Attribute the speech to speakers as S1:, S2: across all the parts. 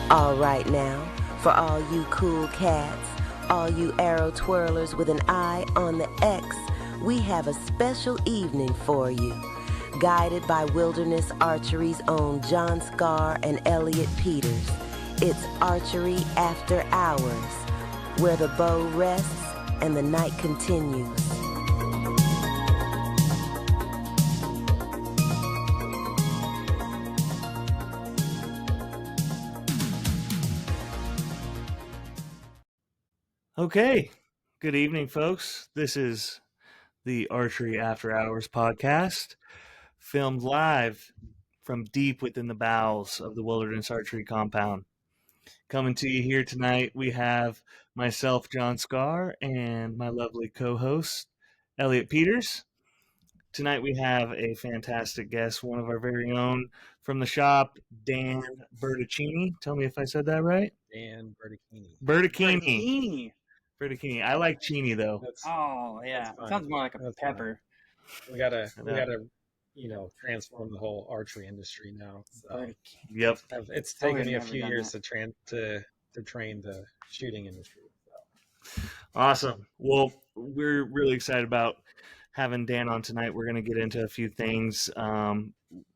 S1: All right now, for all you cool cats, all you arrow twirlers with an eye on the X, we have a special evening for you. Guided by Wilderness Archery's own John Scar and Elliot Peters, it's Archery After Hours, where the bow rests and the night continues.
S2: Okay, good evening, folks. This is the Archery After Hours podcast, filmed live from deep within the bowels of the Wilderness Archery compound. Coming to you here tonight, we have myself, John Scar, and my lovely co-host, Elliot Peters. Tonight we have a fantastic guest, one of our very own from the shop, Dan Bertocchini. Tell me if I said that right.
S3: Dan Bertocchini.
S2: Bertocchini. I like Chini though.
S4: Yeah. It sounds more like a pepper.
S3: We gotta, transform the whole archery industry now. So.
S2: Yep.
S3: It's taken me a few years to train the shooting industry. So.
S2: Awesome. Well, we're really excited about having Dan on tonight. We're going to get into a few things a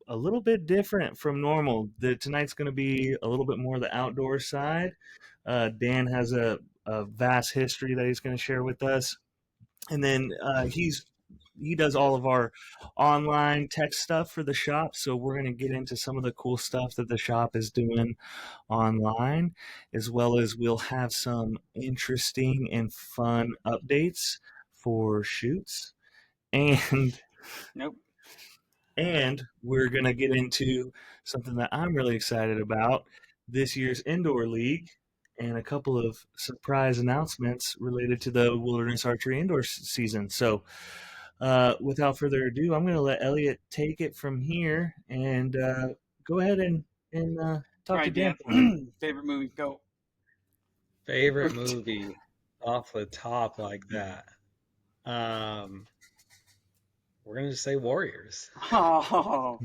S2: little bit different from normal. Tonight's going to be a little bit more the outdoor side. Dan has a vast history that he's going to share with us, and then he does all of our online tech stuff for the shop, so we're going to get into some of the cool stuff that the shop is doing online, as well as we'll have some interesting and fun updates for shoots, and we're going to get into something that I'm really excited about, this year's indoor league, and a couple of surprise announcements related to the Wilderness Archery indoor season. So without further ado, I'm going to let Elliot take it from here and go ahead and talk to Dan.
S4: Favorite movie, go.
S3: Favorite movie off the top like that. We're going to just say Warriors.
S4: Oh,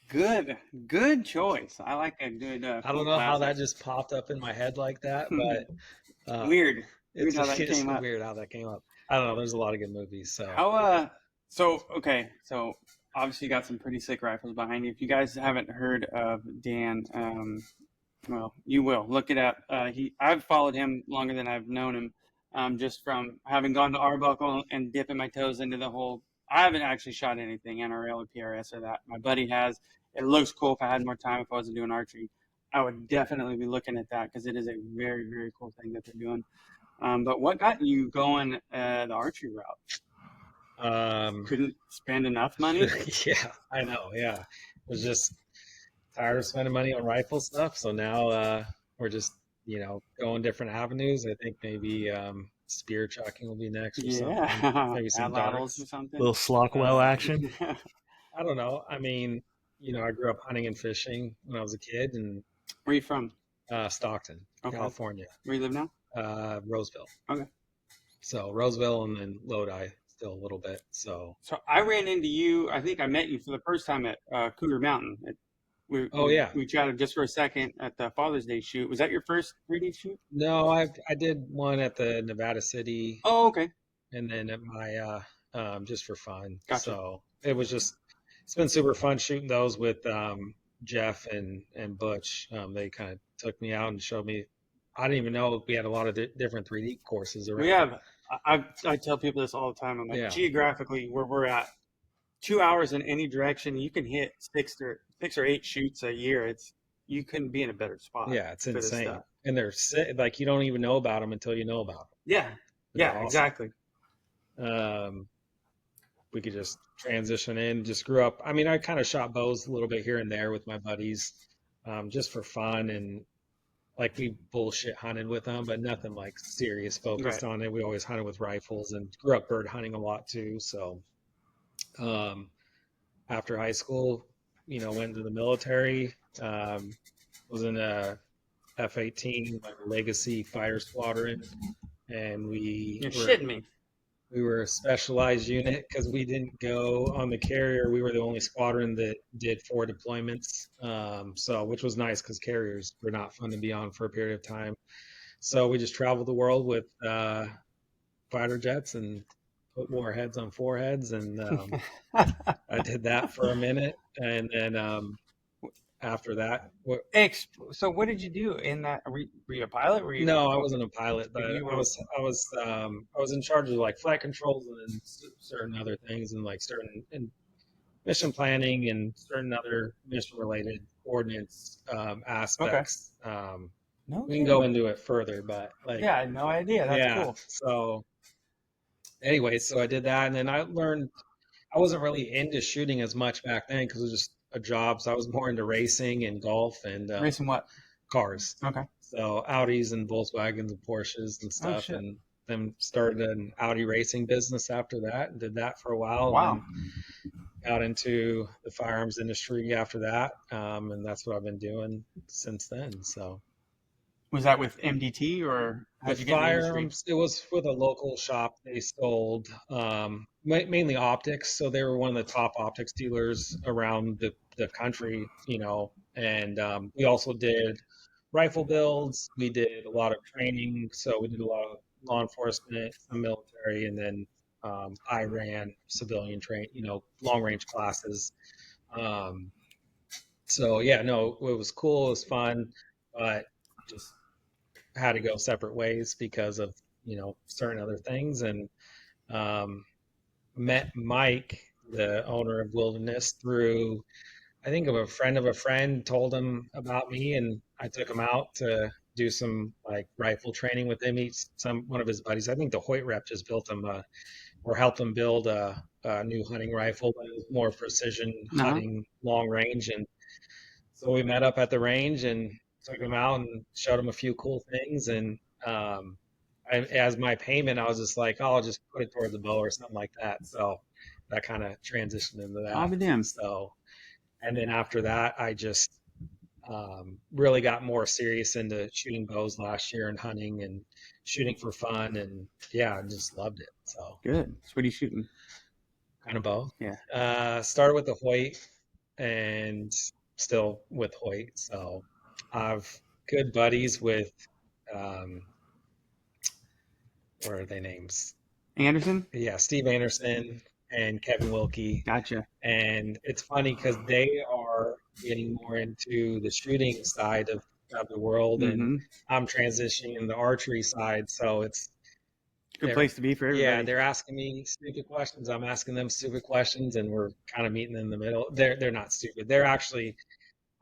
S4: good choice. I like a good
S3: I don't know how that just popped up in my head like that, but
S4: weird
S3: how
S4: that came up.
S3: Weird how that came up. I don't know. There's a lot of good movies. So
S4: so obviously you got some pretty sick rifles behind you. If you guys haven't heard of Dan, well, you will look it up. I've followed him longer than I've known him, just from having gone to Arbuckle and dipping my toes into the whole. I haven't actually shot anything NRL or PRS or that. My buddy has. It looks cool. If I had more time, if I wasn't doing archery, I would definitely be looking at that because it is a very, very cool thing that they're doing. But what got you going the archery route? Couldn't spend enough money?
S3: Yeah, I know. Yeah. Was just tired of spending money on rifle stuff. So now we're just, going different avenues. I think maybe spear chucking will be next or something. Maybe some
S4: laterals or something.
S2: Little Slockwell action.
S3: I don't know. I mean, I grew up hunting and fishing when I was a kid. And
S4: where are you from?
S3: Stockton, California.
S4: Where you live now?
S3: Roseville.
S4: Okay.
S3: So Roseville and then Lodi still a little bit. So
S4: I ran into you. I think I met you for the first time at Cougar Mountain. We chatted just for a second at the Father's Day shoot. Was that your first 3D shoot?
S3: No, I did one at the Nevada City.
S4: Oh, okay.
S3: And then at my just for fun.
S4: Gotcha.
S3: So it's been super fun shooting those with Jeff and Butch. They kind of took me out and showed me. I didn't even know we had a lot of different 3D courses around.
S4: We have. I tell people this all the time. I'm like, geographically, where we're at, 2 hours in any direction, you can hit six or eight shoots a year. You couldn't be in a better spot.
S3: Yeah, it's insane. And they're like you don't even know about them until you know about them.
S4: Yeah, awesome. Exactly.
S3: We could just transition in. Just grew up. I mean, I kind of shot bows a little bit here and there with my buddies, just for fun, and like we bullshit hunted with them, but nothing like serious focused on it. We always hunted with rifles and grew up bird hunting a lot too. So, after high school, went into the military. Was in a F-18, like a Legacy Fighter Squadron, and
S4: You're shitting me.
S3: We were a specialized unit because we didn't go on the carrier. We were the only squadron that did 4 deployments. Which was nice because carriers were not fun to be on for a period of time. So we just traveled the world with fighter jets and put warheads on foreheads. And I did that for a minute. And then after that,
S4: So what did you do in that? Were you a pilot?
S3: no, I wasn't a pilot, but
S4: You were-
S3: I was in charge of like flight controls and then certain other things and like certain mission planning and certain other mission related coordinates aspects.
S4: No
S3: We can go into it further, but like
S4: Yeah, I had no idea. That's cool.
S3: So anyway, so I did that, and then I learned I wasn't really into shooting as much back then because it was just a job. So I was more into racing and golf and
S4: Racing what?
S3: cars.
S4: Okay.
S3: So Audis and Volkswagens and Porsches and stuff,
S4: shit.
S3: and then started an Audi racing business after that, and did that for a while.
S4: Wow.
S3: And then got into the firearms industry after that, and that's what I've been doing since then. So
S4: Was that with MDT or how'd
S3: with
S4: you get in the industry?
S3: firearms, it was with a local shop. They sold mainly optics, so they were one of the top optics dealers around the country, and we also did rifle builds. We did a lot of training, so we did a lot of law enforcement, some military, and then I ran civilian long range classes. So yeah, no, it was cool, it was fun, but just had to go separate ways because of certain other things, and met Mike, the owner of Wilderness, through I think of a friend told him about me, and I took him out to do some like rifle training with him. One of his buddies, I think the Hoyt rep, just built him or helped him build a new hunting rifle, but it was more precision hunting, long range. And so we met up at the range and took him out and showed him a few cool things. And as my payment, I was just like, oh, I'll just put it towards the bow or something like that. So that kind of transitioned into that.
S4: I'll be damned.
S3: So, and then after that, I just really got more serious into shooting bows last year and hunting and shooting for fun. And yeah, I just loved it. So
S4: Good. So what are you shooting?
S3: Kind of both.
S4: Yeah.
S3: Started with the Hoyt and still with Hoyt. So I've good buddies with, what are their names?
S4: Anderson?
S3: Yeah, Steve Anderson and Kevin Wilkie.
S4: Gotcha.
S3: And it's funny because they are getting more into the shooting side of the world, and I'm transitioning in the archery side. So it's
S4: good place to be for everybody.
S3: Yeah, they're asking me stupid questions. I'm asking them stupid questions, and we're kind of meeting in the middle. They're not stupid. They're actually,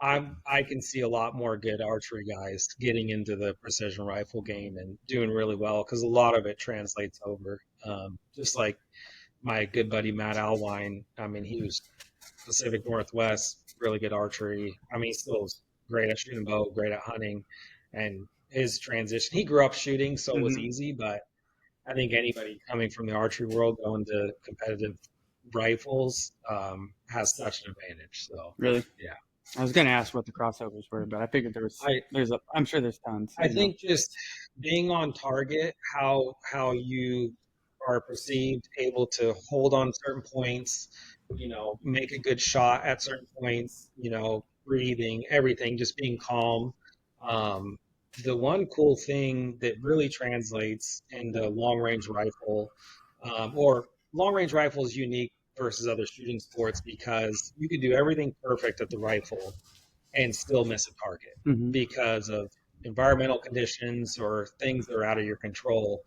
S3: I can see a lot more good archery guys getting into the precision rifle game and doing really well because a lot of it translates over. Just like my good buddy Matt Alwine. I mean, he was Pacific Northwest, really good archery. I mean, he still is great at shooting bow, great at hunting, and his transition. He grew up shooting, so it was easy. But I think anybody coming from the archery world going to competitive rifles has such an advantage. So
S4: really,
S3: yeah.
S4: I was going to ask what the crossovers were, but I figured I'm sure there's tons.
S3: I think just being on target, how you are perceived, able to hold on certain points, make a good shot at certain points, breathing, everything, just being calm. The one cool thing that really translates into long range rifle, or long range rifle is unique versus other shooting sports because you can do everything perfect at the rifle and still miss a target because of environmental conditions or things that are out of your control.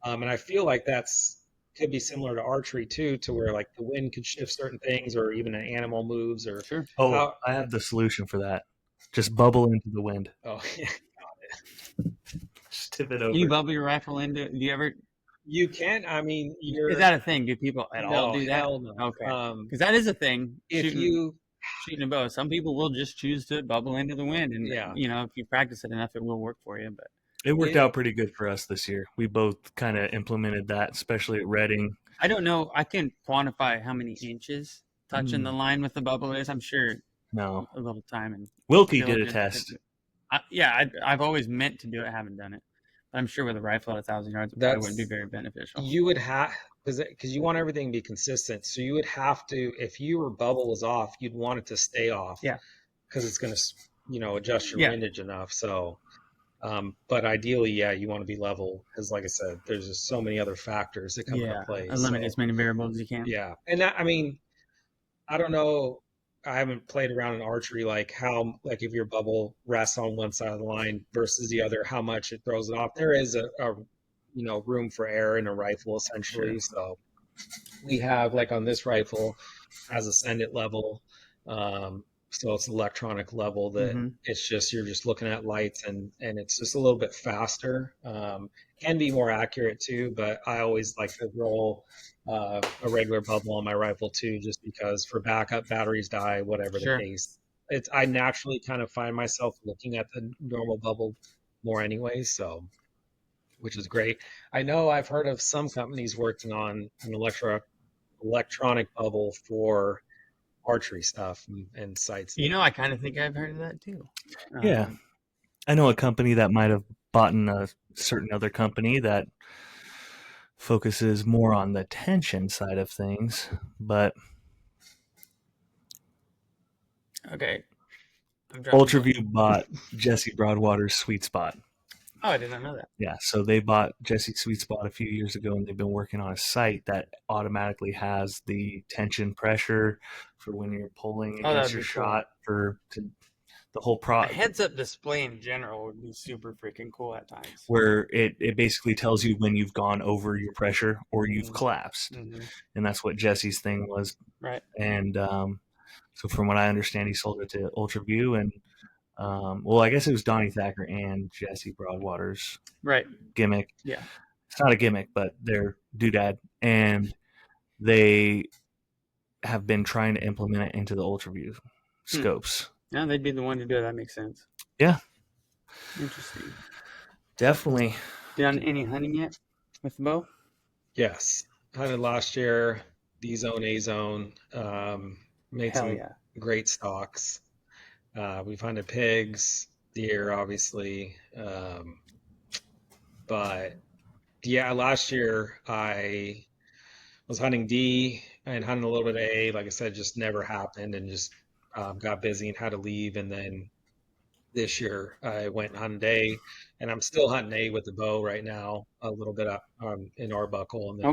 S3: And I feel like could be similar to archery too, to where like the wind could shift certain things or even an animal moves or.
S4: Sure.
S2: Oh, I have the solution for that. Just bubble into the wind.
S3: Oh, yeah.
S2: Just tip it over.
S4: You bubble your rifle into, do you ever?
S3: You can. I mean,
S4: is that a thing? Do people at all do that?
S3: Hell no.
S4: Okay. Because that is a thing.
S3: If
S4: shooting a bow, some people will just choose to bubble into the wind, and if you practice it enough, it will work for you. But
S2: it worked out pretty good for us this year. We both kind of implemented that, especially at Reading.
S4: I don't know. I can't quantify how many inches touching the line with the bubble is. I'm sure.
S2: No.
S4: A little time and
S2: Wilkie did a test.
S4: I've always meant to do it. I haven't done it. But I'm sure with a rifle at 1,000 yards, it probably wouldn't be very beneficial.
S3: You would have because you want everything to be consistent. So you would have to, if your bubble was off, you'd want it to stay off.
S4: Yeah.
S3: Because it's going to, adjust your
S4: Yeah.
S3: windage enough. So, but ideally, yeah, you want to be level because, like I said, there's just so many other factors that come into play.
S4: Eliminate as many variables as you can.
S3: Yeah, and that, I mean, I don't know. I haven't played around in archery like if your bubble rests on one side of the line versus the other, how much it throws it off. There is a room for error in a rifle essentially. Sure. So we have like on this rifle has ascendant level. So it's electronic level that it's just, you're just looking at lights and it's just a little bit faster. Can be more accurate too, but I always like to roll a regular bubble on my rifle too, just because for backup, batteries die, whatever the case. I naturally kind of find myself looking at the normal bubble more anyway, so which is great. I know I've heard of some companies working on an electronic bubble for archery stuff and sites.
S4: I kind of think I've heard of that too.
S2: Yeah. I know a company that might have bought in a certain other company that focuses more on the tension side of things, but
S4: okay.
S2: Ultraview bought Jesse Broadwater's Sweet Spot.
S4: Oh, I did not know that.
S2: Yeah, so they bought Jesse's Sweet Spot a few years ago, and they've been working on a site that automatically has the tension pressure for when you're pulling against your shot for the whole
S4: A heads-up display in general would be super freaking cool at times.
S2: Where it basically tells you when you've gone over your pressure or you've collapsed, and that's what Jesse's thing was.
S4: Right.
S2: And so from what I understand, he sold it to Ultraview, and well, I guess it was Donnie Thacker and Jesse Broadwater's gimmick.
S4: Yeah.
S2: It's not a gimmick, but they're doodad. And they have been trying to implement it into the Ultraview scopes.
S4: Yeah, they'd be the one to do it. That makes sense.
S2: Yeah.
S4: Interesting.
S2: Definitely.
S4: Done any hunting yet with the bow?
S3: Yes. Hunted last year, B zone, A zone. Made some great stalks. We've hunted pigs, deer, obviously. But yeah, last year I was hunting D and hunting a little bit of A. Like I said, just never happened and just got busy and had to leave. And then this year I went and hunted A, and I'm still hunting A with the bow right now, a little bit up in Arbuckle. And then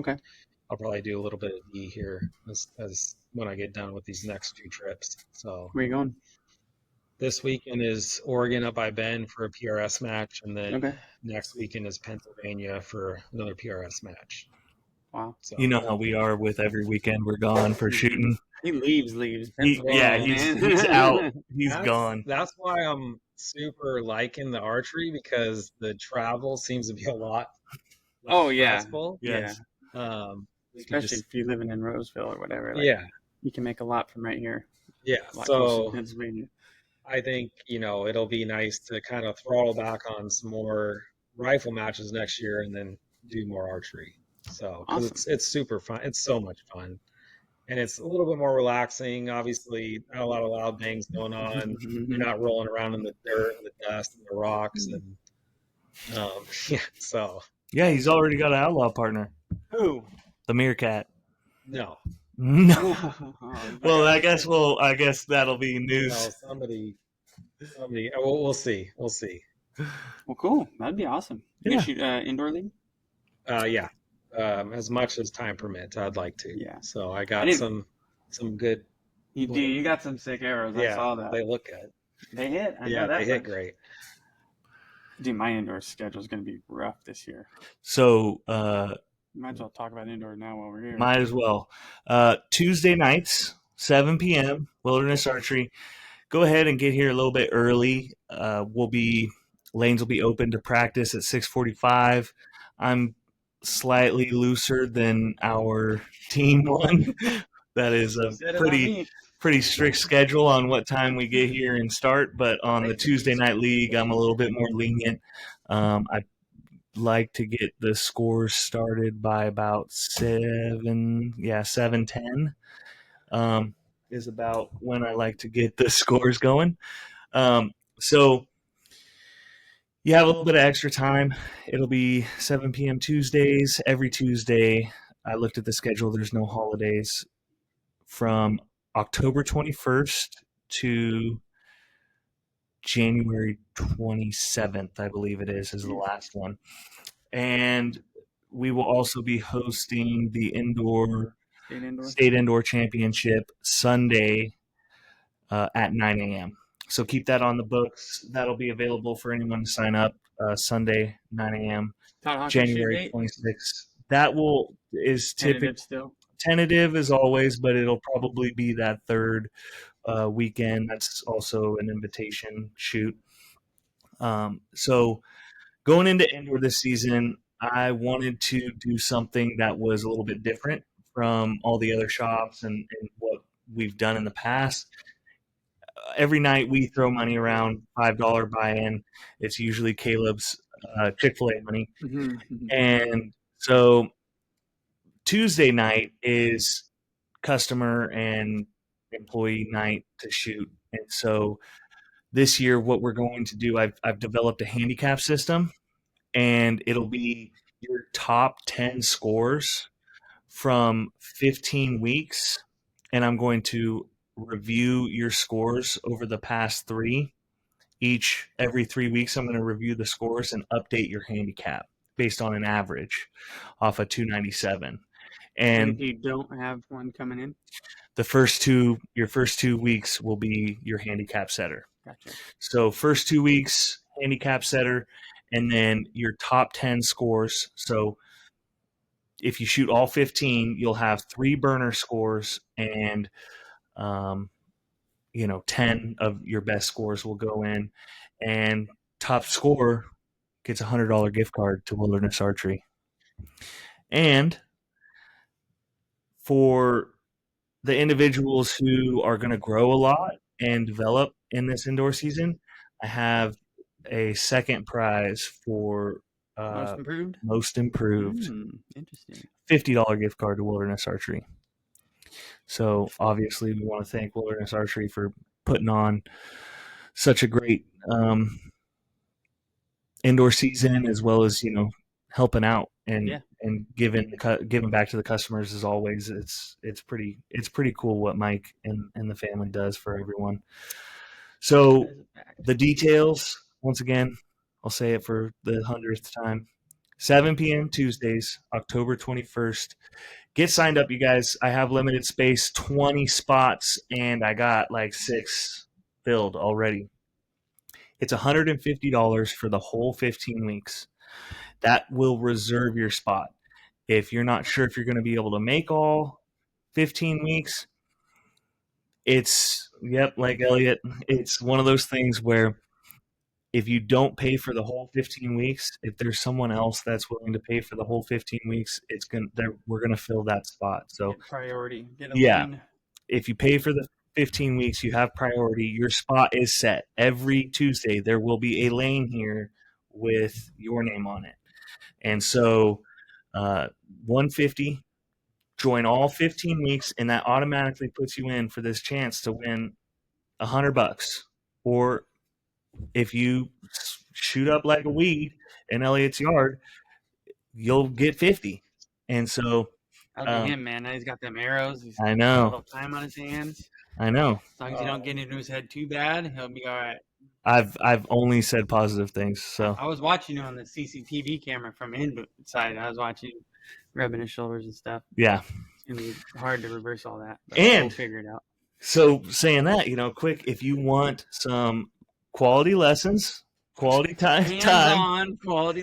S3: I'll probably do a little bit of D here as when I get done with these next 2 trips. So
S4: where are you going?
S3: This weekend is Oregon up by Bend for a PRS match, and then next weekend is Pennsylvania for another PRS match.
S4: Wow.
S3: So,
S2: you know how we are with every weekend we're gone for shooting.
S4: He leaves.
S2: He's out. He's gone.
S3: That's why I'm super liking the archery, because the travel seems to be a lot stressful.
S2: Yes.
S4: Especially if you're living in Roseville or whatever. You can make a lot from right here.
S3: Yeah.
S4: So Pennsylvania.
S3: I think, it'll be nice to kind of throttle back on some more rifle matches next year and then do more archery. So, because it's super fun. It's so much fun. And it's a little bit more relaxing. Obviously, not a lot of loud bangs going on. You're not rolling around in the dirt and the dust and the rocks. And so.
S2: Yeah, he's already got an outlaw partner.
S4: Who?
S2: The Meerkat.
S3: No.
S2: Well, I guess that'll be news.
S3: No, somebody. We'll see.
S4: Well, cool. That'd be awesome. You can shoot indoor league?
S3: Yeah. As much as time permits, I'd like to.
S4: Yeah.
S3: So I got some good.
S4: You got some sick arrows. I saw that.
S3: They look good.
S4: They hit.
S3: They hit great.
S4: Dude, my indoor schedule is going to be rough this year.
S2: So,
S4: might as well talk about indoor now while we're here.
S2: Might as well. Tuesday nights, 7 p.m., Wilderness Archery. Go ahead and get here a little bit early. Lanes will be open to practice at 6:45. I'm slightly looser than our team one. That is a pretty strict schedule on what time we get here and start. But on the Tuesday night league, I'm a little bit more lenient. I like to get the scores started by about 7:10 is about when I like to get the scores going. So you have a little bit of extra time. It'll be 7 p.m. Tuesdays. Every Tuesday I looked at the schedule. There's no holidays from October 21st to January 27th, I believe it is the last one. And we will also be hosting the state indoor championship Sunday at 9 a.m. So keep that on the books. That'll be available for anyone to sign up Sunday, 9 a.m., January 26th. That is typically tentative as always, but it'll probably be that third weekend. That's also an invitation shoot. So going into indoor this season, I wanted to do something that was a little bit different from all the other shops and what we've done in the past. Every night we throw money around, $5 buy-in. It's usually Caleb's Chick-fil-A money. And so Tuesday night is customer and employee night to shoot. And so this year what we're going to do, I've developed a handicap system, and it'll be your top 10 scores from 15 weeks. And I'm going to review your scores over the past 3. Every 3 weeks, I'm going to review the scores and update your handicap based on an average off of 297. And
S4: if you don't have one coming in,
S2: your first 2 weeks will be your handicap setter.
S4: Gotcha.
S2: So first 2 weeks, handicap setter, and then your top 10 scores. So if you shoot all 15, you'll have 3 burner scores, and 10 of your best scores will go in, and top score gets a $100 gift card to Wilderness Archery. And for the individuals who are going to grow a lot and develop in this indoor season, I have a second prize for most improved.
S4: Interesting.
S2: $50 gift card to Wilderness Archery. So obviously we want to thank Wilderness Archery for putting on such a great indoor season, as well as helping out and giving back to the customers. As always, it's pretty cool what Mike and the family does for everyone. So the details, once again, I'll say it for the 100th time: 7 p.m. Tuesdays, October 21st. Get signed up, you guys. I have limited space, 20 spots, and I got like 6 filled already. It's $150 for the whole 15 weeks. That will reserve your spot. If you're not sure if you're going to be able to make all 15 weeks, like Elliot, it's one of those things where if you don't pay for the whole 15 weeks, if there's someone else that's willing to pay for the whole 15 weeks, we're going to fill that spot. So
S4: get priority.
S2: Lane. If you pay for the 15 weeks, you have priority. Your spot is set. Every Tuesday, there will be a lane here with your name on it. And so $150, join all 15 weeks, and that automatically puts you in for this chance to win $100. Or if you shoot up like a weed in Elliot's yard, you'll get 50. And so
S4: I'll get him, man. He's got them arrows.
S2: I know.
S4: Got a little time on his hands.
S2: I know.
S4: As long as you don't get into his head too bad, he'll be all right.
S2: I've only said positive things. So
S4: I was watching you on the CCTV camera from inside. I was watching you rubbing his shoulders and stuff.
S2: Yeah.
S4: It's gonna be hard to reverse all that, but
S2: and
S4: we'll figure it out.
S2: So saying that, quick, if you want some quality lessons, quality
S4: hands-on quality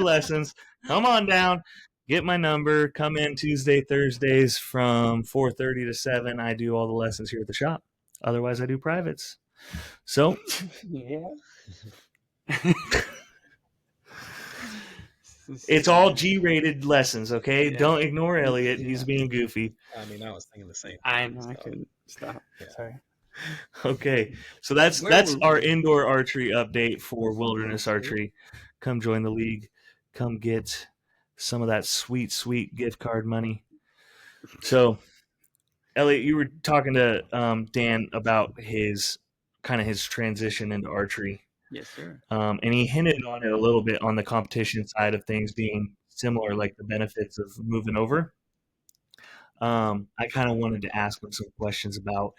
S4: lessons,
S2: come on down. Get my number. Come in Tuesday, Thursdays from 4:30 to 7. I do all the lessons here at the shop. Otherwise, I do privates. So,
S4: yeah.
S2: It's all G-rated lessons, okay? Yeah. Don't ignore Elliot. He's being goofy.
S3: I mean, I was thinking the same.
S4: I know. I couldn't stop. Yeah. Sorry.
S2: Okay, so that's our indoor archery update for Wilderness Archery. Come join the league. Come get some of that sweet, sweet gift card money. So, Elliot, you were talking to Dan about his transition into archery.
S4: Yes, sir.
S2: And he hinted on it a little bit on the competition side of things, being similar, like the benefits of moving over. I kind of wanted to ask him some questions about,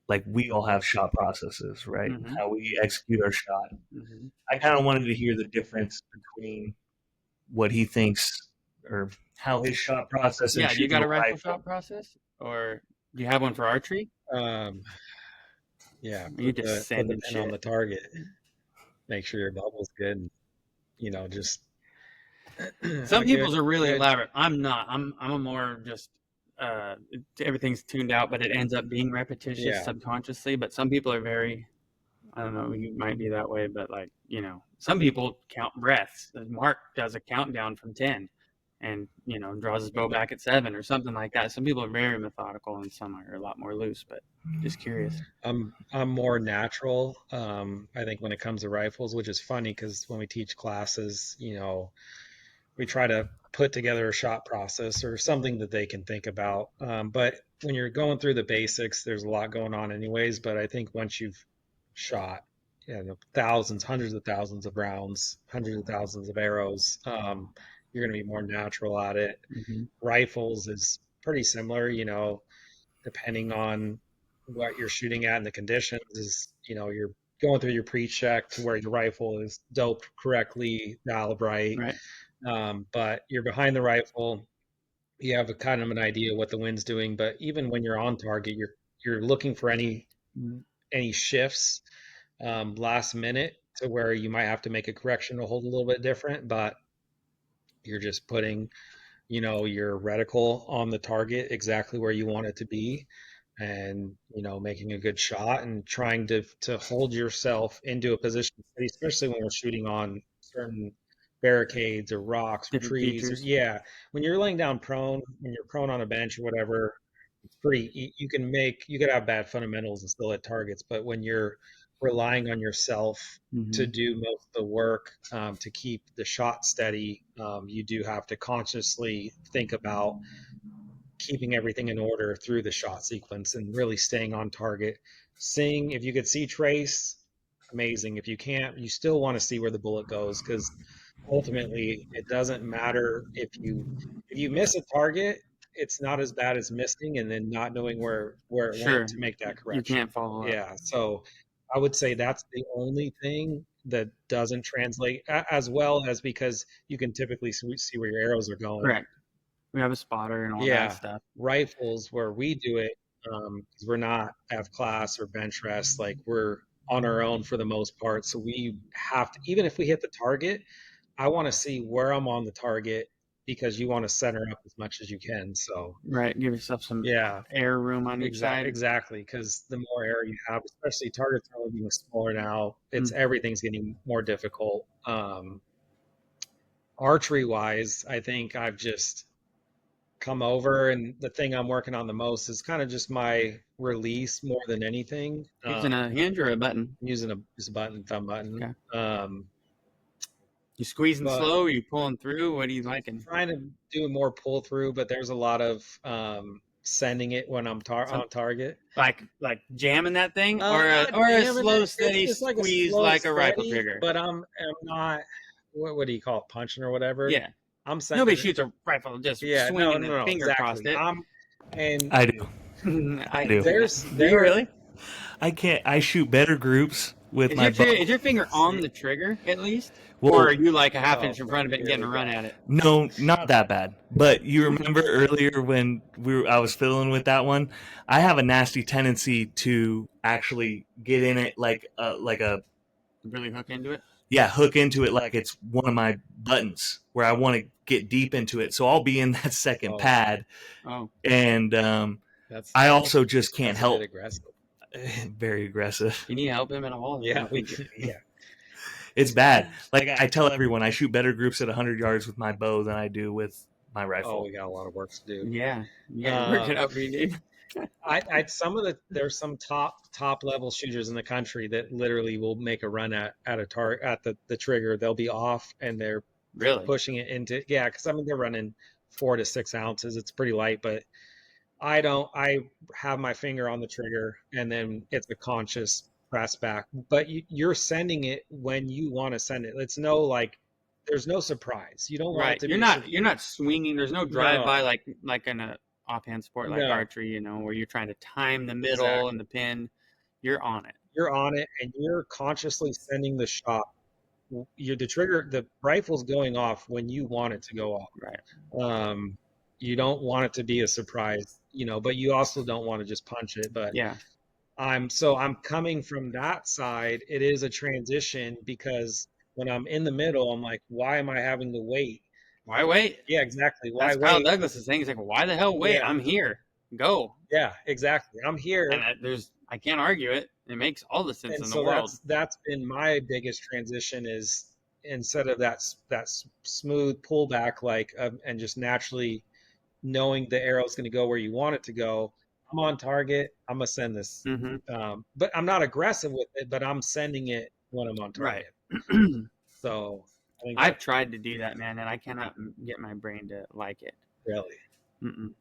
S2: like, we all have shot processes, right?
S4: Mhm.
S2: How we execute our shot.
S4: Mhm.
S2: I kind of wanted to hear the difference between what he thinks or how his shot process and
S4: Yeah, you
S2: shooting
S4: got
S2: a
S4: a rifle
S2: rifle.
S4: shot process, or do you have one for archery?
S3: Yeah,
S4: You
S3: put
S4: just
S3: the
S4: sending
S3: pin on
S4: shit.
S3: the target. Make sure your bubble's good. And, just
S4: Some
S3: a
S4: people's are really
S3: good
S4: elaborate. I'm not. I'm a more just uh, everything's tuned out, but it ends up being repetitious
S3: Yeah.
S4: subconsciously. But some people are very. I don't know. You might be that way, but like some people count breaths. Mark does a countdown from 10, and draws his bow back at 7 or something like that. Some people are very methodical, and some are a lot more loose. But just curious.
S3: I'm more natural. I think when it comes to rifles, which is funny because when we teach classes, we try to put together a shot process or something that they can think about. But when you're going through the basics, there's a lot going on anyways. But I think once you've shot, thousands, hundreds of thousands of rounds, hundreds of thousands of arrows, you're going to be more natural at it.
S4: Mm-hmm.
S3: Rifles is pretty similar, depending on what you're shooting at and the conditions. Is you're going through your pre-check to where your rifle is doped correctly, dialed right.
S4: Right.
S3: But you're behind the rifle, you have a kind of an idea what the wind's doing. But even when you're on target, you're looking for any shifts last minute to where you might have to make a correction to hold a little bit different. But you're just putting your reticle on the target exactly where you want it to be, and making a good shot and trying to hold yourself into a position, especially when we're shooting on certain barricades or rocks or
S4: Different
S3: trees. Or
S4: features.
S3: yeah, when you're laying down prone, when you're prone on a bench or whatever, it's pretty, you could have bad fundamentals and still hit targets. But when you're relying on yourself to
S4: Mm-hmm.
S3: do most of the work, to keep the shot steady, you do have to consciously think about keeping everything in order through the shot sequence and really staying on target. Seeing if you could see trace, amazing. If you can't, you still want to see where the bullet goes, because ultimately it doesn't matter if you miss a target. It's not as bad as missing and then not knowing where it went
S4: Sure.
S3: to make that
S4: You
S3: correction.
S4: can't follow up.
S3: Yeah, so I would say that's the only thing that doesn't translate, as well as because you can typically see where your arrows are going.
S4: Correct. We have a spotter and all that
S3: Yeah,
S4: stuff.
S3: rifles where we do it, because we're not F class or bench rest, like we're on our own for the most part. So we have to, even if we hit the target, I want to see where I'm on the target because you want to center up as much as you can. So
S4: Right. Give yourself some
S3: yeah,
S4: air room on each side.
S3: exactly. Because the more air you have, especially targets are being smaller now, everything's getting more difficult. Archery wise, I think I've just come over, and the thing I'm working on the most is kind of just my release more than anything.
S4: Using a hinge or a button?
S3: I'm using just a thumb button.
S4: Okay.
S3: Um,
S4: You squeezing
S3: but
S4: slow? Or you pulling through? What are you liking?
S3: trying to do more pull through, but there's a lot of sending it when I'm on target.
S4: Like jamming that thing, or
S3: Not
S4: a
S3: jamming
S4: slow
S3: it.
S4: steady
S3: It's like a
S4: squeeze
S3: slow
S4: like a rifle
S3: steady,
S4: trigger?
S3: but I'm not. What do you call it? Punching or whatever.
S4: Yeah.
S3: I'm sending
S4: Nobody
S3: it.
S4: shoots a rifle just
S3: Yeah,
S4: swinging the
S3: no,
S4: finger across
S3: exactly.
S4: it.
S3: And
S2: I do.
S4: I
S2: do.
S4: Do you really?
S2: I can't. I shoot better groups with my bow.
S4: Is your finger on the trigger at least?
S2: Well,
S4: Or are you like a half inch in
S3: Oh,
S4: front of it and
S3: here
S4: getting a
S3: we
S4: run
S3: go.
S4: at it?
S2: No, not that bad. But you remember earlier when I was fiddling with that one? I have a nasty tendency to actually get in it like a
S4: Really hook into it?
S2: hook into it like it's one of my buttons where I want to get deep into it. So I'll be in that second
S3: Oh.
S2: pad,
S4: Oh,
S2: and
S3: That's
S2: I also just can't
S3: a
S2: help.
S3: bit aggressive.
S2: Very aggressive.
S4: can you help him at all?
S3: Yeah,
S2: Yeah. It's bad. Like I tell everyone, I shoot better groups at 100 yards with my bow than I do with my rifle.
S3: Oh, we got a lot of work to do.
S4: Yeah, you got to work it up, dude.
S3: There's some top level shooters in the country that literally will make a run at a target at the trigger. They'll be off and they're
S4: Really?
S3: pushing it into because I mean they're running 4 to 6 ounces. It's pretty light, but I don't. I have my finger on the trigger and then it's a conscious press back. But you're sending it when you want to send it. It's no like there's no surprise. You don't want it
S4: Right.
S3: to
S4: You're not swinging. There's no drive by like in a offhand sport like
S3: No.
S4: archery, you know, where you're trying to time the middle
S3: Exactly.
S4: and the pin. You're on it.
S3: You're on it, and you're consciously sending the shot. The rifle's going off when you want it to go off.
S4: Right.
S3: You don't want it to be a surprise, you know, but you also don't want to just punch it. But
S4: Yeah.
S3: I'm coming from that side. It is a transition because when I'm in the middle, I'm like, why am I having to wait?
S4: Why wait?
S3: Yeah, exactly. Why
S4: That's
S3: wait?
S4: Kyle Douglas's thing. He's like, why the hell wait?
S3: Yeah.
S4: I'm here. Go.
S3: Yeah, exactly. I'm here.
S4: And I can't argue it. It makes all the sense
S3: And
S4: in
S3: so
S4: the world.
S3: that's been my biggest transition is instead of that smooth pullback and just naturally knowing the arrow's going to go where you want it to go. I'm on target. I'm gonna send this, but I'm not aggressive with it. But I'm sending it when I'm on target.
S4: Right.
S3: So
S4: I've tried to do that, man, and I cannot get my brain to like it.
S3: Really.
S4: Mm-mm.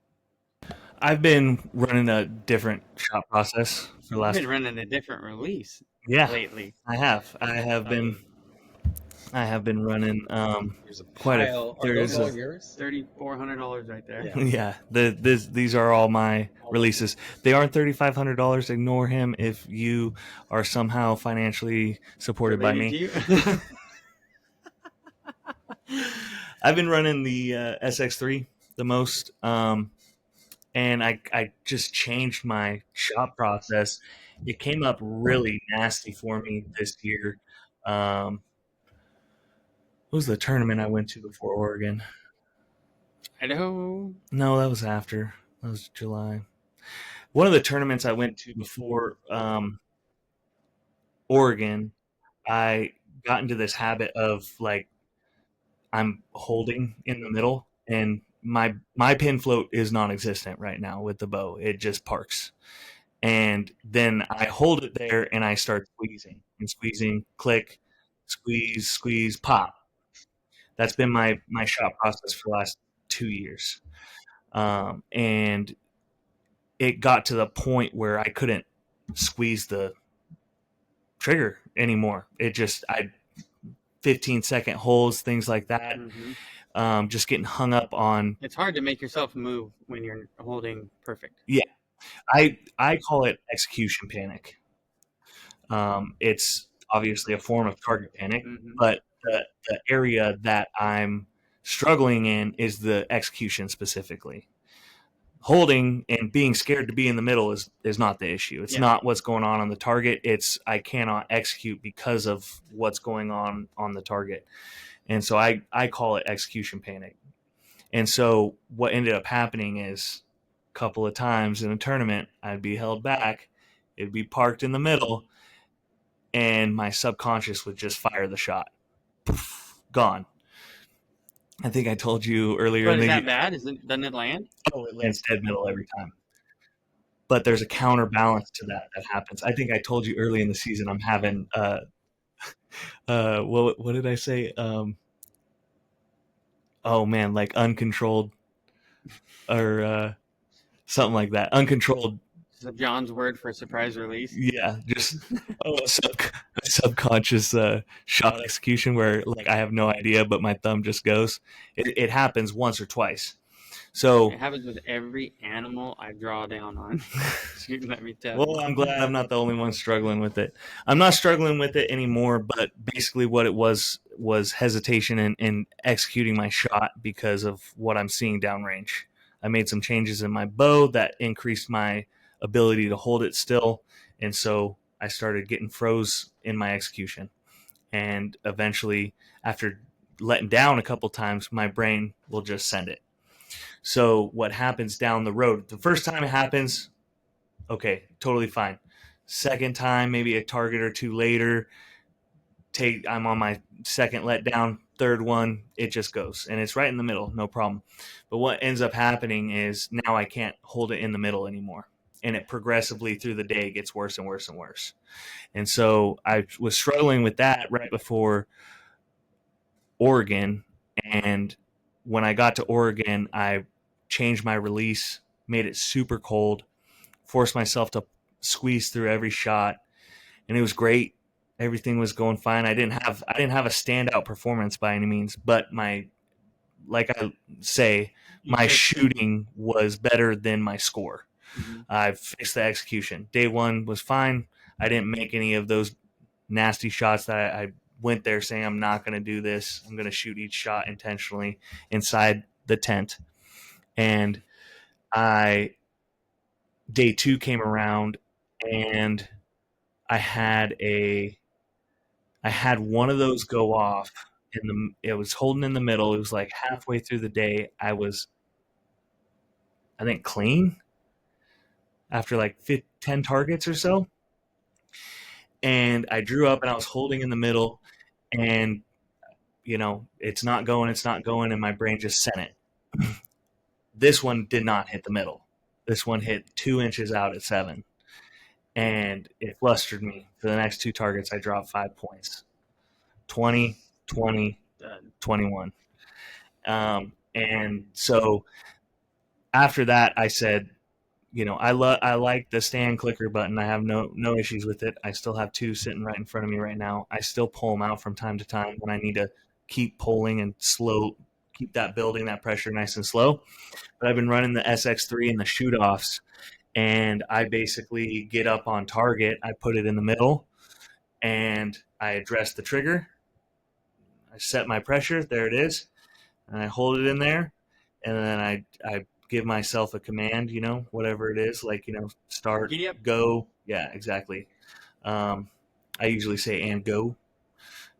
S2: I've been running a different shot process for the last.
S4: I've been running a different release.
S2: Yeah,
S4: lately.
S2: I have been running quite a.
S3: There's yours.
S4: $3,400 right there.
S2: Yeah, these are all my releases. They aren't $3,500. Ignore him if you are somehow financially supported by me. I've been running the SX3 the most, and I just changed my shot process. It came up really nasty for me this year. What was the tournament I went to before Oregon?
S4: Idaho?
S2: No, that was after. That was July. One of the tournaments I went to before Oregon, I got into this habit of like I'm holding in the middle, and my pin float is non-existent right now with the bow. It just parks. And then I hold it there and I start squeezing, click, squeeze, pop. That's been my shot process for the last 2 years. And it got to the point where I couldn't squeeze the trigger anymore. It just, 15-second holds, things like that.
S4: Mm-hmm.
S2: Just getting hung up on.
S4: It's hard to make yourself move when you're holding perfect.
S2: Yeah. I call it execution panic. It's obviously a form of target panic, but the area that I'm struggling in is the execution specifically. Holding and being scared to be in the middle is not the issue. It's not what's going on the target. It's I cannot execute because of what's going on the target. And so I call it execution panic. And so what ended up happening is a couple of times in a tournament, I'd be held back. It'd be parked in the middle, and my subconscious would just fire the shot. Poof, gone. I think I told you earlier.
S4: But is that bad? Doesn't it land?
S2: Oh, it lands dead middle every time. But there's a counterbalance to that happens. I think I told you early in the season I'm having what did I say? Oh man, like uncontrolled or something like that. Uncontrolled.
S4: Is that John's word for a surprise release?
S2: Yeah, just a subconscious shot execution where like I have no idea, but my thumb just goes. It happens once or twice. So
S4: it happens with every animal I draw down on. Let me tell you.
S2: Well, I'm glad I'm not the only one struggling with it. I'm not struggling with it anymore, but basically what it was hesitation in executing my shot because of what I'm seeing downrange. I made some changes in my bow that increased my ability to hold it still, and so I started getting froze in my execution. And eventually, after letting down a couple times, my brain will just send it. So what happens down the road, the first time it happens, okay, totally fine. Second time, maybe a target or two later, I'm on my second letdown. Third one, it just goes. And it's right in the middle, no problem. But what ends up happening is now I can't hold it in the middle anymore. And it progressively through the day gets worse and worse and worse. And so I was struggling with that right before Oregon. And when I got to Oregon, I changed my release, made it super cold, forced myself to squeeze through every shot, and it was great. everything was going fine. I didn't have a standout performance by any means, but my shooting was better than my score.
S4: Mm-hmm.
S2: I fixed the execution. Day one was fine. I didn't make any of those nasty shots that I went there saying I'm not going to do this. I'm going to shoot each shot intentionally inside the tent. And day two came around, and I had one of those go off it was holding in the middle. It was like halfway through the day. I was, I think, clean after like 10 targets or so. And I drew up and I was holding in the middle, and it's not going, and my brain just sent it. This one did not hit the middle. This one hit 2 inches out at 7. And it flustered me. For the next 2 targets, I dropped 5 points. 20, 20, 21. And so after that, I said, I like the stand clicker button. I have no issues with it. I still have 2 sitting right in front of me right now. I still pull them out from time to time when I need to keep pulling and keep that building that pressure nice and slow. But I've been running the SX3 and the shoot offs, and I basically get up on target. I put it in the middle, and I address the trigger. I set my pressure. There it is. And I hold it in there, and then I give myself a command, whatever it is, like, start, go. Yeah, exactly. I usually say and go.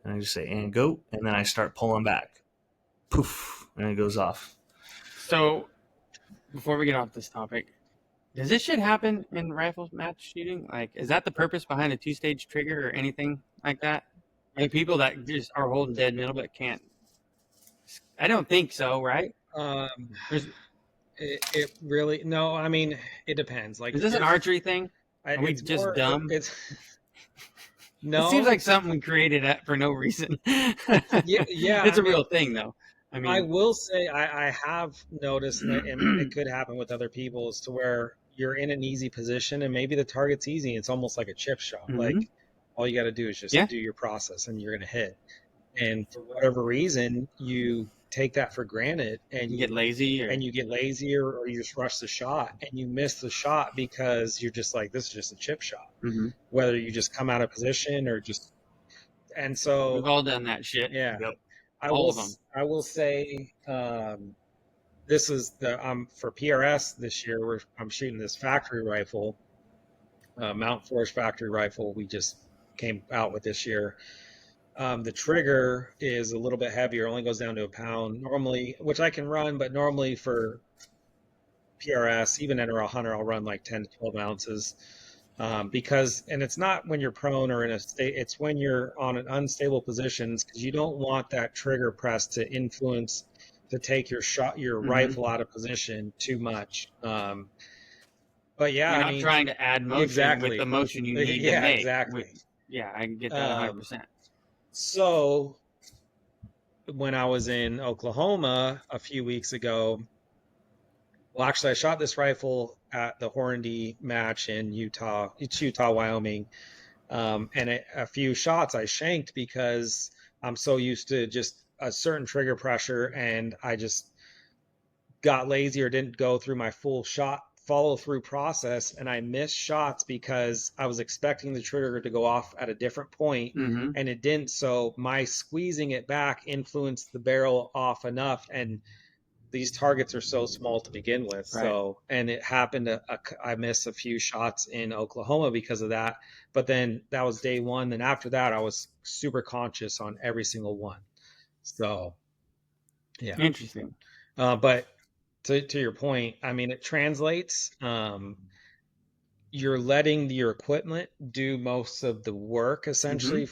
S2: And I just say and go, and then I start pulling back. Poof, and it goes off.
S4: So, before we get off this topic, does this shit happen in rifle match shooting? Like, is that the purpose behind a 2-stage trigger or anything like that? Like, people that just are holding dead middle but can't. I don't think so, right?
S3: It really, no, I mean, it depends. Like,
S4: is this an archery thing? Are we just dumb?
S3: No.
S4: It seems like something we created for no reason.
S3: Yeah,
S4: it's a real thing, though. I mean,
S3: I will say I have noticed, and it could happen with other people, is to where you're in an easy position and maybe the target's easy. It's almost like a chip shot.
S4: Mm-hmm.
S3: Like, all you got to do is just do your process and you're going to hit. And for whatever reason, you take that for granted and
S4: you get lazy, or
S3: you just rush the shot and you miss the shot because you're just like, this is just a chip shot.
S4: Mm-hmm.
S3: Whether you just come out of position or just, and so
S4: we've all done that shit.
S3: Yeah.
S2: Yep.
S3: I will say, this is for PRS this year. I'm shooting this factory rifle, Mount Forest factory rifle. We just came out with this year. The trigger is a little bit heavier, only goes down to 1 pound normally, which I can run, but normally for PRS, even at a hunter, I'll run like 10 to 12 ounces. Because it's not when you're prone or in a state, it's when you're on an unstable positions, because you don't want that trigger press to influence, to take your rifle out of position too much. But yeah,
S4: you're not trying to add motion with the motion you need to make.
S3: Exactly.
S4: I can get that 100%.
S3: So when I was in Oklahoma a few weeks ago, well, actually, I shot this rifle at the Hornady match in Utah, Wyoming. And a few shots I shanked because I'm so used to just a certain trigger pressure, and I just got lazy or didn't go through my full shot follow through process, and I missed shots because I was expecting the trigger to go off at a different point, and it didn't. So my squeezing it back influenced the barrel off enough, and these targets are so small to begin with. Right. So, and it happened I missed a few shots in Oklahoma because of that. But then that was day one. Then after that, I was super conscious on every single one. So, yeah.
S4: Interesting.
S3: But to your point, I mean, it translates. You're letting your equipment do most of the work, essentially.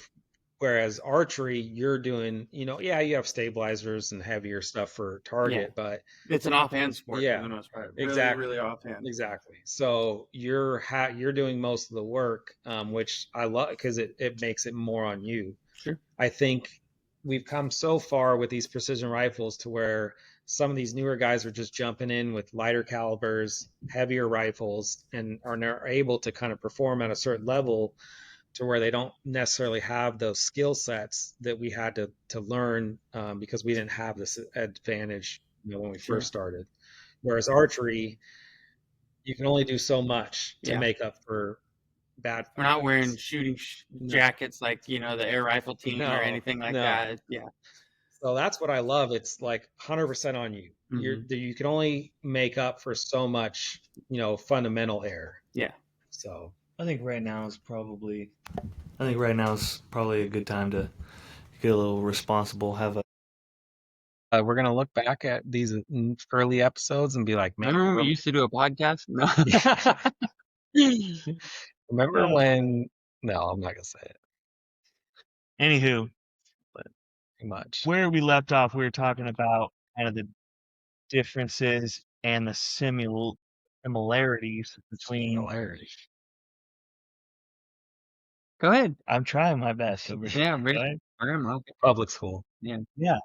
S3: Whereas archery, you're doing, you have stabilizers and heavier stuff for target, but
S4: it's an offhand sport.
S3: Yeah,
S4: for the most part.
S3: Exactly.
S4: Really offhand.
S3: Exactly. So you're doing most of the work, which I love because it makes it more on you.
S4: Sure.
S3: I think we've come so far with these precision rifles to where some of these newer guys are just jumping in with lighter calibers, heavier rifles, and are able to kind of perform at a certain level. to where they don't necessarily have those skill sets that we had to learn because we didn't have this advantage, when we first started. Whereas archery, you can only do so much to make up for bad.
S4: We're not wearing shooting jackets like the air rifle team or anything like that. Yeah.
S3: So that's what I love. It's like 100% on you. You can only make up for so much, fundamental error.
S4: Yeah.
S3: So
S2: I think right now is probably a good time to get a little responsible. Have a
S3: we're gonna look back at these early episodes and be like, man,
S4: remember when we used to do a podcast? No.
S3: Remember when? No, I'm not gonna say it.
S2: Anywho,
S3: But too much.
S2: where we left off, we were talking about kind of the differences and the similarities between.
S4: Go ahead.
S2: I'm trying my best.
S4: Yeah, we're in
S3: Public school.
S4: Yeah.
S2: Yeah.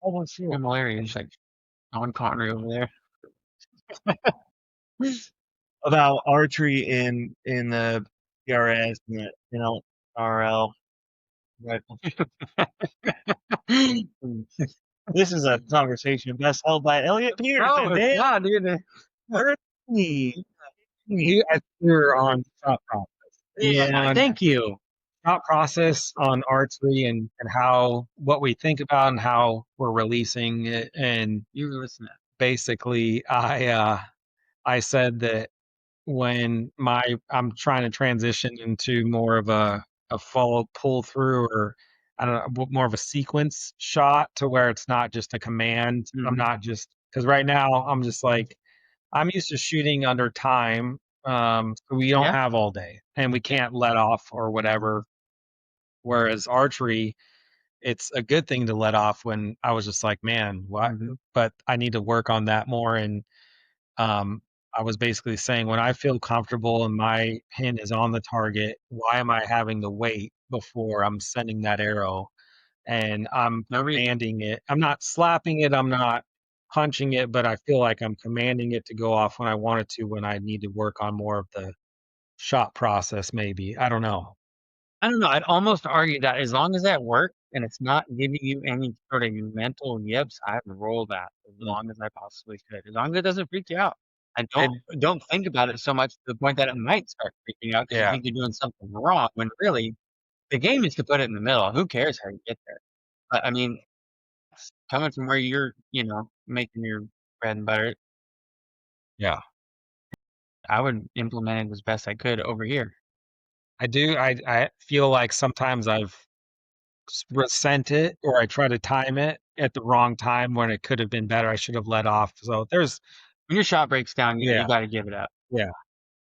S2: Almost here.
S4: Similarities, like Alan Connery over there.
S2: About archery in the PRS and the NRL rifle. This is a conversation best held by Elliot Pierce.
S4: Oh, yeah, dude.
S3: You you're on thought process.
S4: Yeah, thank you.
S3: Thought process on archery and how what we think about and how we're releasing it. And
S4: You listen to
S3: basically, I said that when I'm trying to transition into more of a follow pull through, or I don't know, more of a sequence shot to where it's not just a command. I'm not just, because right now I'm just like, I'm used to shooting under time. We don't have all day and we can't let off or whatever. Whereas archery, it's a good thing to let off when I was just like, man, what? But I need to work on that more. And I was basically saying, when I feel comfortable and my pin is on the target, why am I having to wait before I'm sending that arrow? And I'm commanding it. I'm not slapping it. I'm not punching it, but I feel like I'm commanding it to go off when I want it to, when I need to work on more of the shot process, maybe. I don't know.
S4: I'd almost argue that as long as that works and it's not giving you any sort of mental yips, I'd roll that as long as I possibly could. As long as it doesn't freak you out. And don't think about it so much to the point that it might start freaking out because you think you're doing something wrong, when really the game is to put it in the middle. Who cares how you get there? But I mean, coming from where you're, making your bread and butter,
S3: Yeah.
S4: I would implement it as best I could over here.
S3: I do. I feel like sometimes I've resent it, or I try to time it at the wrong time when it could have been better. I should have let off. So
S4: when your shot breaks down, you got to give it up.
S3: Yeah.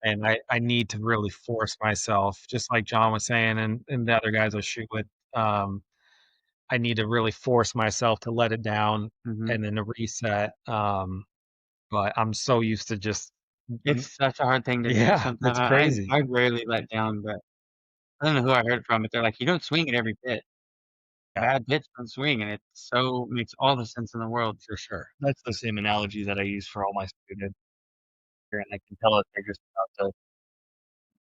S3: And I need to really force myself, just like John was saying, and the other guys I shoot with. I need to really force myself to let it down and then to reset. But I'm so used to just.
S4: It's such a hard thing to do. Sometimes.
S3: It's crazy.
S4: I rarely let down, but I don't know who I heard it from, but they're like, you don't swing at every pitch. Bad pitch don't swing, and it makes all the sense in the world.
S3: For sure.
S2: That's the same analogy that I use for all my students. And I can tell that they're just about to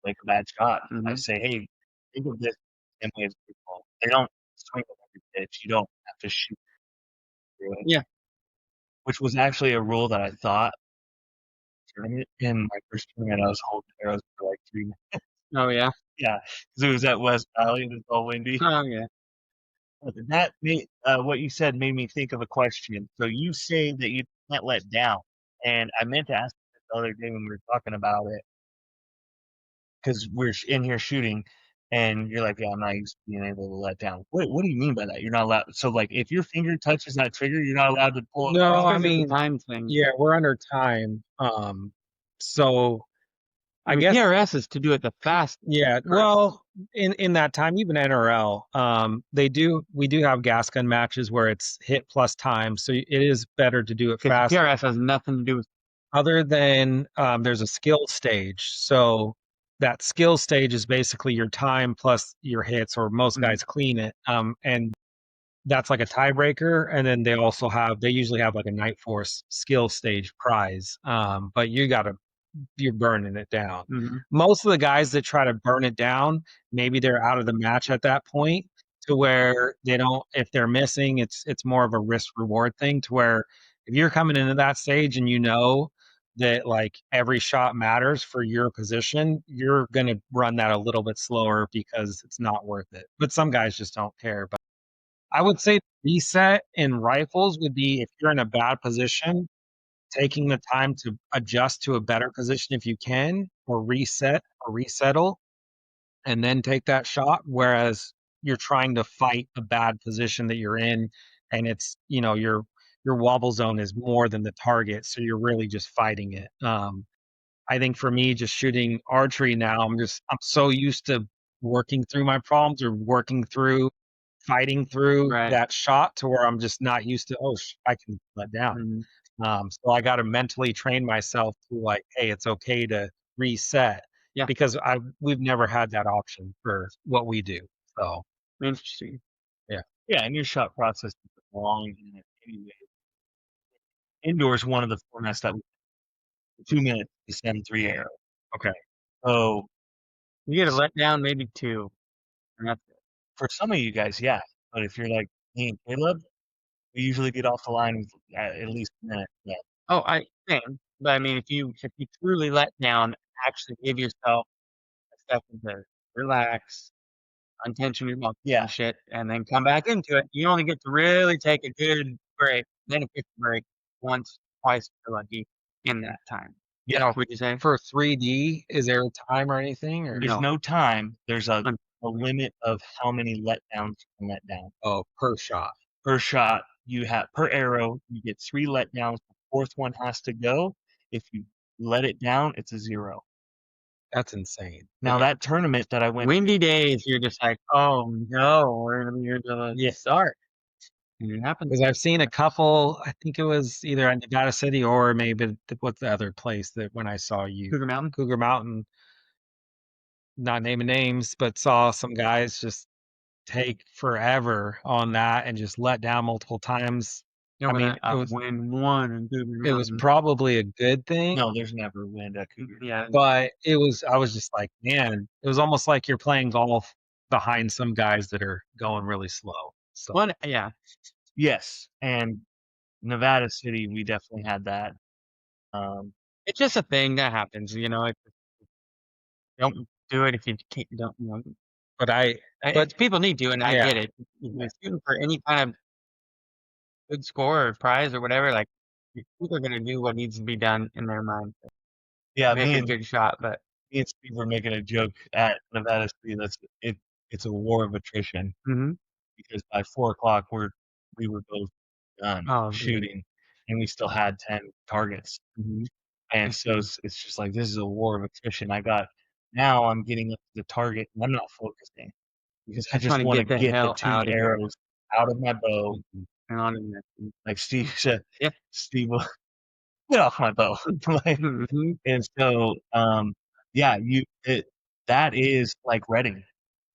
S2: make a bad shot. I say, hey, think of this same way as people. They don't swing at every pitch. You don't have to shoot through it.
S4: Yeah.
S2: Which was actually a rule that I thought in my first tournament. I was holding arrows for like 3 minutes.
S4: Oh, yeah?
S2: Yeah, because it was at West Valley and it's all windy.
S4: Oh, yeah.
S2: That made what you said made me think of a question. So you say that you can't let down, and I meant to ask this the other day when we were talking about it, because we're in here shooting, and you're like, "Yeah, I'm not used to being able to let down." Wait, what do you mean by that? You're not allowed. So, like, if your finger touches that trigger, you're not allowed to pull.
S3: No, I mean,
S4: time thing.
S3: Yeah, we're under time. So I guess
S4: PRS is to do it the fast.
S3: Yeah, well, in that time, even NRL, we do have gas gun matches where it's hit plus time, so it is better to do it fast.
S4: PRS has nothing to do with,
S3: other than there's a skill stage. So that skill stage is basically your time plus your hits, or most guys clean it, and that's like a tiebreaker. And then they usually have like a Night Force skill stage prize, but you got to you're burning it down.
S4: Mm-hmm.
S3: Most of the guys that try to burn it down, maybe they're out of the match at that point, to where they don't, if they're missing, it's more of a risk reward thing, to where if you're coming into that stage and you know that like every shot matters for your position, you're going to run that a little bit slower because it's not worth it. But some guys just don't care. But I would say reset in rifles would be, if you're in a bad position, taking the time to adjust to a better position if you can, or reset or resettle, and then take that shot. Whereas you're trying to fight a bad position that you're in, and it's, your wobble zone is more than the target, so you're really just fighting it. I think for me, just shooting archery now, I'm so used to working through my problems, or fighting through
S4: Right.
S3: that shot, to where I'm just not used to, I can let down.
S4: Mm-hmm.
S3: So I got to mentally train myself to, like, hey, it's okay to reset.
S4: Yeah.
S3: Because we've never had that option for what we do. So
S4: Interesting.
S2: Yeah, and your shot process is long anyway. Indoors, one of the formats that 2 minutes to send 3 arrows.
S3: okay.
S2: So
S4: You get a letdown, maybe 2. And that's it.
S2: for some of you guys, yeah. But if you're like me and Caleb, we usually get off the line with at least a minute. Yeah.
S4: Oh, same. But I mean, if you truly let down, actually give yourself a second to relax, untension your muscles
S2: Yeah.
S4: and shit, and then come back into it. You only get to really take a good break, then a quick break once, twice if you're lucky in that time.
S2: Yeah.
S4: Would you say?
S3: For 3D, is there a time or anything? Or
S2: There's no time. There's a limit of how many letdowns you can let down.
S3: per shot.
S2: Per shot, you have per arrow, you get 3 letdowns. The fourth one has to go. If you let it down, it's a 0.
S3: That's insane.
S2: Now that tournament that I went,
S4: Windy days, you're just like, oh no, we're gonna be here till the start. And it happens.
S3: Because I've seen a couple, I think it was either in Nevada City, or maybe what's the other place that when I saw you? Cougar Mountain, not naming names, but saw some guys just take forever on that and just let down multiple times.
S4: I mean, win one and
S3: it was probably a good thing.
S2: no, there's never wind at Cougar.
S4: Yeah.
S3: But I was just like, man, it was almost like you're playing golf behind some guys that are going really slow. So
S4: One, yeah.
S2: Yes, and Nevada City, we definitely had that.
S4: It's just a thing that happens, don't do it if you can't, don't, but people need to, and I get it. If you're shooting for any kind of good score or prize or whatever, like, people are gonna do what needs to be done in their mind.
S2: Yeah,
S4: Make a good shot, but
S2: me and Steve were making a joke at Nevada City. It's a war of attrition because by 4:00 we were both done shooting, and we still had 10 targets. And so it's just like, this is a war of attrition. Now I'm getting up to the target and I'm not focusing because I just want to get the 2 arrows out of my bow.
S4: And on the next.
S2: Like Steve said, Steve will get off my bow. And so, that is like Reading.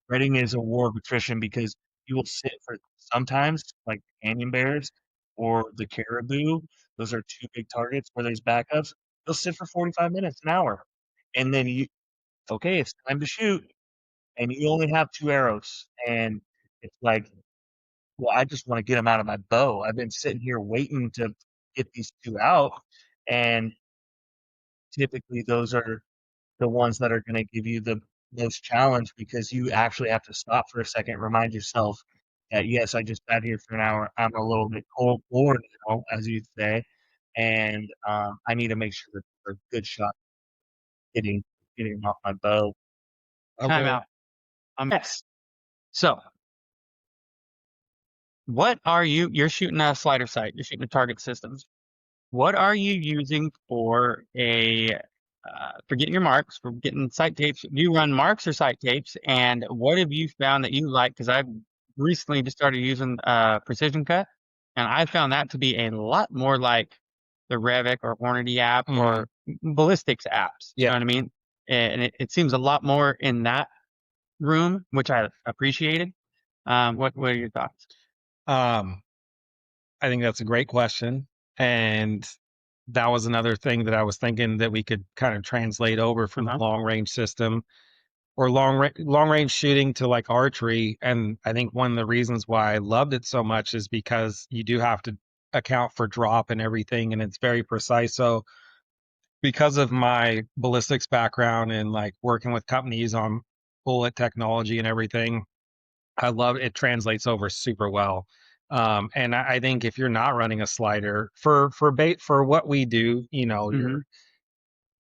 S2: Reading is a war of attrition because you will sit for sometimes like canyon bears or the caribou. Those are 2 big targets where there's backups. They'll sit for 45 minutes, an hour. And then it's time to shoot. And you only have 2 arrows. And it's like, well, I just want to get them out of my bow. I've been sitting here waiting to get these 2 out. And typically those are the ones that are going to give you the most challenge because you actually have to stop for a second, remind yourself that, yes, I just sat here for an hour. I'm a little bit bored now, as you say. And I need to make sure that they're a good shot getting off my bow.
S4: Time out. Yes. So, what are you're shooting a slider sight, you're shooting a target systems. What are you using for for getting your marks, for getting sight tapes? Do you run marks or sight tapes? And what have you found that you like? Because I've recently just started using Precision Cut, and I found that to be a lot more like the Revic or Hornady app or ballistics apps. You know what I mean? And it seems a lot more in that room, which I appreciated. What are your thoughts?
S3: I think that's a great question. And that was another thing that I was thinking that we could kind of translate over from the long range system or long range shooting to like archery. And I think one of the reasons why I loved it so much is because you do have to account for drop and everything, and it's very precise. So because of my ballistics background and like working with companies on bullet technology and everything, I love it. Translates over super well. And I think if you're not running a slider for what we do, you know,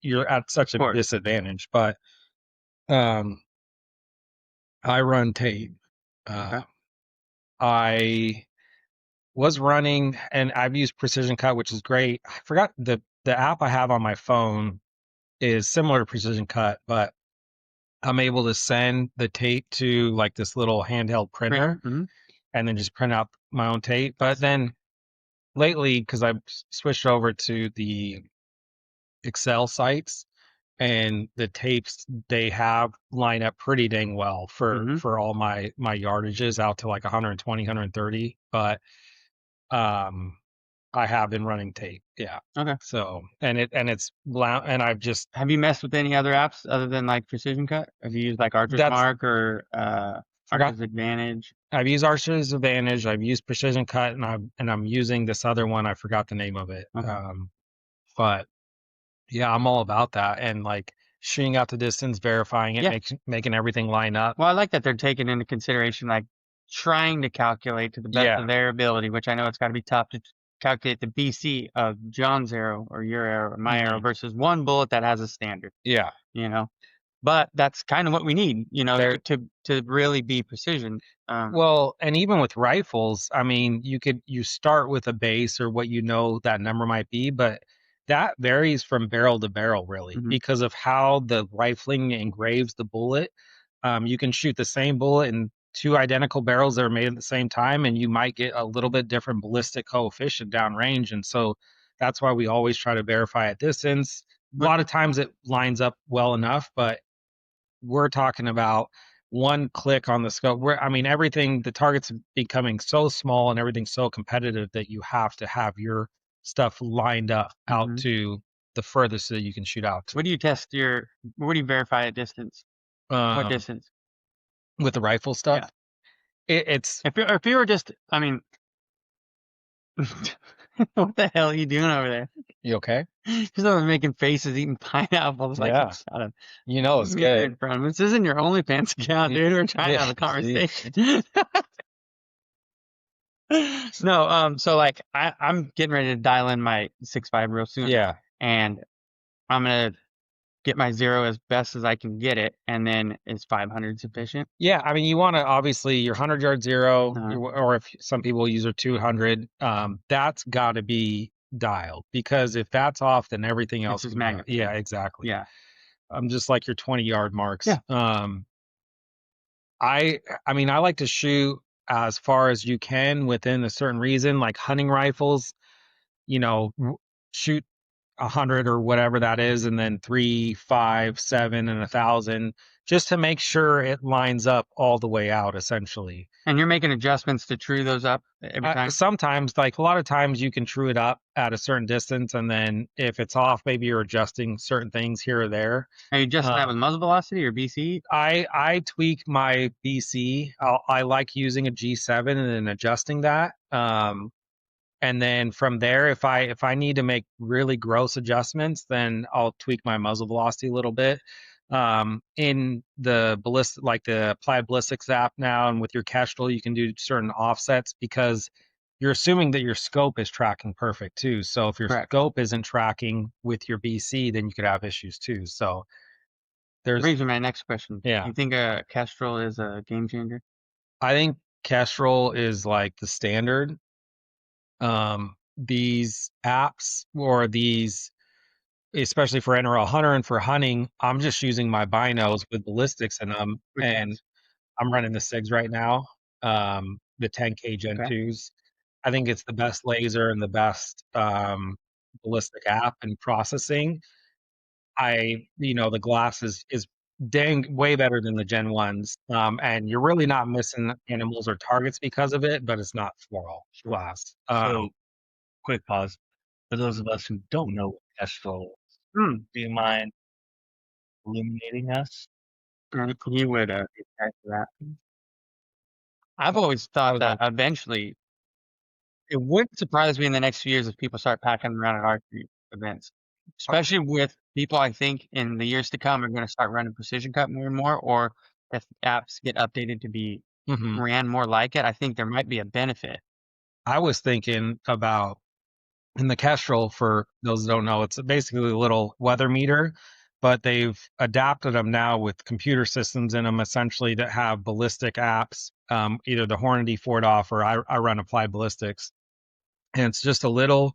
S3: you're at such a disadvantage. But I run tape. I was running, and I've used Precision Cut, which is great. I forgot the app I have on my phone is similar to Precision Cut, but I'm able to send the tape to like this little handheld printer and then just print out my own tape. But then lately, because I've switched over to the Excel sites, and the tapes they have line up pretty dang well for all my yardages out to like 120, 130. But I have been running tape. Yeah.
S5: Okay.
S3: So, and I've just.
S5: Have you messed with any other apps other than like Precision Cut? Have you used like Archer's Mark or Archer's Advantage?
S3: I've used Archer's Advantage. I've used Precision Cut, and I'm using this other one. I forgot the name of it.
S5: Okay.
S3: But yeah, I'm all about that, and like shooting out the distance, verifying it, making everything line up.
S5: Well, I like that they're taking into consideration like trying to calculate to the best of their ability, which I know it's got to be tough to calculate the BC of John's arrow or your arrow or my arrow versus one bullet that has a standard.
S3: Yeah.
S5: You know, but that's kind of what we need, you know, to really be precision.
S3: Well, and even with rifles, I mean, you start with a base or what you know that number might be, but that varies from barrel to barrel really because of how the rifling engraves the bullet. You can shoot the same bullet in two identical barrels that are made at the same time, and you might get a little bit different ballistic coefficient downrange. And so that's why we always try to verify at distance. A lot of times it lines up well enough, but we're talking about one click on the scope. The target's becoming so small and everything's so competitive that you have to have your stuff lined up out to the furthest that you can shoot out to.
S5: What do you verify at distance? What distance?
S3: With the rifle stuff?
S5: Yeah.
S3: It's
S5: if you were just, I mean, what the hell are you doing over there?
S3: You okay?
S5: Because I was making faces, eating pineapples. Like,
S3: you know it's good.
S5: This isn't your OnlyFans account, dude. We're trying to have a conversation. No, so like I'm getting ready to dial in my 6.5 real soon.
S3: Yeah.
S5: And I'm gonna get my zero as best as I can get it, and then is 500 sufficient?
S3: Yeah, I mean, you want to obviously your 100-yard zero, or if some people use a 200, that's got to be dialed, because if that's off, then everything else
S5: is magnet.
S3: Yeah, exactly.
S5: Yeah.
S3: Just like your 20-yard marks.
S5: Yeah.
S3: I mean, I like to shoot as far as you can within a certain reason, like hunting rifles, you know, shoot 100 or whatever that is, and then 3, 5, 7, and 1,000, just to make sure it lines up all the way out, essentially.
S5: And you're making adjustments to true those up every time?
S3: Sometimes, like a lot of times, you can true it up at a certain distance, and then if it's off, maybe you're adjusting certain things here or there.
S5: Are you adjusting that with muzzle velocity or BC?
S3: I tweak my BC. I like using a G7 and then adjusting that. And then from there, if I need to make really gross adjustments, then I'll tweak my muzzle velocity a little bit. In the ballistic, like the Applied Ballistics app now, and with your Kestrel, you can do certain offsets because you're assuming that your scope is tracking perfect too. So if your scope isn't tracking with your BC, then you could have issues too. So
S5: that brings me to my next question.
S3: Yeah.
S5: You think a Kestrel is a game changer?
S3: I think Kestrel is like the standard. These apps or these, especially for NRL Hunter and for hunting, I'm just using my binos with ballistics in them, and I'm running the SIGs right now, the 10K Gen 2s. I think it's the best laser and the best ballistic app and processing. The glass is dang way better than the Gen 1s, and you're really not missing animals or targets because of it, but it's not floral glass.
S6: So, quick pause.
S2: for those of us who don't know what Kestrel is, do you mind illuminating us?
S5: You would get back to that. I've always thought that eventually it wouldn't surprise me in the next few years if people start packing around at archery events, especially with people I think in the years to come are going to start running precision cut more and more, or if apps get updated to be ran more like it, I think there might be a benefit.
S3: I was thinking about in the Kestrel, for those that don't know, it's basically a little weather meter, but they've adapted them now with computer systems in them essentially that have ballistic apps, either the Hornady, Ford off, or I run Applied Ballistics. And it's just a little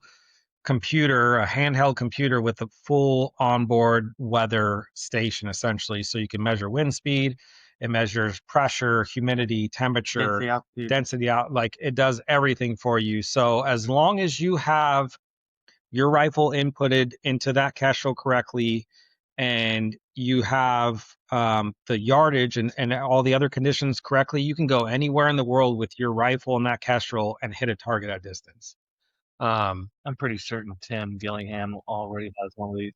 S3: computer, a handheld computer with a full onboard weather station essentially. So you can measure wind speed, it measures pressure, humidity, temperature, density out, like it does everything for you. So as long as you have your rifle inputted into that Kestrel correctly and you have the yardage and all the other conditions correctly, you can go anywhere in the world with your rifle and that Kestrel and hit a target at distance.
S2: I'm pretty certain Tim Gillingham already has one of these.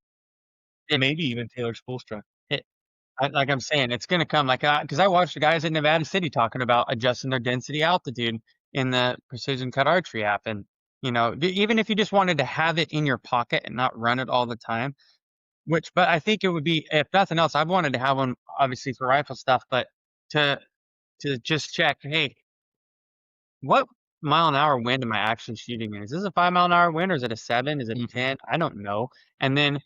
S2: Maybe even Taylor Spoolstra.
S5: Like I'm saying, it's going to come because I watched the guys in Nevada City talking about adjusting their density altitude in the precision cut archery app. And, even if you just wanted to have it in your pocket and not run it all the time, but I think it would be, if nothing else, I've wanted to have one obviously for rifle stuff, but to just check, hey, what mile an hour wind am I actually shooting in? Is this a 5 mile an hour wind or is it a 7? Is it a 10? I don't know. And then,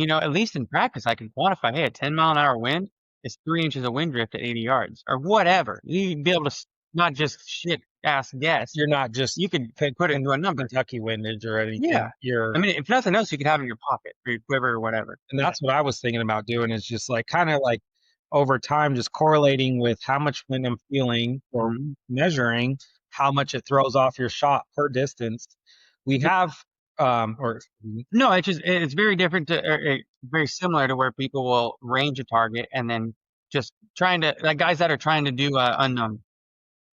S5: at least in practice, I can quantify, hey, a 10 mile an hour wind is 3 inches of wind drift at 80 yards or whatever. You can be able to not just shit ass guess.
S3: You're not just,
S5: you could put it into a number.
S3: Kentucky windage or anything.
S5: Yeah. I mean, if nothing else, you could have it in your pocket or your quiver or whatever.
S3: And that's what I was thinking about doing, is just like kind of like over time, just correlating with how much wind I'm feeling or measuring how much it throws off your shot per distance. We have,
S5: no, it's very different very similar to where people will range a target and then just guys that are trying to do unknown,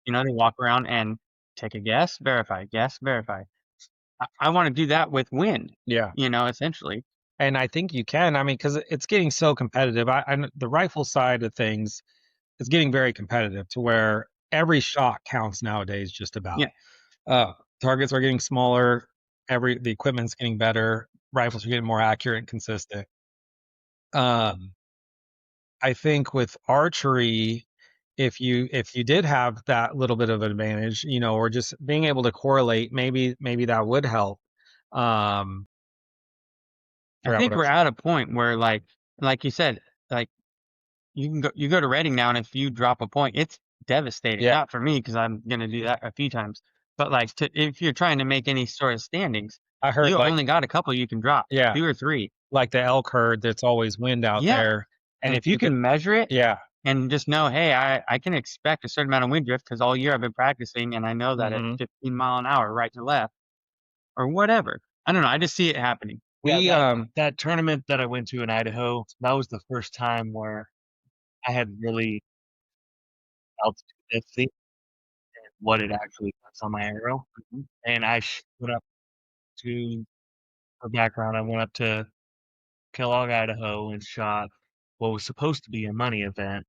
S5: they walk around and take a guess, verify. I want to do that with wind.
S3: Yeah.
S5: Essentially.
S3: And I think you can, because it's getting so competitive. The rifle side of things is getting very competitive to where every shot counts nowadays, just about.
S5: Yeah.
S3: Targets are getting smaller. The equipment's getting better. Rifles are getting more accurate and consistent. I think with archery, if you did have that little bit of an advantage, or just being able to correlate, maybe that would help.
S5: I think we're at a point where like you said, like you go to Reading now, and if you drop a point, it's devastating.
S3: Yeah.
S5: Not for me because I'm gonna do that a few times, but if you're trying to make any sort of standings,
S3: I heard
S5: you only got a couple you can drop.
S3: Yeah.
S5: 2 or 3.
S3: Like the elk herd, that's always wind out there.
S5: And if you can measure it,
S3: yeah,
S5: and just know, hey, I can expect a certain amount of wind drift because all year I've been practicing, and I know that at 15 mile an hour, right to left, or whatever. I don't know. I just see it happening.
S2: That tournament that I went to in Idaho, that was the first time where I had really altitude density and what it actually puts on my arrow. And I went up to, for background, I went up to Kellogg, Idaho, and shot what was supposed to be a money event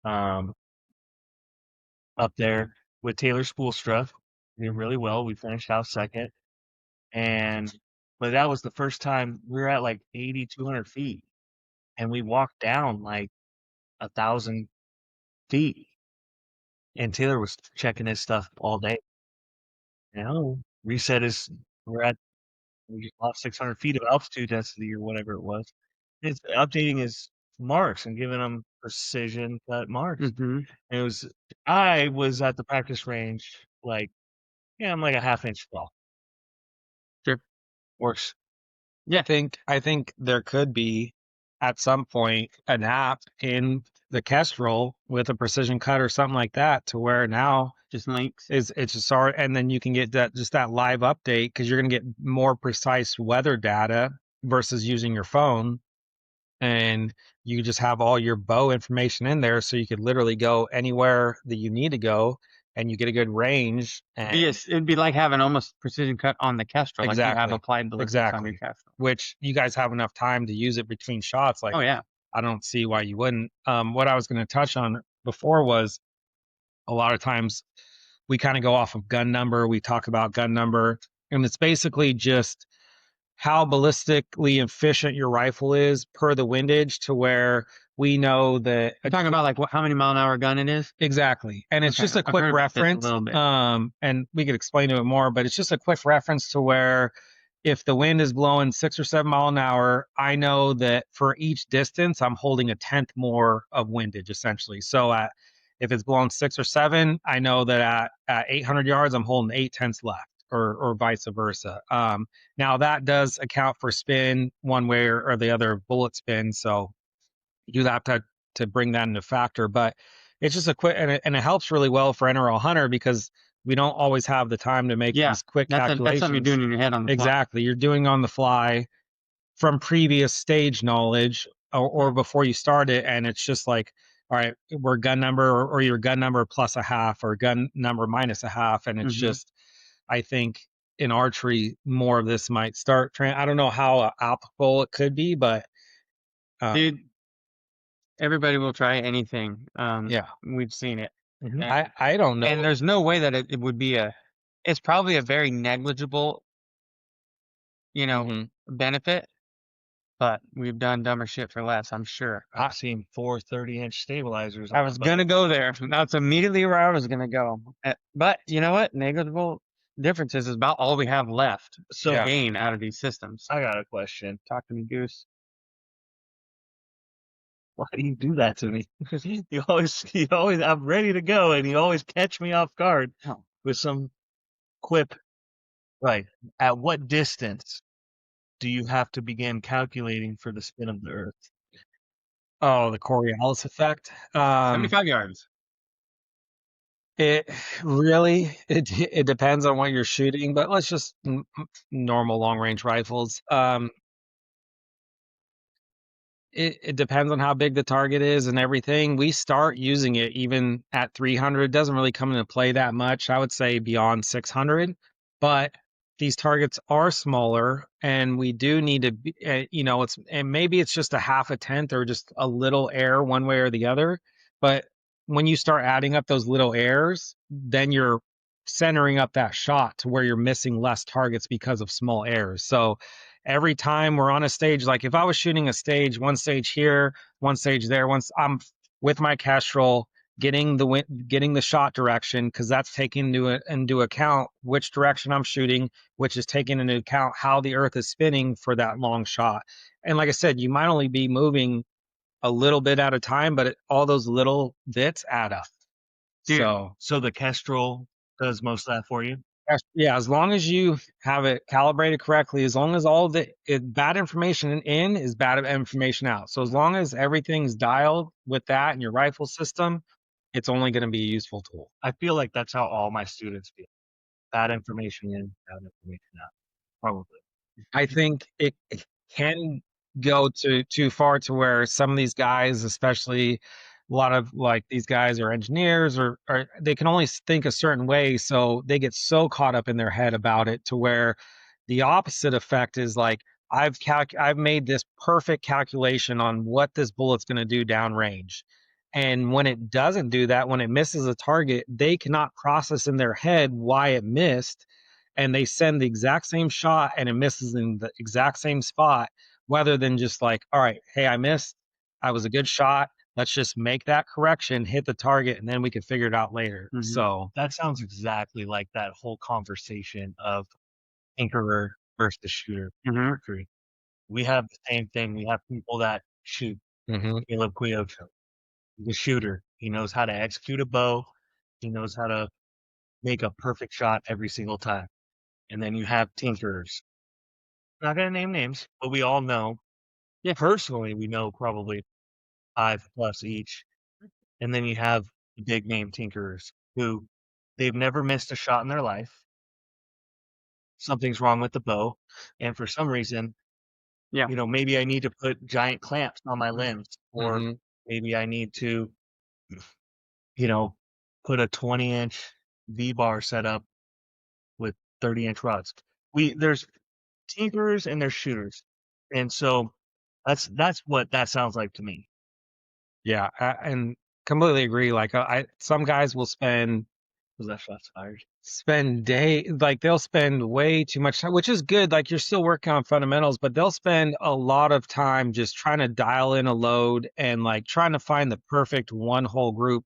S2: up there with Taylor Spoolstra. Did really well. We finished out second. But that was the first time we were at like 8,200 feet, and we walked down like 1,000 feet, and Taylor was checking his stuff all day. We lost 600 feet of altitude density or whatever it was. It's updating his marks and giving them precision cut marks. And I was at the practice range I'm like a half-inch tall.
S5: Sure.
S2: Works.
S3: Yeah. I think there could be at some point an app in the Kestrel with a precision cut or something like that, to where now
S5: just links
S3: it's just hard, and then you can get that live update, because you're going to get more precise weather data versus using your phone, and you just have all your bow information in there, so you could literally go anywhere that you need to go and you get a good range. And
S5: it'd be like having almost precision cut on the Kestrel, like you have
S3: Exactly.
S5: applied ballistics on your Kestrel.
S3: which you guys have enough time to use it between shots. Like,
S5: Oh yeah.
S3: I don't see why you wouldn't. What I was going to touch on before was a lot of times we kind of go off of gun number. We talk about gun number, and it's basically just how ballistically efficient your rifle is per the windage, to where we know that
S5: You're talking about like how many mile an hour gun it is?
S3: exactly. And it's
S5: Okay,
S3: just a
S5: I've
S3: quick
S5: heard about this a
S3: reference.
S5: little bit.
S3: And we could explain to it more, but it's just a quick reference to where if the wind is blowing 6 or 7 mile an hour, I know that for each distance, I'm holding a tenth more of windage essentially. So if it's blowing 6 or 7, I know that at 800 yards, I'm holding 8/10 left, or vice versa. Now that does account for spin one way or the other, bullet spin. So you have to bring that into factor, but it's just a quick, and it helps really well for NRL hunter, because we don't always have the time to make these quick
S5: that's
S3: calculations.
S5: something you're doing in your head on the fly.
S3: Exactly. You're doing on the fly from previous stage knowledge, or before you start it. And it's just like, all right, we're gun number, or your gun number plus a half, or gun number minus a half. And it's just, I think in archery, more of this might start. I don't know how applicable it could be, but
S5: dude, everybody will try anything.
S3: yeah,
S5: We've seen it.
S3: and I don't know.
S5: And there's no way that it would be it's probably a very negligible, benefit, but we've done dumber shit for less, I'm sure.
S2: I've seen 4 30-inch stabilizers.
S5: I was going to go there. That's immediately where I was going to go. But you know what? Negligible differences is about all we have left to gain out of these systems.
S2: I got a question.
S5: Talk to me, Goose.
S2: Why do you do that to me? you always, I'm ready to go, and you always catch me off guard with some quip. Right. At what distance do you have to begin calculating for the spin of the Earth?
S3: Oh, the Coriolis effect.
S5: 75 yards.
S3: It really, it depends on what you're shooting, but let's just normal long range rifles. It depends on how big the target is and everything. We start using it even at 300. It doesn't really come into play that much. I would say beyond 600, but these targets are smaller, and we do need to be, and maybe it's just a half a tenth or just a little error one way or the other. But when you start adding up those little errors, then you're centering up that shot to where you're missing less targets because of small errors. So every time we're on a stage, like if I was shooting a stage, one stage here, one stage there, once I'm with my Kestrel, getting the shot direction, because that's taking into account which direction I'm shooting, which is taking into account how the Earth is spinning for that long shot. And like I said, you might only be moving a little bit at a time, but all those little bits add up.
S5: Dude,
S2: so the Kestrel does most of that for you?
S3: Yeah, as long as you have it calibrated correctly, as long as all the bad information in is bad information out. So as long as everything's dialed with that in your rifle system, it's only going to be a useful tool.
S2: I feel like that's how all my students feel. Bad information in, bad information out. Probably.
S3: I think it can go too far to where some of these guys, especially a lot of like these guys are engineers, or they can only think a certain way, so they get so caught up in their head about it to where the opposite effect is like, I've made this perfect calculation on what this bullet's going to do downrange, and when it doesn't do that, when it misses a target, they cannot process in their head why it missed, and they send the exact same shot and it misses in the exact same spot, rather than just like, all right, hey, I missed, I was a good shot, let's just make that correction, hit the target, and then we can figure it out later. So
S2: that sounds exactly like that whole conversation of tinkerer versus shooter. We have the same thing. We have people that shoot. Caleb Quiocho, the shooter. He knows how to execute a bow. He knows how to make a perfect shot every single time. And then you have tinkerers. Not going to name names, but we all know. Yeah, personally, we know probably 5+ each. And then you have the big name tinkerers who they've never missed a shot in their life. Something's wrong with the bow. And for some reason, maybe I need to put giant clamps on my limbs, or maybe I need to, put a 20-inch V-bar setup with 30-inch rods. There's tinkerers and there's shooters, and so that's what that sounds like to me.
S3: Yeah, and completely agree. Like some guys will
S2: Was that shots fired?
S3: like they'll spend way too much time, which is good. Like you're still working on fundamentals, but they'll spend a lot of time just trying to dial in a load and like trying to find the perfect one hole group,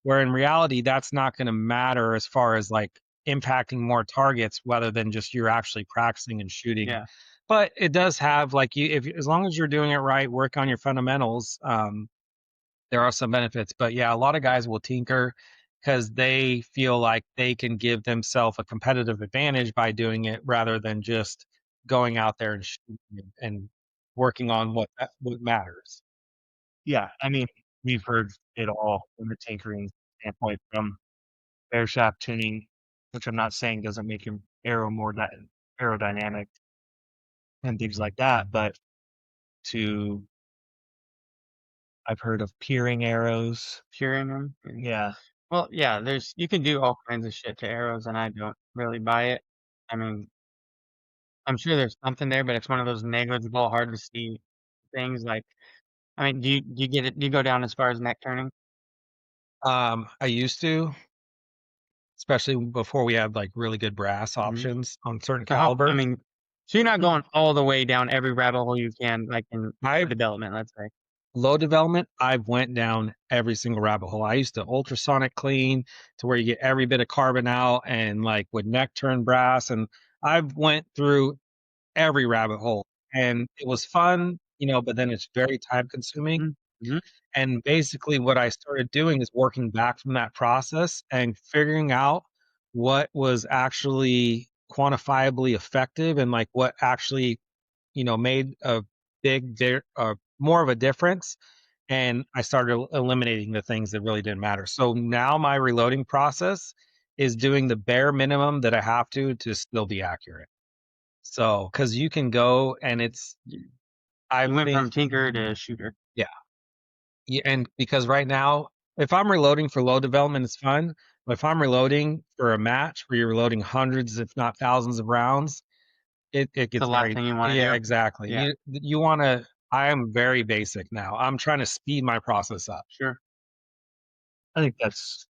S3: where in reality, that's not going to matter as far as like impacting more targets rather than just you're actually practicing and shooting.
S5: Yeah.
S3: But it does have like as long as you're doing it right, work on your fundamentals. There are some benefits, but yeah, a lot of guys will tinker because they feel like they can give themselves a competitive advantage by doing it rather than just going out there and shooting and working on what matters.
S2: Yeah, I mean, we've heard it all from the tinkering standpoint, from air shaft tuning, which I'm not saying doesn't make your arrow more aerodynamic and things like that, but to I've heard of peering arrows.
S5: Curing them.
S2: Yeah.
S5: Well, yeah, you can do all kinds of shit to arrows, and I don't really buy it. I mean, I'm sure there's something there, but it's one of those negligible, hard to see things. Like, I mean, do you get it? Do you go down as far as neck turning?
S3: I used to, especially before we had like really good brass options on certain
S5: So
S3: caliber.
S5: I mean, so you're not going all the way down every rabbit hole you can, like in development, let's say.
S3: Low development, I've went down every single rabbit hole. I used to ultrasonic clean to where you get every bit of carbon out, and like with neck turn brass, and I've went through every rabbit hole, and it was fun, but then it's very time consuming.
S5: Mm-hmm.
S3: And basically what I started doing is working back from that process and figuring out what was actually quantifiably effective and like what actually, made a more of a difference. And I started eliminating the things that really didn't matter. So now my reloading process is doing the bare minimum that I have to still be accurate. So, because you can go and
S5: I went from tinker to shooter.
S3: Yeah. And because right now, if I'm reloading for low development, it's fun. But if I'm reloading for a match where you're reloading hundreds, if not thousands of rounds, it gets
S5: the last thing you want to do.
S3: Yeah, exactly.
S5: Yeah.
S3: You want to. I am very basic now. I'm trying to speed my process up.
S5: Sure.
S2: I think that's.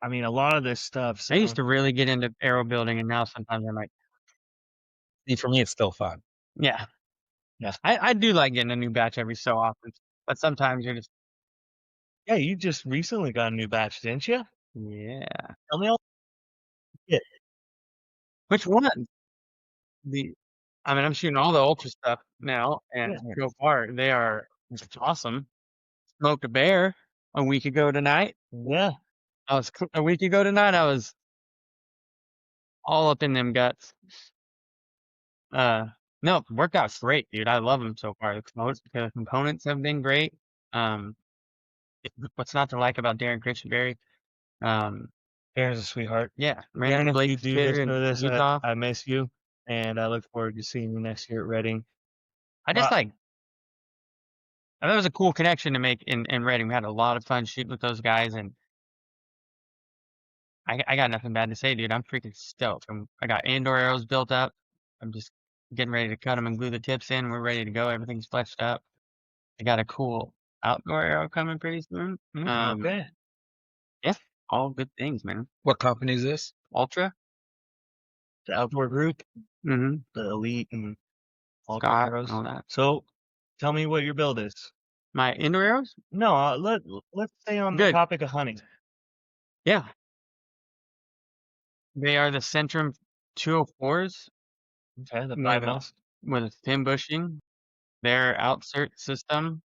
S2: I mean, a lot of this stuff.
S5: I used to really get into arrow building, and now sometimes I'm like,
S3: for me, it's still fun.
S5: Yeah. I do like getting a new batch every so often, but sometimes you're just.
S2: Yeah, you just recently got a new batch, didn't you?
S5: Yeah.
S2: Tell me all. Yeah.
S5: Which one? I mean, I'm shooting all the ultra stuff now, and so far they are awesome. Smoked a bear a week ago tonight.
S2: Yeah.
S5: I was all up in them guts. No, worked out great, dude. I love them so far. The components have been great. What's not to like about Darren Christianberry?
S2: Darren's a sweetheart.
S5: Yeah,
S2: Darren, if you do listen to this,
S5: Utah.
S2: I miss you, and I look forward to seeing you next year at Reading.
S5: I just that was a cool connection to make in Reading. We had a lot of fun shooting with those guys, and I got nothing bad to say, dude. I'm freaking stoked. I got indoor arrows built up. I'm just getting ready to cut them and glue the tips in. We're ready to go. Everything's fleshed up. I got a cool outdoor arrow coming pretty soon.
S2: Okay.
S5: Yeah, all good things, man.
S3: What company is this?
S5: Ultra.
S2: The outdoor group.
S5: Mm-hmm.
S2: The Elite and Ultra
S5: Scott
S2: arrows.
S5: and all that.
S2: So, tell me what your build is.
S5: My indoor arrows?
S2: No, let's stay on the topic of hunting.
S5: Yeah. They are the Centrum 204s.
S2: Okay, the 5
S5: with thin bushing. Their outsert system.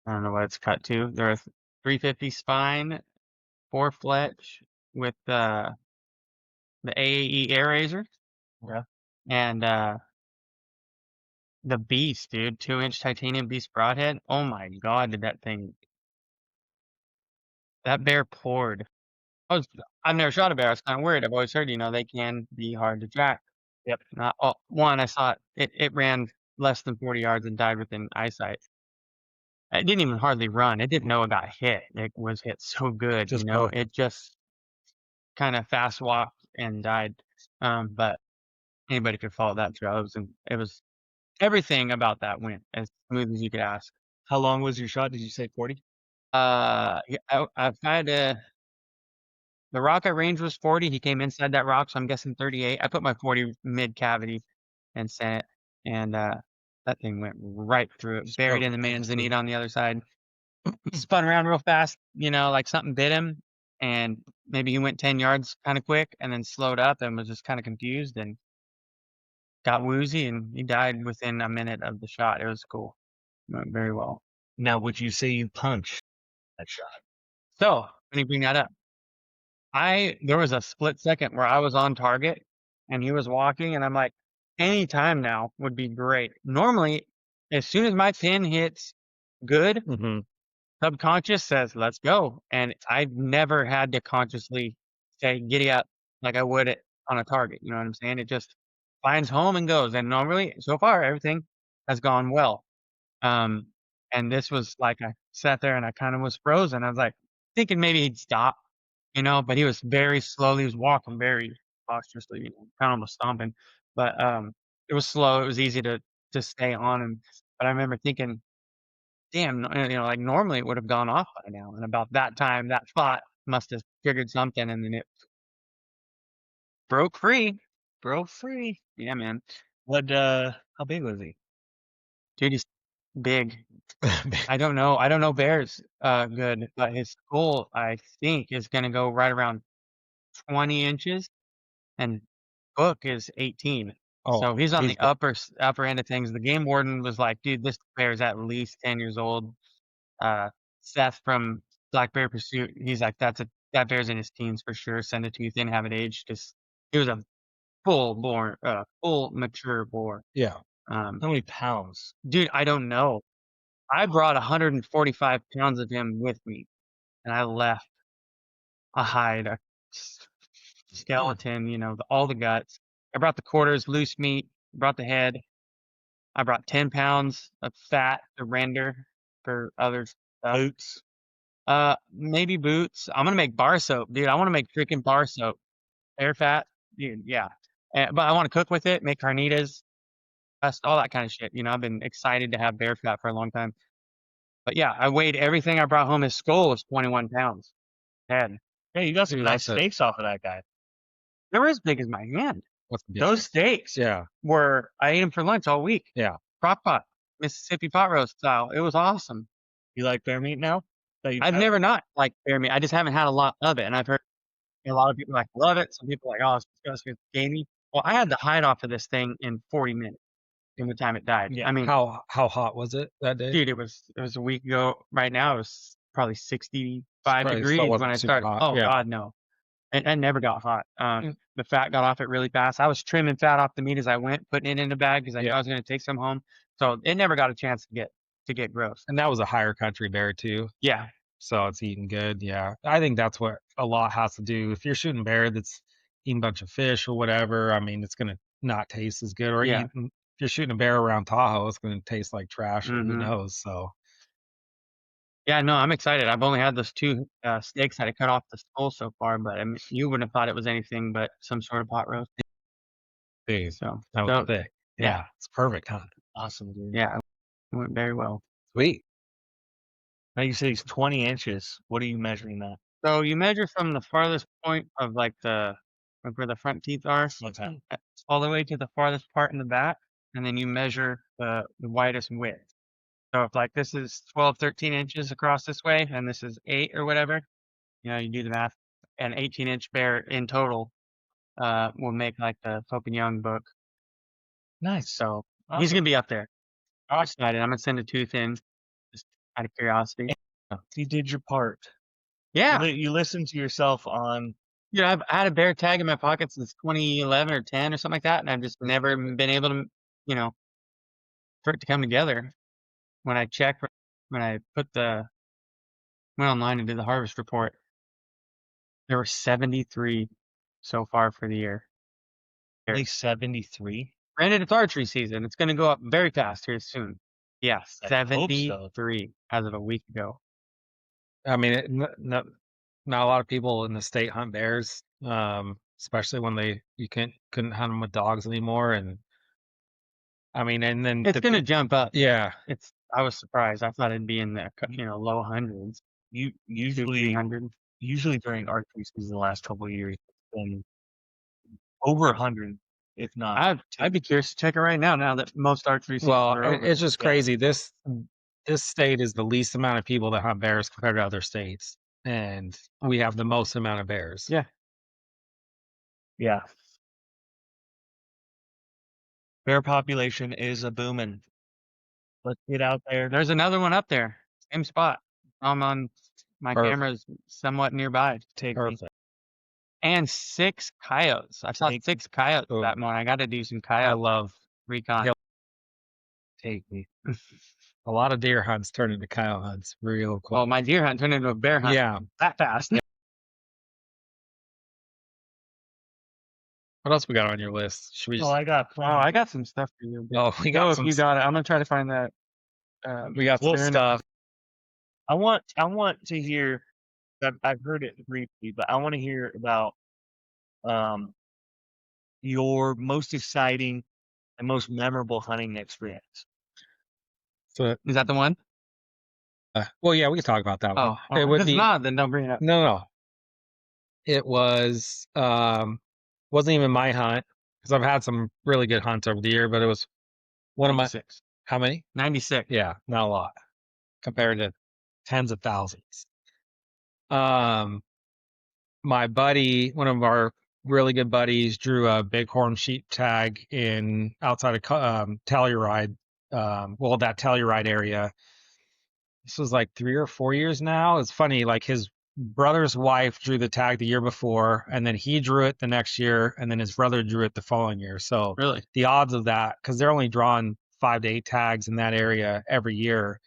S5: I don't know what it's cut to. They're a 350 spine, 4 fletch with the AAE air razor.
S2: Yeah.
S5: And the beast, dude, 2-inch titanium beast broadhead. Oh my god, did that bear poured. I've never shot a bear. I was kind of worried. I've always heard, they can be hard to track.
S2: Yep.
S5: One, I saw it ran less than 40 yards and died within eyesight. It didn't even hardly run. It didn't know it got hit. It was hit so good, it just kind of fast walked and died. But anybody could follow that trail. It was everything about that went as smooth as you could ask.
S2: How long was your shot? Did you say 40?
S5: I've had the rock I ranged was 40. He came inside that rock, so I'm guessing 38. I put my 40 mid cavity and sent it, and that thing went right through it, buried in the manzanita on the other side. Spun around real fast, like something bit him, and maybe he went 10 yards kind of quick, and then slowed up and was just kind of confused and got woozy, and he died within a minute of the shot. It was cool. It went very well.
S2: Now, would you say you punched that shot?
S5: So, when you bring that up, there was a split second where I was on target and he was walking, and I'm like, any time now would be great. Normally, as soon as my pin hits good, subconscious says, let's go. And I've never had to consciously say, giddy up like I would on a target. You know what I'm saying? It just finds home and goes. And normally, so far, everything has gone well. And this was like, I sat there and I kind of was frozen. I was like thinking maybe he'd stop, but he was very slow. He was walking very cautiously, kind of almost stomping, but, it was slow. It was easy to stay on him. But I remember thinking, damn, like normally it would have gone off by now. And about that time, that thought must have triggered something, and then it broke free.
S2: Broke free.
S5: Yeah, man.
S2: How big was he?
S5: Dude, he's big. I don't know. I don't know bears good, but his skull, I think, is gonna go right around 20 inches, and book is 18. So he's on the upper end of things. The game warden was like, dude, this bear is at least 10 years old. Seth from Black Bear Pursuit, he's like, that bear's in his teens for sure. Send it to you, then have it aged, because he was a full mature boar.
S3: Yeah.
S2: How many pounds?
S5: Dude, I don't know. I brought 145 pounds of him with me, and I left a hide, a skeleton, all the guts. I brought the quarters, loose meat, brought the head. I brought 10 pounds of fat to render for other stuff.
S2: Boots?
S5: Maybe boots. I'm gonna make bar soap, dude. I want to make freaking bar soap. Air fat, dude. Yeah. But I want to cook with it, make carnitas, all that kind of shit. I've been excited to have bear fat for a long time. But yeah, I weighed everything I brought home. His skull was 21 pounds. Head.
S2: Hey, you got some nice steaks off of that guy.
S5: They were as big as my hand. Those steaks
S3: Yeah.
S5: I ate them for lunch all week.
S3: Yeah.
S5: Crock pot, Mississippi pot roast style. It was awesome.
S2: You like bear meat now?
S5: I've never not liked bear meat. I just haven't had a lot of it. And I've heard a lot of people love it. Some people oh, it's disgusting, it's gamey. Well, I had the hide off of this thing in 40 minutes in the time it died.
S2: Yeah.
S5: I mean,
S3: how hot was it that day?
S5: Dude, it was a week ago. Right now, it was probably 65 degrees when I started. Oh, yeah. God, no. I never got hot. The fat got off it really fast. I was trimming fat off the meat as I went, putting it in a bag because I knew I was going to take some home. So it never got a chance to get gross.
S3: And that was a higher country bear too.
S5: Yeah.
S3: So it's eating good. Yeah. I think that's what a lot has to do. If you're shooting bear that's eating a bunch of fish or whatever, I mean, it's going to not taste as good. Or if you're shooting a bear around Tahoe, it's going to taste like trash. Or who knows? So.
S5: Yeah, no, I'm excited. I've only had those 2 steaks that I cut off the skull so far, but I mean, you wouldn't have thought it was anything but some sort of pot roast.
S3: Dude, so that was thick. Yeah, it's perfect, huh?
S2: Awesome, dude.
S5: Yeah, it went very well.
S3: Sweet.
S2: Now you say he's 20 inches. What are you measuring that?
S5: So you measure from the farthest point of like where the front teeth are, all the way to the farthest part in the back, and then you measure the widest width. So if like this is 12, 13 inches across this way, and this is 8 or whatever, you do the math. An 18-inch bear in total will make like the Pope and Young book.
S2: Nice.
S5: So he's gonna be up there. I'm excited. I'm gonna send a tooth in, just out of curiosity.
S2: You did your part.
S5: Yeah.
S2: You listened to yourself on.
S5: I had a bear tag in my pocket since 2011 or 10 or something like that, and I've just never been able to, for it to come together. When I went online and did the harvest report, there were 73 so far for the year.
S2: Only 73?
S5: Granted, it's archery season. It's going to go up very fast here soon. Yeah, 73 as of a week ago.
S3: I mean, not a lot of people in the state hunt bears, especially when you couldn't hunt them with dogs anymore. And I mean, and then
S5: It's going to jump up.
S3: yeah,
S5: I was surprised. I thought it'd be in the low hundreds.
S2: Usually
S5: 300.
S2: usually during archery season the last couple of years, it's been over 100, if not.
S5: I'd be curious to check it right now. Now that most archery seasons are over.
S3: it's just crazy. This state is the least amount of people that hunt bears compared to other states, and we have the most amount of bears.
S5: Yeah.
S2: Yeah. Bear population is a booming. Let's get out there.
S5: There's another one up there. Same spot. I'm on my
S3: Perfect.
S5: camera's somewhat nearby.
S2: Take me.
S3: Perfect.
S5: And 6 coyotes. I saw 6 coyotes that morning. I got to do some coyote
S3: I love
S5: recon.
S3: Hill-
S2: Take me.
S3: a lot of deer hunts turn into coyote hunts real quick.
S5: Well, my deer hunt turned into a bear hunt.
S3: Yeah.
S5: That fast.
S3: What else we got on your list? Should we?
S2: Oh, I got
S5: Oh, I got some stuff for you.
S3: We
S5: Go
S3: got
S5: if
S3: some.
S5: you got it. I'm gonna try to find that.
S3: We got some
S5: Soon.
S3: stuff.
S2: I want to hear. I've heard it briefly, but I want to hear about your most exciting and most memorable hunting experience.
S3: So,
S5: Is that the one?
S3: well, yeah, we can talk about that one.
S5: Oh, if it's not, then don't bring it up.
S3: No. It was wasn't even my hunt because I've had some really good hunts over the year, but it was one of my.
S5: 96.
S3: How many?
S5: 96.
S3: Yeah, not a lot compared to tens of thousands. My buddy, one of our really good buddies, drew a bighorn sheep tag outside of Telluride, that Telluride area. This was like 3 or 4 years now. It's funny, like his brother's wife drew the tag the year before, and then he drew it the next year, and then his brother drew it the following year. So
S5: Really?
S3: the odds of that, because they're only drawing 5 to 8 tags in that area every year.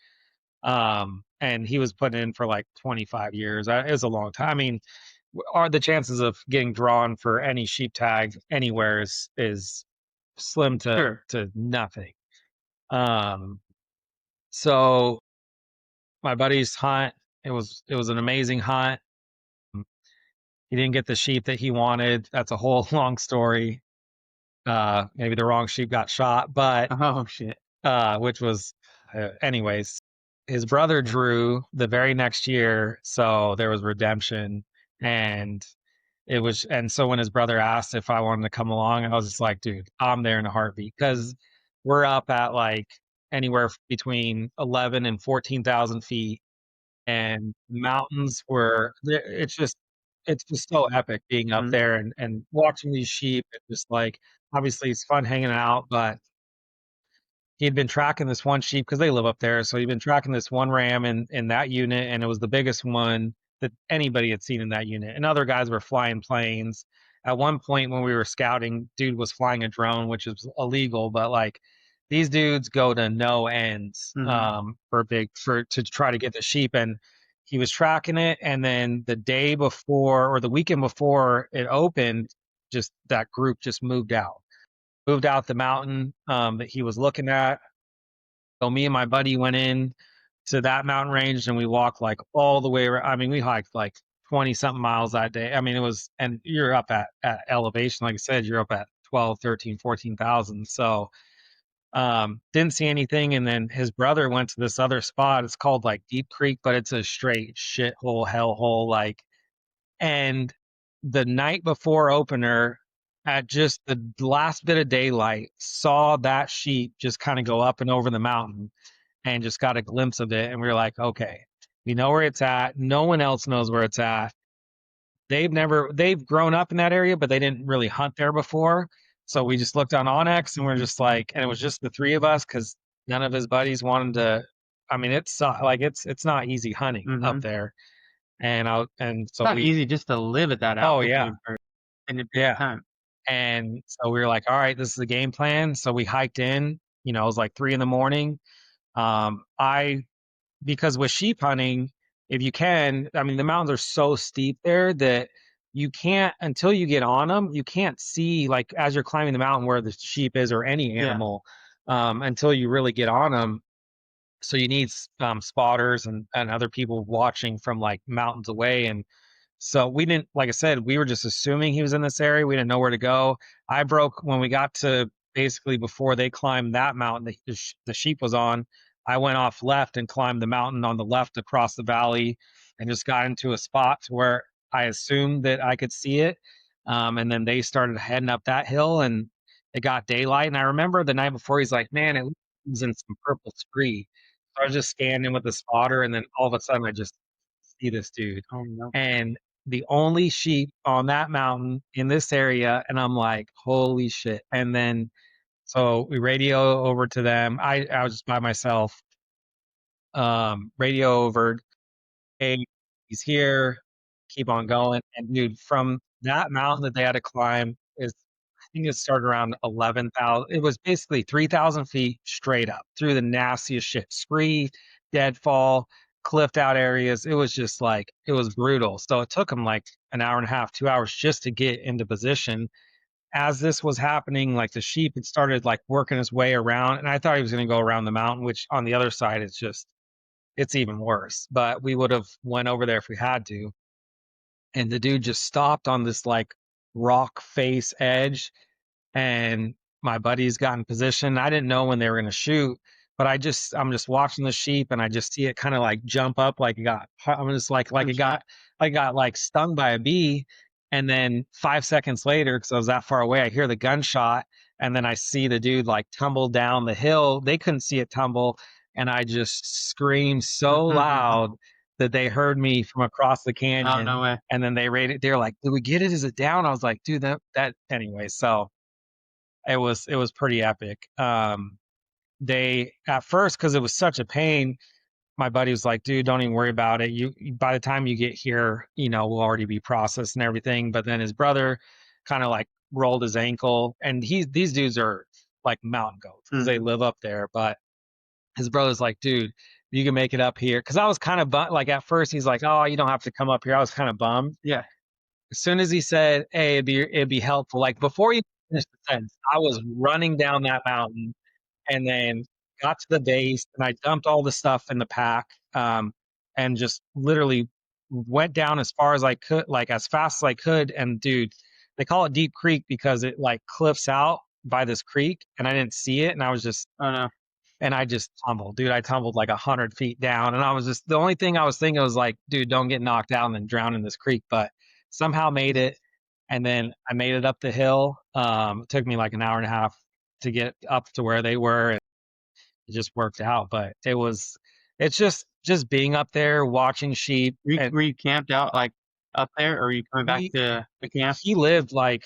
S3: And he was putting in for like 25 years. It was a long time. I mean, are the chances of getting drawn for any sheep tag anywhere is slim to nothing. So my buddy's hunt, it was an amazing hunt. He didn't get the sheep that he wanted. That's a whole long story. Maybe the wrong sheep got shot, but
S5: Oh shit.
S3: which was anyways, his brother drew the very next year, so there was redemption. And so when his brother asked if I wanted to come along, I was just like, dude, I'm there in a heartbeat, because we're up at like anywhere between 11 and 14,000 feet, and mountains it's just so epic being up there and watching these sheep. It's just like, obviously it's fun hanging out, but he'd been tracking this one sheep because they live up there. So he'd been tracking this one ram in that unit, and it was the biggest one that anybody had seen in that unit. And other guys were flying planes. At one point when we were scouting, dude was flying a drone, which is illegal, but like these dudes go to no ends to try to get the sheep. And he was tracking it, and then the day before or the weekend before it opened, just that group just moved out the mountain that he was looking at. So me and my buddy went in to that mountain range, and we walked like all the way around. I mean, we hiked like 20 something miles that day. I mean, it was, and you're up at elevation. Like I said, you're up at 12, 13, 14,000. So didn't see anything. And then his brother went to this other spot. It's called like Deep Creek, but it's a straight shithole, hellhole. Like, and the night before opener, at just the last bit of daylight, saw that sheep just kind of go up and over the mountain, and just got a glimpse of it. And we were like, okay, we know where it's at. No one else knows where it's at. They've grown up in that area, but they didn't really hunt there before. So we just looked on Onyx, and we're just like, and it was just the 3 of us, because none of his buddies wanted to. I mean, it's not easy hunting up there. And so
S5: it's not easy just to live at that altitude.
S3: Time. And so we were like, all right, this is the game plan. So we hiked in, it was like 3 a.m. Because with sheep hunting, if you can, I mean, the mountains are so steep there that you can't, until you get on them, you can't see, like, as you're climbing the mountain, where the sheep is or any animal, until you really get on them. So you need spotters and other people watching from like mountains away. And So we didn't, like I said, we were just assuming he was in this area. We didn't know where to go. I broke when we got to basically before they climbed that mountain the sheep was on. I went off left and climbed the mountain on the left across the valley and just got into a spot to where I assumed that I could see it. And then they started heading up that hill and it got daylight. And I remember the night before, he's like, man, it was in some purple scree. So I was just scanning with the spotter. And then all of a sudden I just see this dude.
S5: Oh no.
S3: And the only sheep on that mountain in this area. And I'm like, holy shit. And then, so we radio over to them. I was just by myself. Radio over, hey, he's here, keep on going. And dude, from that mountain that they had to climb is, I think it started around 11,000. It was basically 3,000 feet straight up through the nastiest shit, scree, deadfall, cliffed out areas. It was just like, it was brutal. So it took him like an hour and a half, 2 hours just to get into position. As this was happening, like the sheep had started like working his way around, and I thought he was going to go around the mountain, which on the other side, it's even worse. But we would have went over there if we had to. And the dude just stopped on this like rock face edge, and my buddies got in position. I didn't know when they were going to shoot, but I'm just watching the sheep and I just see it kind of like jump up like it got, I'm just like it got like stung by a bee. And then 5 seconds later, because I was that far away, I hear the gunshot and then I see the dude like tumble down the hill. They couldn't see it tumble. And I just screamed so loud that they heard me from across the canyon.
S5: Oh, no way.
S3: And then they rated, they're like, did we get it? Is it down? I was like, dude, that anyway. So it was pretty epic. They at first, because it was such a pain, my buddy was like, dude, don't even worry about it. By the time you get here, we'll already be processed and everything. But then his brother kind of like rolled his ankle, and these dudes are like mountain goats because they live up there. But his brother's like, dude, you can make it up here. Because I was kind of like at first he's like, oh, you don't have to come up here. I was kind of bummed.
S5: Yeah.
S3: As soon as he said, hey, it'd be helpful. Like before he finished the sentence, I was running down that mountain and then got to the base and I dumped all the stuff in the pack, and just literally went down as far as I could, like as fast as I could. And dude, they call it Deep Creek because it like cliffs out by this creek and I didn't see it. And I was just,
S5: Oh no.
S3: and I just tumbled, dude. I tumbled like 100 feet down. And I was just, the only thing I was thinking was like, dude, don't get knocked out and then drown in this creek. But somehow made it. And then I made it up the hill. It took me like an hour and a half to get up to where they were. And it just worked out. But it's just being up there, watching sheep.
S5: Were you camped out like up there, or are you coming back to the camp?
S3: He lived like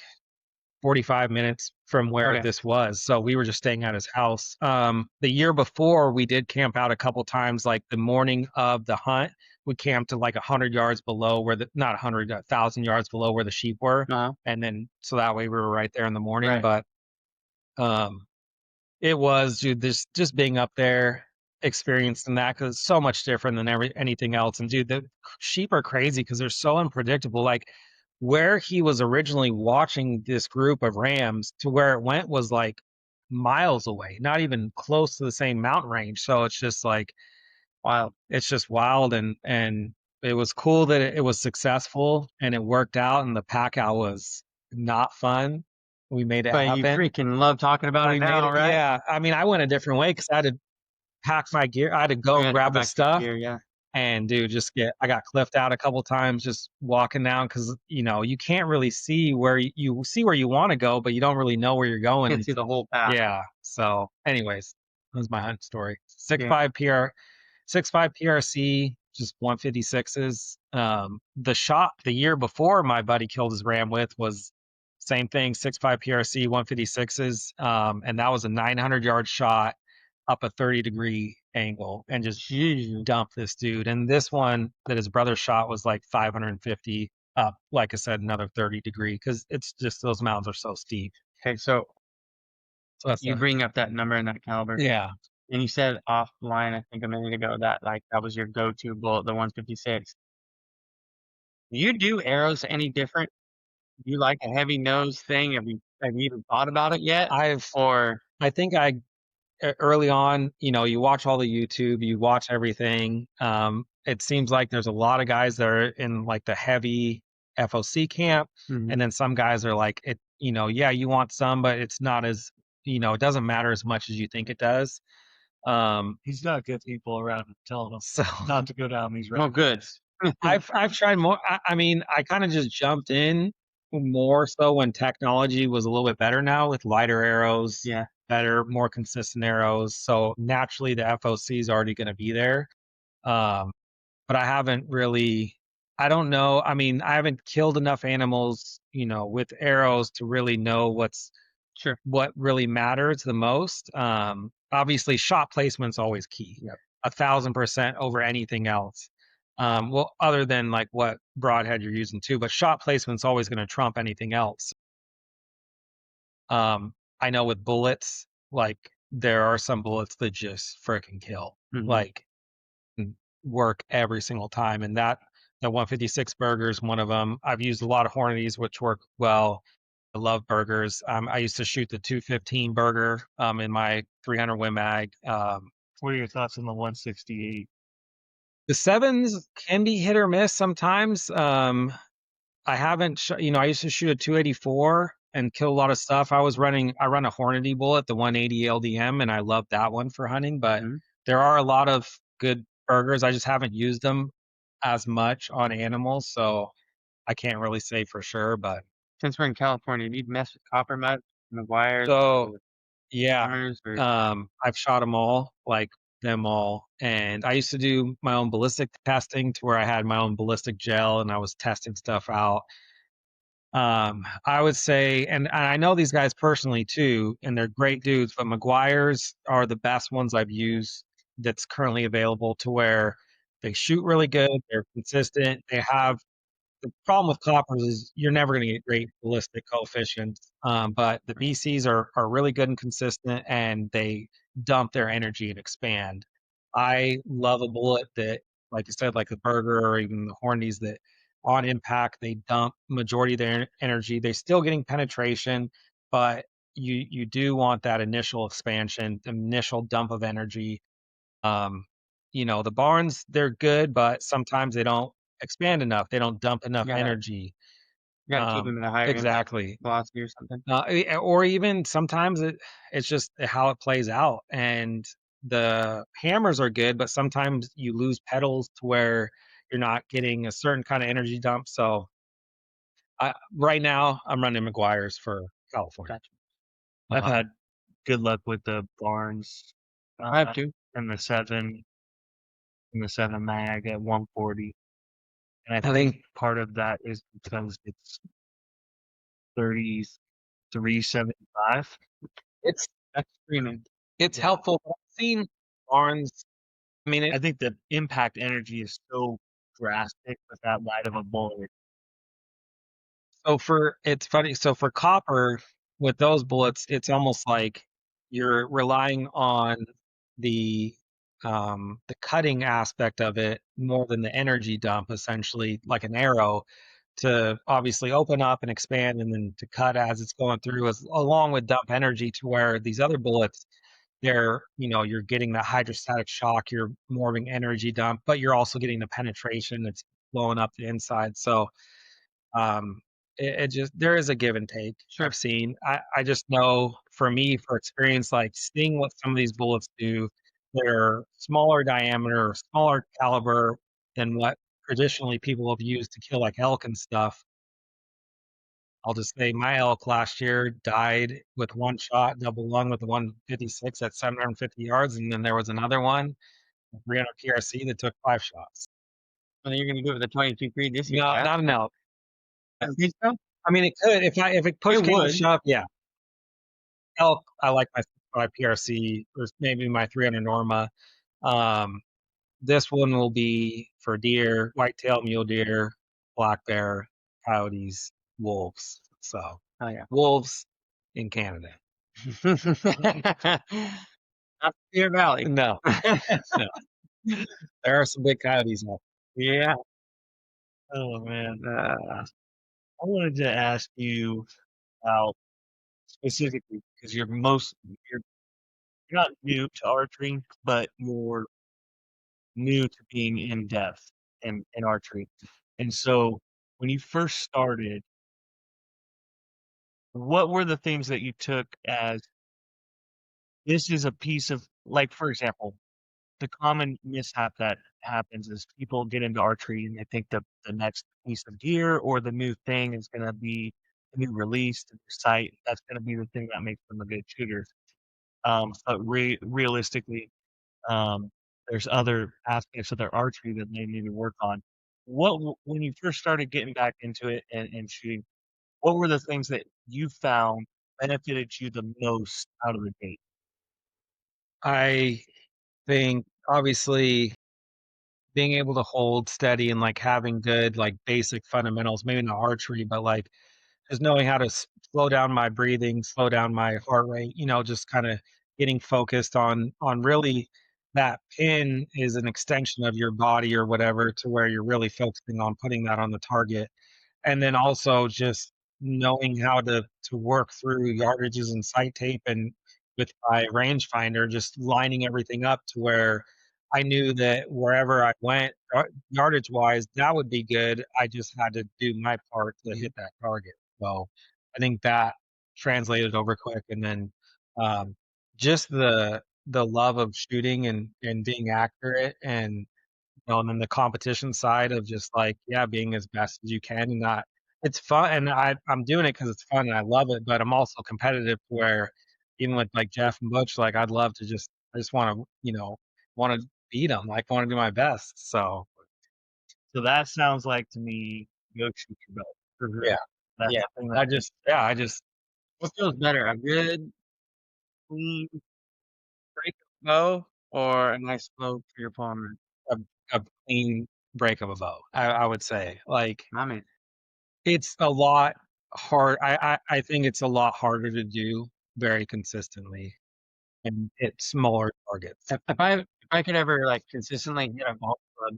S3: 45 minutes from where this was. So we were just staying at his house. The year before we did camp out a couple times, like the morning of the hunt, we camped to like 100 yards below not 100, 1,000 yards below where the sheep were. And then, so that way we were right there in the morning. Right. But, it was, dude, just being up there, experiencing that, because it's so much different than anything else. And dude, the sheep are crazy because they're so unpredictable. Like where he was originally watching this group of rams to where it went was like miles away, not even close to the same mountain range. So it's just like wild. It's just wild. And it was cool that it was successful and it worked out. And the pack out was not fun. We made it happen.
S5: You freaking love talking about it now, right?
S3: Yeah. I mean, I went a different way because I had to pack my gear. I had to go and grab the stuff. And dude, I got cliffed out a couple times just walking down because, you can't really see where you see where you want to go, but you don't really know where you're going.
S5: You can see the whole path.
S3: Yeah. So anyways, that was my hunt story. 6.5 PRC, just 156s. The shot the year before my buddy killed his ram with was same thing, 6.5 PRC, 156s. And that was a 900-yard shot up a 30-degree angle and just dumped this dude. And this one that his brother shot was like 550 up, like I said, another 30-degree, because it's just those mountains are so steep.
S5: Okay, so you bring up that number and that caliber.
S3: Yeah.
S5: And you said offline, I think a minute ago, that like that was your go-to bullet, the 156. Do you do arrows any different? Do you like a heavy nose thing? Have you even thought about it yet?
S3: I think I early on, you watch all the YouTube, you watch everything. It seems like there's a lot of guys that are in like the heavy FOC camp,
S5: Mhm.
S3: and then some guys are like, yeah, you want some, but it's not as, it doesn't matter as much as you think it does.
S2: He's got good people around him telling him
S3: So
S2: not to go down these
S5: Oh,
S2: roads.
S5: good.
S3: I've tried more. I mean, I kind of just jumped in more so when technology was a little bit better now with lighter arrows,
S5: Yeah.
S3: better, more consistent arrows. So naturally, the FOC is already going to be there. But I haven't really. I don't know. I mean, I haven't killed enough animals, with arrows to really know
S5: Sure.
S3: what really matters the most. Obviously, shot placement's always key.
S5: Yep.
S3: 1,000% over anything else. Well, other than like what broadhead you're using too, but shot placement's always going to trump anything else. I know with bullets, like there are some bullets that just freaking kill,
S5: Mhm.
S3: like work every single time, and that 156 burger is one of them. I've used a lot of Hornadies, which work well. I love burgers. I used to shoot the 215 burger in my 300 Win Mag.
S2: What are your thoughts on the 168?
S3: The sevens can be hit or miss sometimes. I haven't, I used to shoot a 284 and kill a lot of stuff. I run a Hornady bullet, the 180 LDM, and I love that one for hunting. But
S5: Mhm.
S3: there are a lot of good burgers. I just haven't used them as much on animals, so I can't really say for sure. But
S5: Since we're in California, do you mess with copper mud and the wires
S3: so
S5: or
S3: yeah,
S5: wires or
S3: I've shot them all, like them all. And I used to do my own ballistic testing to where I had my own ballistic gel and I was testing stuff out. I would say, and I know these guys personally too, and they're great dudes, but McGuire's are the best ones I've used that's currently available to where they shoot really good, they're consistent, they have the problem with coppers is you're never going to get great ballistic coefficients. But the BCs are really good and consistent, and they dump their energy and expand. I love a bullet that, like you said, like the Burger or even the Hornies, that on impact they dump majority of their energy. They're still getting penetration, but you do want that initial expansion, initial dump of energy. um, the barns, they're good, but sometimes they don't expand enough. They don't dump enough
S5: you gotta
S3: energy.
S5: you gotta keep them at a higher impact
S3: Exactly.
S5: velocity or something?
S3: Or even sometimes it's just how it plays out. And the hammers are good, but sometimes you lose pedals to where you're not getting a certain kind of energy dump. So right now I'm running McGuire's for California.
S5: Gotcha.
S2: I've had good luck with the Barnes
S5: I have two.
S2: and the 7 mag at 140. And I
S3: I
S2: think
S3: think
S2: part of that is because it's 3375.
S3: it's
S5: That's screaming.
S3: it's
S2: Yeah.
S3: helpful. I've seen barns. I mean,
S2: I think the impact energy is so drastic with that light of a bullet.
S3: it's funny. So for copper, with those bullets, it's almost like you're relying on the the cutting aspect of it more than the energy dump, essentially, like an arrow, to obviously open up and expand and then to cut as it's going through, as along with dump energy, to where these other bullets, you're getting the hydrostatic shock, you're more of an energy dump, but you're also getting the penetration that's blowing up the inside. So um, it just, there is a give and take.
S5: Sure.
S3: I've seen. I just know, for me, for experience, like seeing what some of these bullets do, they're smaller diameter or smaller caliber than what traditionally people have used to kill like elk and stuff. I'll just say my elk last year died with one shot, double lung with the 156 at 750 yards, and then there was another one, 300 PRC, that took 5 shots.
S5: And then you're gonna do it with a 22-3 this year.
S3: No,
S5: Yeah.
S3: not an elk.
S5: I don't think so.
S3: I mean, it could, if it push
S5: It
S3: came to
S5: would.
S3: shove, yeah. Elk, I like my PRC, or maybe my 300 Norma. This one will be for deer, whitetail, mule deer, black bear, coyotes, wolves. So
S5: Oh yeah.
S3: wolves in Canada.
S5: Not Deer Valley.
S3: No, no. There are some big coyotes out.
S5: Yeah.
S2: Oh man. I wanted to ask you about specifically, because you're you're not new to archery, but you're new to being in depth in archery. And so when you first started, what were the things that you took as this is a piece of, like, for example, the common mishap that happens is people get into archery and they think the next piece of gear or the new thing is going to be a new release to their sight. That's going to be the thing that makes them a good shooter. But realistically, um, there's other aspects of their archery that they need to work on. When you first started getting back into it and shooting, what were the things that you found benefited you the most out of the gate?
S3: I think obviously being able to hold steady and like having good like basic fundamentals, maybe not archery, but like just knowing how to slow down my breathing, slow down my heart rate, just kind of getting focused on really that pin is an extension of your body or whatever to where you're really focusing on putting that on the target. And then also just knowing how to work through yardages and sight tape and with my rangefinder, just lining everything up to where I knew that wherever I went, yardage wise, that would be good. I just had to do my part to hit that target. So I think that translated over quick. And then just the love of shooting and being accurate and then the competition side of just like, yeah, being as best as you can and not, it's fun. And I'm doing it because it's fun and I love it, but I'm also competitive where even with like Jeff and Butch, like I'd love to I just want to, want to beat them. Like I want to do my best. So
S2: that sounds like to me, go shoot your belt. For sure.
S3: yeah,
S2: That's
S3: yeah.
S2: the thing that
S5: What feels better, a good clean break of bow or a nice flow for your palm?
S3: a, a clean break of a bow, I would say. Like
S5: I mean,
S3: it's a lot hard. I think it's a lot harder to do very consistently and hit smaller targets.
S5: if I could ever like consistently hit a golf club,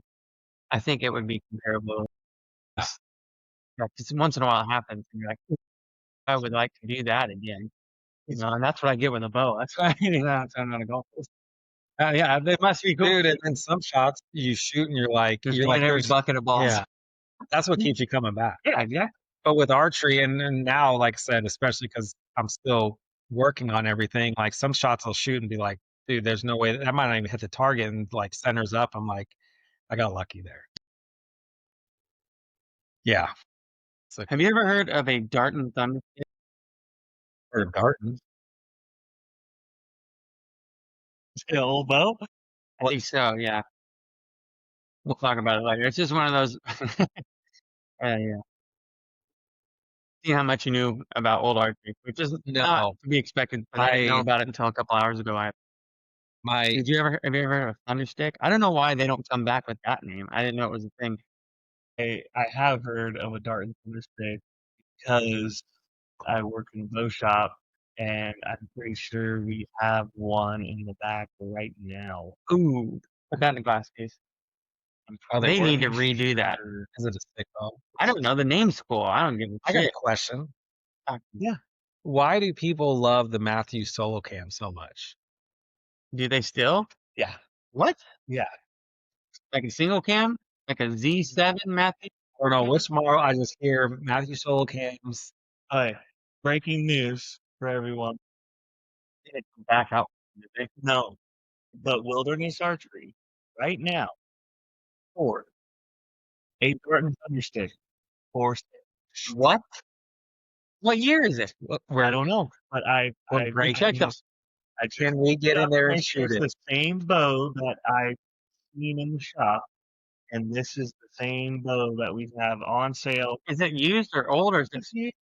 S5: I think it would be comparable. Yeah, just once in a while it happens, and you're like, "Ooh, I would like to do that again." And that's what I get with a bow. That's why I'm not a golfer.
S3: Yeah, they must be cool. Dude, and then some shots you shoot and you're like,
S5: Just hitting every bucket of balls.
S3: yeah, that's what keeps you coming back.
S5: Yeah.
S3: But with archery and now, like I said, especially because I'm still working on everything, like some shots I'll shoot and be like, dude, there's no way that might not even hit the target and like centers up. I'm like, I got lucky there. Yeah.
S5: Have you ever heard of a dart and thunder stick?
S3: Or darting.
S2: old bow.
S5: I think so, yeah. We'll talk about it later. It's just one of those. Yeah. See how much you knew about old archery, which is not to be expected. But I didn't know about it until a couple hours ago. Have you ever heard of a thunder stick? I don't know why they don't come back with that name. I didn't know it was a thing.
S2: I have heard of a dart and thunder stick because I work in a bow shop, and I'm pretty sure we have one in the back right now.
S5: Ooh, put that in the glass case. They need to redo that.
S3: Is it a stick bow?
S5: I don't know. The name's cool. I don't give a
S3: I got a
S5: shit.
S3: question.
S2: Yeah.
S3: Why do people love the Matthew solo cam so much?
S5: Do they still?
S2: Yeah.
S5: What?
S2: Yeah.
S5: Like a single cam? Like a Z7 Matthew?
S3: Or no, which model? I just hear Matthew solo cams.
S2: Hey, breaking news for everyone.
S5: They come back out. Did they?
S2: No, but Wilderness Archery right now for a dart and thunder stick for
S5: What? What year is it?
S2: I don't know, but I
S5: Check them.
S3: Can we get in there and
S2: it's
S3: shoot it?
S2: the same bow that I've seen in the shop, and this is the same bow that we have on sale.
S5: Is it used or old or is it used?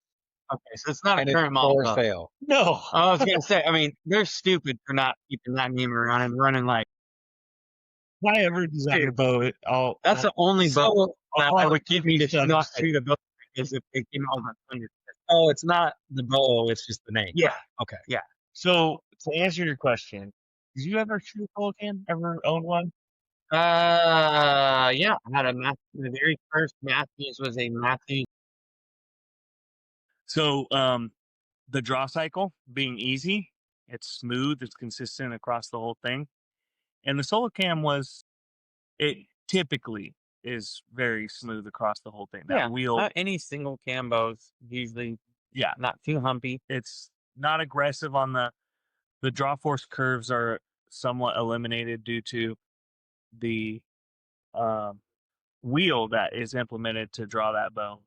S5: Okay, so it's not
S3: And
S5: a
S3: it's
S5: current model.
S3: for sale.
S2: No,
S5: I was gonna say, I mean, they're stupid for not keeping that name around and running like.
S2: if I ever design a bow,
S5: That's the only bow that I would keep me to
S2: Thunder
S5: not
S2: stick.
S5: shoot a bow is if it came out on thunder.
S3: Oh, it's not the bow, it's just the name.
S2: Yeah.
S3: Okay.
S5: Yeah.
S2: So to answer your question, did you ever shoot a pole can? Ever own one?
S5: Yeah, I had the very first Matthews was a Matthews.
S2: So the draw cycle being easy It's smooth. It's consistent across the whole thing. And the solo cam it typically is very smooth across the whole thing. That wheel,
S5: any single cam bow's usually
S2: yeah,
S5: not too humpy.
S2: it's not aggressive on the draw force curves are somewhat eliminated due to the wheel that is implemented to draw that bow.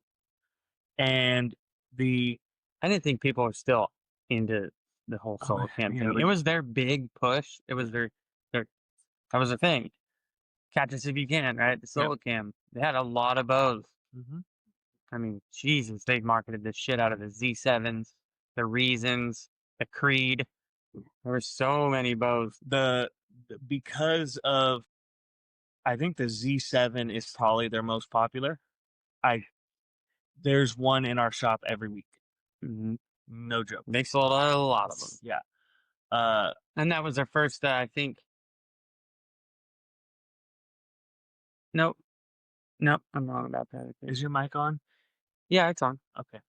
S2: And
S5: I didn't think people were still into the whole solo cam thing. It was their big push. It was their that was the thing. Catch us if you can, right? The solo cam. They had a lot of bows.
S2: Mm-hmm.
S5: I mean, Jesus, they marketed the shit out of the Z7s, the Reasons, the Creed. There were so many bows.
S2: Because of, I think the Z7 is probably their most popular. There's one in our shop every week.
S5: Mm-hmm.
S2: No joke.
S5: They sold a lot of them.
S2: Yeah.
S5: And that was their first, I think. Nope, I'm wrong about that.
S2: Is your mic on?
S5: Yeah, it's on.
S2: Okay.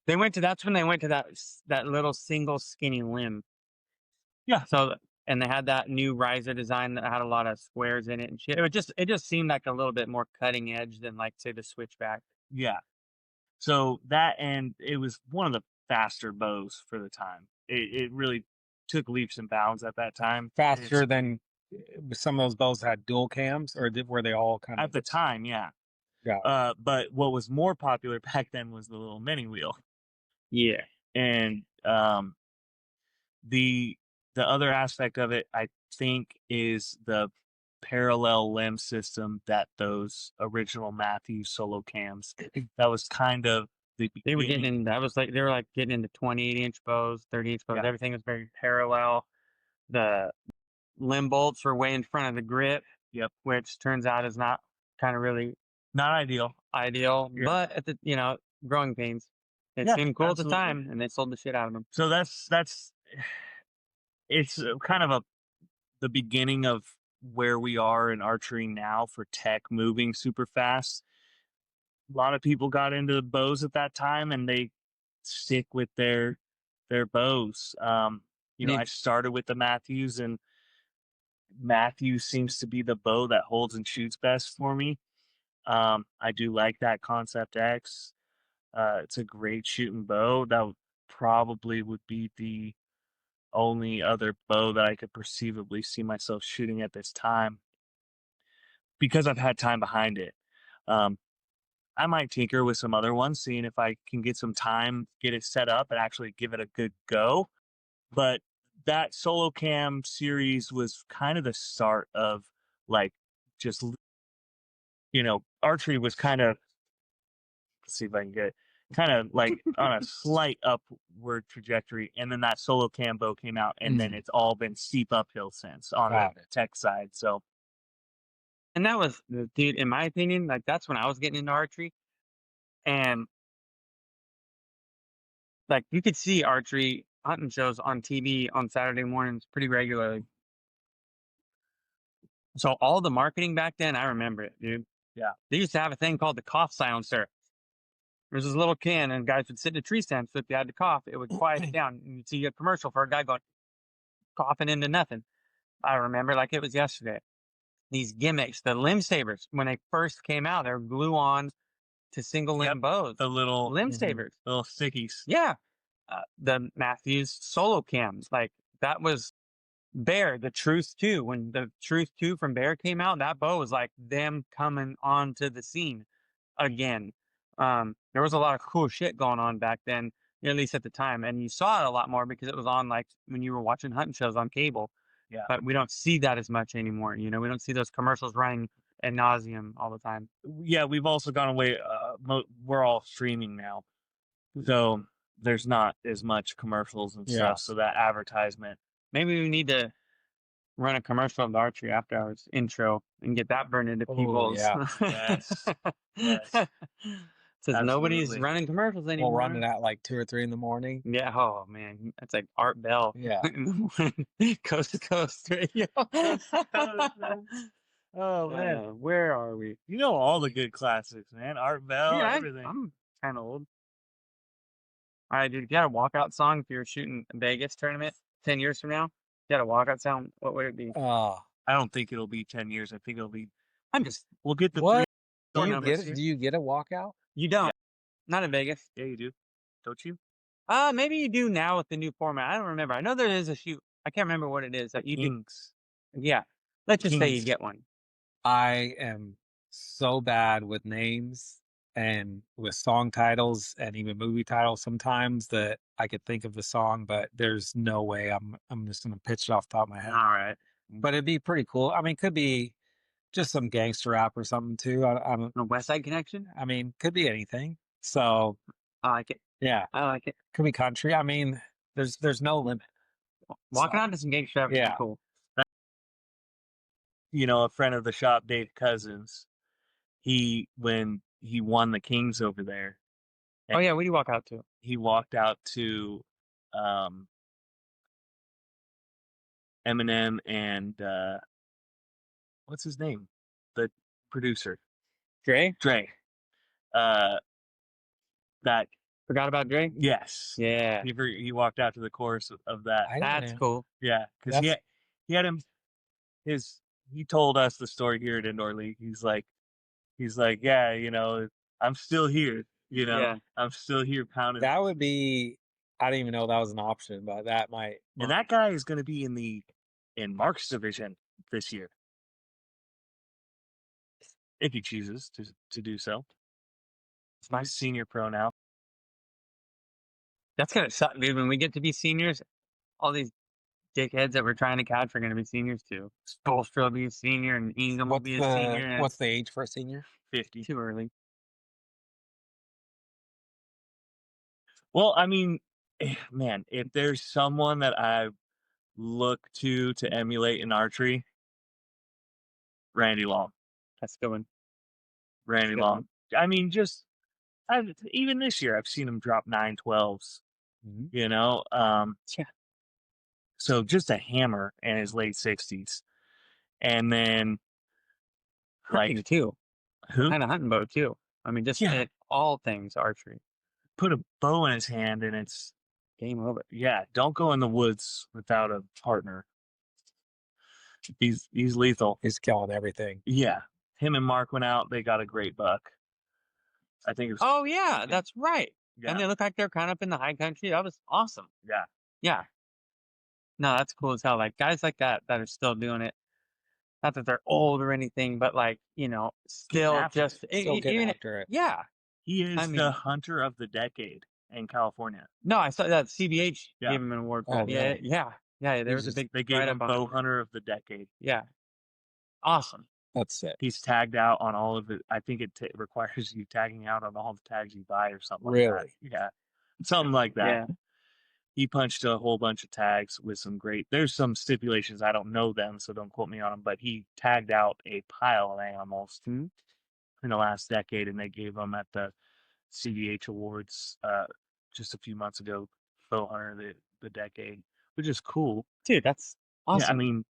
S5: That's when they went to that little single skinny limb.
S2: Yeah.
S5: So, and they had that new riser design that had a lot of squares in it and shit. It just seemed like a little bit more cutting edge than, like, say, the Switchback.
S2: Yeah. So that, and it was one of the faster bows for the time. It really took leaps and bounds at that time.
S6: Faster than some of those bows had dual cams, or were they all kind of
S2: at the time? Yeah.
S6: Yeah.
S2: But what was more popular back then was the little mini wheel.
S5: Yeah.
S2: And the other aspect of it, I think, is the parallel limb system that those original Matthews solo cams, that was kind of the beginning.
S5: They were getting in, they were like getting into 28-inch bows, 30-inch bows. Yeah. Everything was very parallel. The limb bolts were way in front of the grip.
S2: Yep.
S5: Which turns out is not kind of really
S2: not ideal.
S5: Yeah. But at the, growing pains. It seemed cool at the time, and they sold the shit out of them.
S2: So it's kind of the beginning of where we are in archery now for tech moving super fast. A lot of people got into the bows at that time, and they stick with their bows. I started with the Matthews, and Matthews seems to be the bow that holds and shoots best for me. I do like that Concept X. It's a great shooting bow. That probably would be the only other bow that I could perceivably see myself shooting at this time, because I've had time behind it. I might tinker with some other ones, seeing if I can get some time, get it set up, and actually give it a good go. But that solo cam series was kind of the start of, like, just, archery was kind of, let's see if I can get it, kind of like on a slight upward trajectory. And then that solo cam bow came out, and then it's all been steep uphill since on the tech side. So.
S5: And that was, dude, in my opinion, like, that's when I was getting into archery. And, like, you could see archery hunting shows on TV on Saturday mornings pretty regularly. So all the marketing back then, I remember it, dude.
S2: Yeah.
S5: They used to have a thing called the cough silencer. There was this little can, and guys would sit in a tree stand, so if you had to cough, it would quiet it down. And you'd see a commercial for a guy going, coughing into nothing. I remember like it was yesterday. These gimmicks, the limb sabers, when they first came out, they were glue on to single limb bows.
S2: The little
S5: limb sabers,
S2: little stickies.
S5: Yeah. The Matthews solo cams, like, that was Bear, the Truth 2. When the Truth 2 from Bear came out, that bow was like them coming onto the scene again. There was a lot of cool shit going on back then, at least at the time, and you saw it a lot more because it was on, like, when you were watching hunting shows on cable.
S2: Yeah.
S5: But we don't see that as much anymore. We don't see those commercials running ad nauseum all the time.
S2: Yeah, we've also gone away. We're all streaming now, so there's not as much commercials and stuff. So that advertisement.
S5: Maybe we need to run a commercial of the Archery After Hours intro and get that burned into people's.
S2: Yes.
S5: Says nobody's running commercials anymore.
S6: We'll run it at like 2 or 3 in the morning.
S5: Yeah. Oh man, that's like Art Bell.
S6: Yeah.
S5: In the morning, coast to coast radio. Oh man, where are we?
S2: You know all the good classics, man. Art Bell, everything.
S5: I'm kind of old. All right, dude. If you had a walkout song, if you were shooting a Vegas tournament 10 years from now, if you had a walkout sound, what would it be?
S6: Oh,
S2: I don't think it'll be 10 years. I think it'll be.
S5: We'll
S2: get the
S6: what?
S2: three
S6: Do you
S2: numbers
S6: get it?
S2: here.
S6: Do you get a walkout?
S5: You don't. Not in Vegas.
S2: Yeah, you do. Don't you?
S5: Maybe you do now with the new format. I don't remember. I know there is a shoot. I can't remember what it is that you do.
S2: Kings.
S5: Yeah. Let's just say you
S2: Kings.
S5: get one.
S6: I am so bad with names and with song titles and even movie titles sometimes that I could think of the song, but there's no way I'm just gonna pitch it off the top of my head.
S5: All right.
S6: But it'd be pretty cool. I mean, could be just some gangster rap or something too. I don't.
S5: A West Side Connection?
S6: I mean, could be anything. So
S5: I like it.
S6: yeah,
S5: I like it.
S6: could be country. I mean, there's no limit.
S5: Walking
S6: So-
S5: out to some gangster rap is
S6: Yeah.
S5: cool.
S2: You know, a friend of the shop, Dave Cousins, when he won the Kings over there,
S5: Oh yeah, what do you walk out to?
S2: he walked out to Eminem and what's his name? The producer.
S5: Dre?
S2: Dre. That
S5: Forgot about Dre?
S2: yes.
S5: Yeah.
S2: He walked out to the chorus of that.
S6: I
S5: That's
S6: didn't-
S5: cool.
S2: Yeah, because he had him he told us the story here at Indoor League. He's like, yeah, you know, I'm still here. You know,
S5: Yeah.
S2: I'm still here pounding.
S6: That would be. I didn't even know that was an option, but that might.
S2: And that guy is going to be in Mark's division this year, if he chooses to do so. It's my senior pro now.
S5: That's gonna suck, dude. When we get to be seniors, all these dickheads that we're trying to catch are gonna be seniors too. Spolstra will be a senior and Ingham will be a senior. And
S6: What's the age for a senior?
S2: 50.
S5: it's too early?
S2: Well, I mean, man, if there's someone that I look to emulate in archery, Randy Long.
S5: That's a good one.
S2: Randy
S5: Good
S2: Long. I mean, even this year, I've seen him drop 912s.
S6: Mhm.
S2: You know,
S5: Yeah.
S2: so just a hammer in his late 60s, and then
S5: Hunting
S2: like
S5: too.
S2: who
S5: Kind of hunting bow too. I mean, just
S2: Yeah.
S5: at all things archery.
S2: put a bow in his hand, and it's
S5: Game over.
S2: yeah. Don't go in the woods without a partner. He's lethal.
S6: He's killing everything.
S2: Yeah, him and Mark went out. They got a great buck. I think it was.
S5: Oh yeah, that's right.
S2: yeah,
S5: And they look like they're kind of up in the high country. That was awesome.
S2: yeah.
S5: Yeah. No, that's cool as hell. Like guys like that are still doing it. Not that they're old or anything, but like, you know, still
S2: after it.
S5: just
S6: Still getting
S5: even
S6: after it.
S5: yeah.
S2: He is
S5: I mean-
S2: the hunter of the decade in California.
S5: No, I saw that CBH
S2: Yeah.
S5: gave him an award for
S6: Oh,
S5: it. Yeah,
S6: really?
S5: yeah. There was a
S6: just-
S5: big
S2: They gave him
S5: write-up on it.
S2: bow hunter of the decade.
S5: Yeah. Awesome.
S6: That's it.
S2: He's tagged out on all of it. I think it requires you tagging out on all the tags you buy or something like that.
S6: Really?
S2: Yeah. Something like that.
S5: Yeah.
S2: He punched a whole bunch of tags with there's some stipulations. I don't know them, so don't quote me on them, but he tagged out a pile of animals
S5: Mhm.
S2: in the last decade, and they gave him at the CDH Awards just a few months ago, bow hunter the decade, which is cool.
S5: Dude, that's awesome.
S2: Yeah, I mean,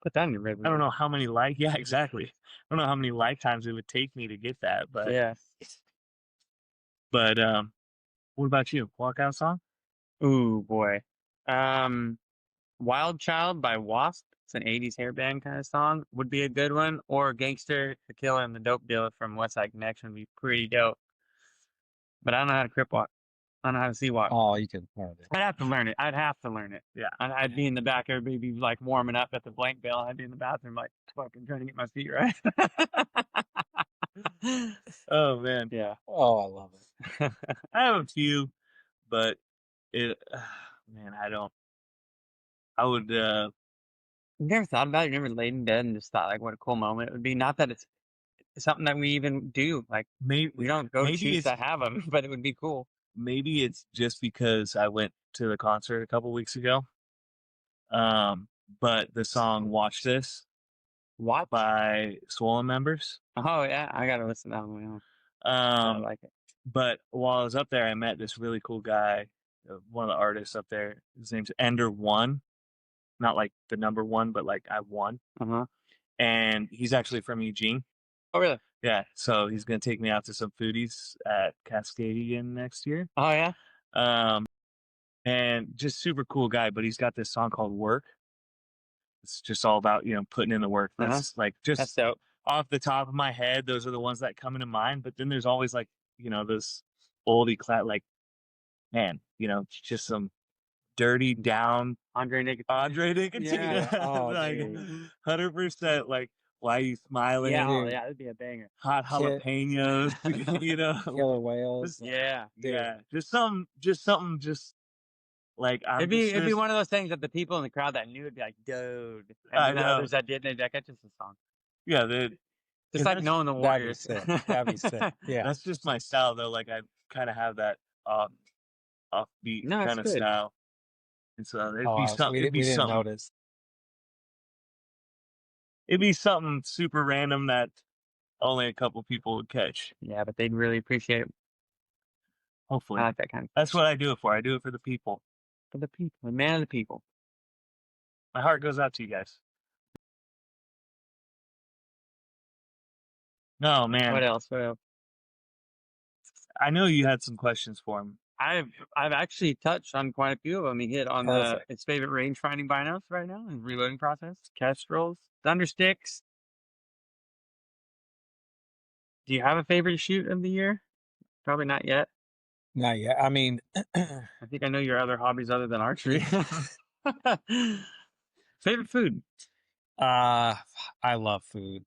S5: Put that in your resume.
S2: I don't know how many yeah, exactly. I don't know how many lifetimes it would take me to get that, but
S5: Yeah.
S2: But what about you? Walkout song?
S5: Ooh boy. Wild Child by Wasp. It's an 80s hair band kind of song. Would be a good one. Or Gangster, the Killer, and the Dope Dealer from West Side Connection would be pretty dope. But I don't know how to crip walk. I don't know how to sea walk.
S6: Oh, you can learn it.
S5: I'd have to learn it.
S2: Yeah.
S5: I'd be in the back. Everybody be like warming up at the blank bill. I'd be in the bathroom like fucking trying to get my feet right.
S2: Oh man,
S5: Yeah.
S6: Oh, I love it.
S2: I have a few, but it, man, I would.
S5: You never thought about it? You never laid in bed and just thought like what a cool moment it would be? Not that it's something that we even do. Like
S2: Maybe
S5: we don't go
S2: maybe
S5: choose to
S2: it's-
S5: have them, but it would be cool.
S2: maybe it's just because I went to the concert a couple weeks ago. But the song "Watch This"
S5: What?
S2: by Swollen Members.
S5: Oh yeah, I gotta listen to that one. I like it.
S2: But while I was up there, I met this really cool guy, one of the artists up there. His name's Ender One, not like the number one, but like I won.
S5: Uh-huh.
S2: And he's actually from Eugene.
S5: Oh really?
S2: Yeah, so he's gonna take me out to some foodies at Cascadian next year.
S5: Oh yeah.
S2: And just super cool guy, but he's got this song called Work. It's just all about, putting in the work. That's like
S5: That's
S2: just
S5: dope.
S2: off the top of my head, those are the ones that come into mind. But then there's always like, this oldie like, man, just some dirty down
S5: Andre Nicotine.
S2: Nicotine.
S5: Yeah. Oh,
S2: like
S5: dude.
S2: 100% like why you smiling?
S5: Yeah,
S6: Dude.
S5: that'd be a banger.
S2: Hot jalapenos,
S6: Killer whales.
S5: Yeah.
S2: Yeah. Just something like
S5: It'd be one of those things that the people in the crowd that knew would be like, dude. And
S2: I
S5: then the
S2: know.
S5: others that didn't, they'd be like, that's just a song.
S2: Yeah,
S5: Just like knowing the Warriors.
S6: That'd be sick. Yeah.
S2: That's just my style though. Like I kind of have that offbeat kind of style. And so it'd be something.
S6: We didn't notice.
S2: It'd be something super random that only a couple people would catch.
S5: Yeah, but they'd really appreciate it.
S2: Hopefully.
S5: I like that kind of.
S2: That's what I do it for. I do it for the people.
S5: For the people. The man of the people.
S2: My heart goes out to you guys. No, man.
S5: What else?
S2: I know you had some questions for him.
S5: I've actually touched on quite a few of them. He hit on his favorite range finding binos right now and reloading process, kestrels, thunder sticks. Do you have a favorite shoot of the year? Probably not yet.
S6: Not yet. I mean,
S5: I think I know your other hobbies other than archery. Favorite food?
S6: I love food.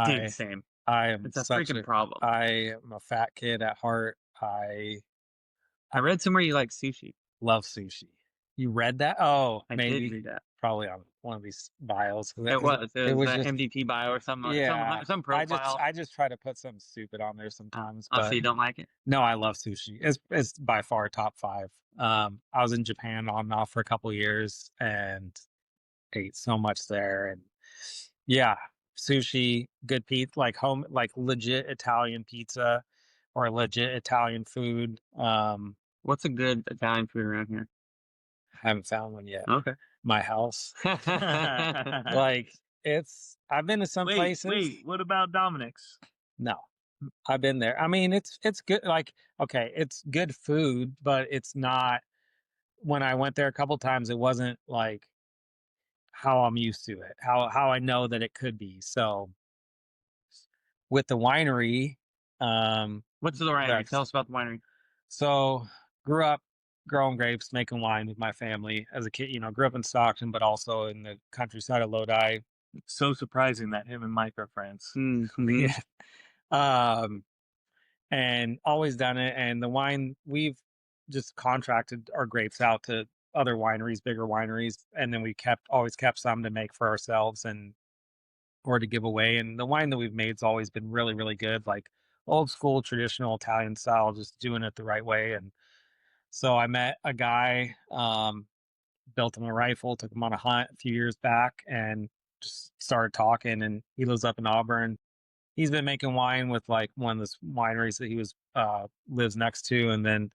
S5: Dude, same.
S6: It's
S5: a freaking problem.
S6: I am a fat kid at heart. I
S5: read somewhere you like sushi.
S6: Love sushi. You read that? Oh,
S5: I
S6: maybe
S5: did read that.
S6: Probably on one of these bios.
S5: It was
S6: just
S5: MDT bio or something.
S6: Yeah,
S5: some profile.
S6: I just try to put something stupid on there sometimes.
S5: So you don't like it?
S6: No, I love sushi. It's by far top 5. I was in Japan on and off for a couple of years and ate so much there. And yeah, sushi, good pizza, like home, like legit Italian pizza or legit Italian food.
S5: What's a good Italian food around here?
S6: Haven't found one yet.
S5: Okay.
S6: My house. Like I've been to some places.
S2: Wait, what about Dominic's?
S6: No. I've been there. I mean, it's good. Like, okay, it's good food, but it's not. When I went there a couple times, it wasn't like how I'm used to it, how I know that it could be. So with the winery,
S5: what's the winery? Tell us about the winery.
S6: So grew up growing grapes, making wine with my family as a kid. Grew up in Stockton, but also in the countryside of Lodi.
S2: It's so surprising that him and Mike are friends.
S5: Mm-hmm.
S6: Yeah. And always done it. And the wine, we've just contracted our grapes out to other wineries, bigger wineries, and then we always kept some to make for ourselves or to give away. And the wine that we've made's always been really, really good, like old school traditional Italian style, just doing it the right way. And so I met a guy, built him a rifle, took him on a hunt a few years back, and just started talking. And he lives up in Auburn. He's been making wine with like one of the wineries that he lives next to. And then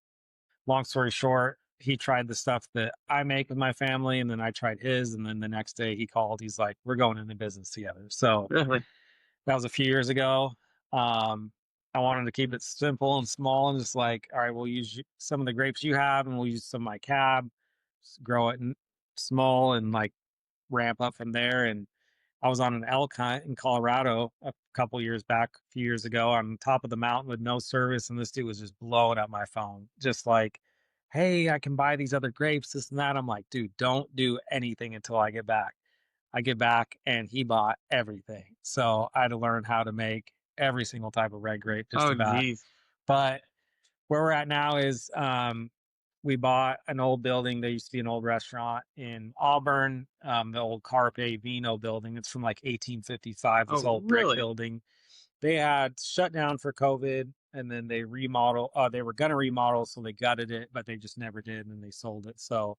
S6: long story short, he tried the stuff that I make with my family, and then I tried his. And then the next day he called, he's like, we're going into business together. So
S5: really?
S6: That was a few years ago. I wanted to keep it simple and small and just like, all right, we'll use some of the grapes you have and we'll use some of my cab, grow it small and like ramp up from there. And I was on an elk hunt in Colorado a couple years back, a few years ago, on top of the mountain with no service. And this dude was just blowing up my phone. Just like, hey, I can buy these other grapes, this and that. I'm like, dude, don't do anything until I get back. I get back and he bought everything. So I had to learn how to make every single type of red grape just about.
S5: Geez.
S6: But where we're at now is we bought an old building. There used to be an old restaurant in Auburn, the old Carpe Vino building. It's from like 1855, this old brick building. They had shut down for COVID, and then they remodeled. They were going to remodel, so they gutted it, but they just never did, and then they sold it. So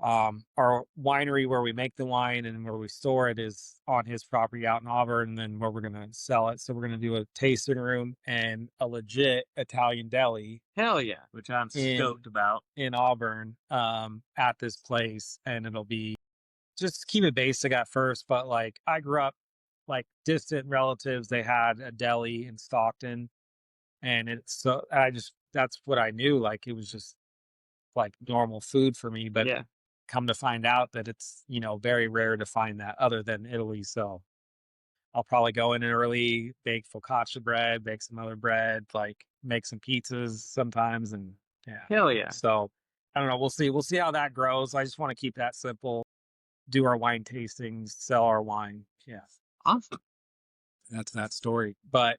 S6: our winery where we make the wine and where we store it is on his property out in Auburn, and then where we're going to sell it. So we're going to do a tasting room and a legit Italian deli.
S5: Hell yeah.
S2: Which I'm stoked about.
S6: In Auburn, at this place. And it'll be just keep it basic at first, but like I grew up like distant relatives, they had a deli in Stockton, and that's what I knew. Like it was just like normal food for me, but
S5: Yeah.
S6: come to find out that it's, very rare to find that other than Italy. So I'll probably go in early, bake focaccia bread, bake some other bread, like make some pizzas sometimes. And yeah.
S5: Hell yeah.
S6: So I don't know. We'll see. We'll see how that grows. I just want to keep that simple, do our wine tastings, sell our wine. Yeah.
S5: Awesome.
S6: That's that story. But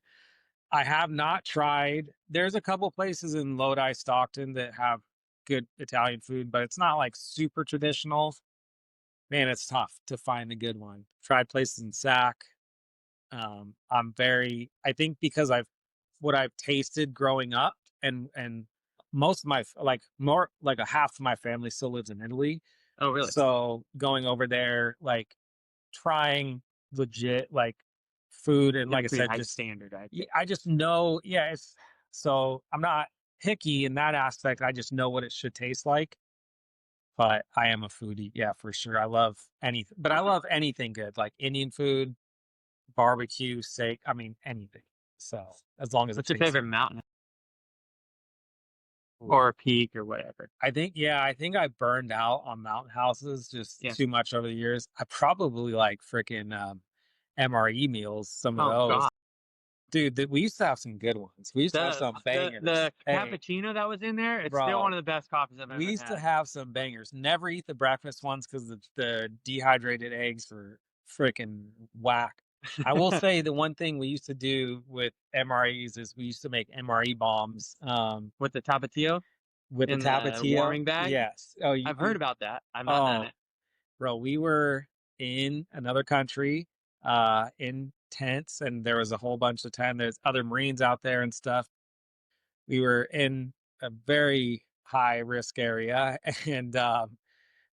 S6: I have not tried. There's a couple places in Lodi, Stockton that have good Italian food, but it's not like super traditional. Man, it's tough to find a good one. Tried places in Sac. I think because what I've tasted growing up, and most of my, like more like a half of my family still lives in Italy.
S5: Oh, really?
S6: So going over there, like trying legit like food, and like I said,
S5: high
S6: just
S5: standard.
S6: I just know, so I'm not picky in that aspect. I just know what it should taste like. But I am a foodie, yeah, for sure. I love anything, but I love anything good, like Indian food, barbecue, steak. I mean, anything. So as long as
S5: What's
S6: it
S5: your
S6: tastes
S5: favorite mountain or a peak or whatever?
S6: I think I burned out on mountain houses just too much over the years. I probably like freaking MRE meals, some of those.
S5: God.
S6: Dude, we used to have some good ones. We used to have some bangers.
S5: The cappuccino that was in there, it's still one of the best coffees I've ever had.
S6: We used to have some bangers. Never eat the breakfast ones because the dehydrated eggs were freaking whack. I will say the one thing we used to do with MREs is we used to make MRE bombs.
S5: With the tapatio?
S6: With the tapatio.
S5: Warming bag?
S6: Yes. Oh,
S5: I've heard about that. I've not done it.
S6: Bro, we were in another country, in tents, and there was a whole bunch of time. There's other Marines out there and stuff. We were in a very high risk area, and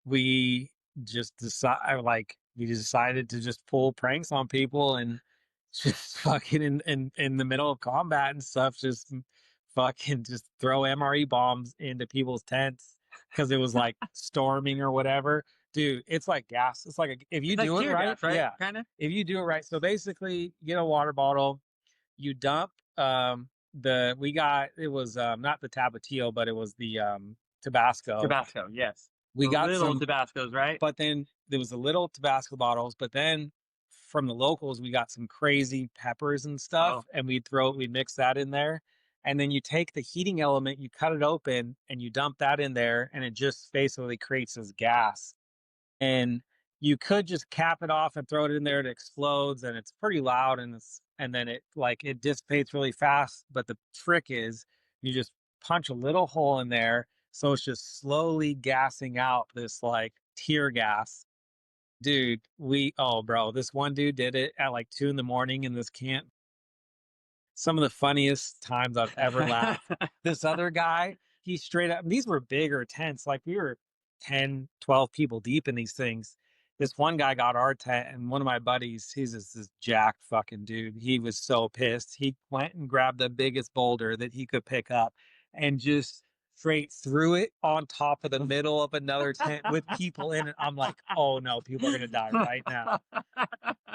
S6: we just decided to just pull pranks on people and just fucking in the middle of combat and stuff, just fucking just throw MRE bombs into people's tents because it was like storming or whatever. Dude, it's like gas. It's like if you do it right, yeah,
S5: kind of.
S6: If you do it right, so basically, you get a water bottle, you dump it was not the Tapatio, but it was the Tabasco.
S5: Tabasco, yes.
S6: We got
S5: little
S6: some
S5: Tabascos, right?
S6: But then there was the little Tabasco bottles, but then from the locals we got some crazy peppers and stuff, and we'd mix that in there. And then you take the heating element, you cut it open, and you dump that in there, and it just basically creates this gas. And you could just cap it off and throw it in there, it explodes, and it's pretty loud, and then it dissipates really fast. But the trick is you just punch a little hole in there, so it's just slowly gassing out this like tear gas. Dude, this one dude did it at like 2 a.m. in this camp. Some of the funniest times I've ever laughed. This other guy, he straight up, these were bigger tents. Like we were 10, 12 people deep in these things. This one guy got our tent, and one of my buddies, he's just this jacked fucking dude. He was so pissed. He went and grabbed the biggest boulder that he could pick up and just straight threw it on top of the middle of another tent with people in it. I'm like, oh no, people are gonna die right now.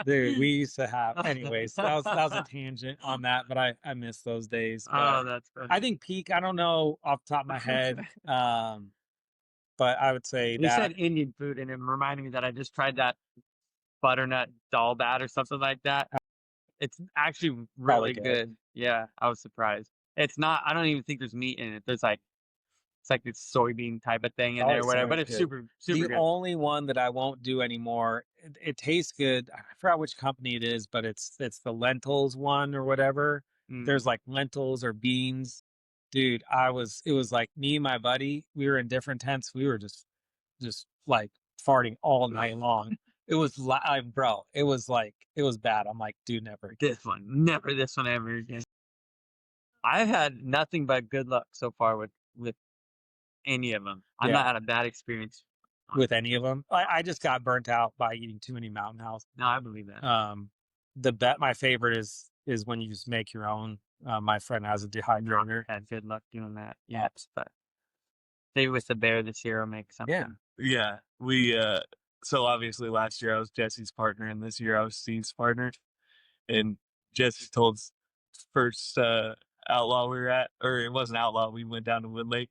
S6: Dude, we used to have, anyways, that was a tangent on that, but I miss those days.
S5: Oh, that's funny.
S6: I think peak, I don't know off the top of my head. But I would say
S5: you said Indian food, and it reminded me that I just tried that butternut dal bat or something like that. It's actually really good. Yeah, I was surprised. It's not, I don't even think there's meat in it. It's like this soybean type of thing in there or whatever, but it's good. super good.
S6: The only one that I won't do anymore, it tastes good. I forgot which company it is, but it's the lentils one or whatever. There's like lentils or beans. Dude, it was like me and my buddy, we were in different tents. We were just like farting all night long. It was bro, it was bad. I'm like, dude, never again.
S5: Never this one ever again. I've had nothing but good luck so far with any of them. I've not had a bad experience
S6: with any of them. I just got burnt out by eating too many Mountain House.
S5: No, I believe that.
S6: My favorite is when you just make your own. My friend has a dehydrator.
S5: Had good luck doing that. Yes, but maybe with the bear this year, I'll make something.
S2: Yeah. We so obviously last year I was Jesse's partner, and this year I was Steve's partner. And Jesse told us first outlaw we were at, or it wasn't outlaw. We went down to Wood Lake,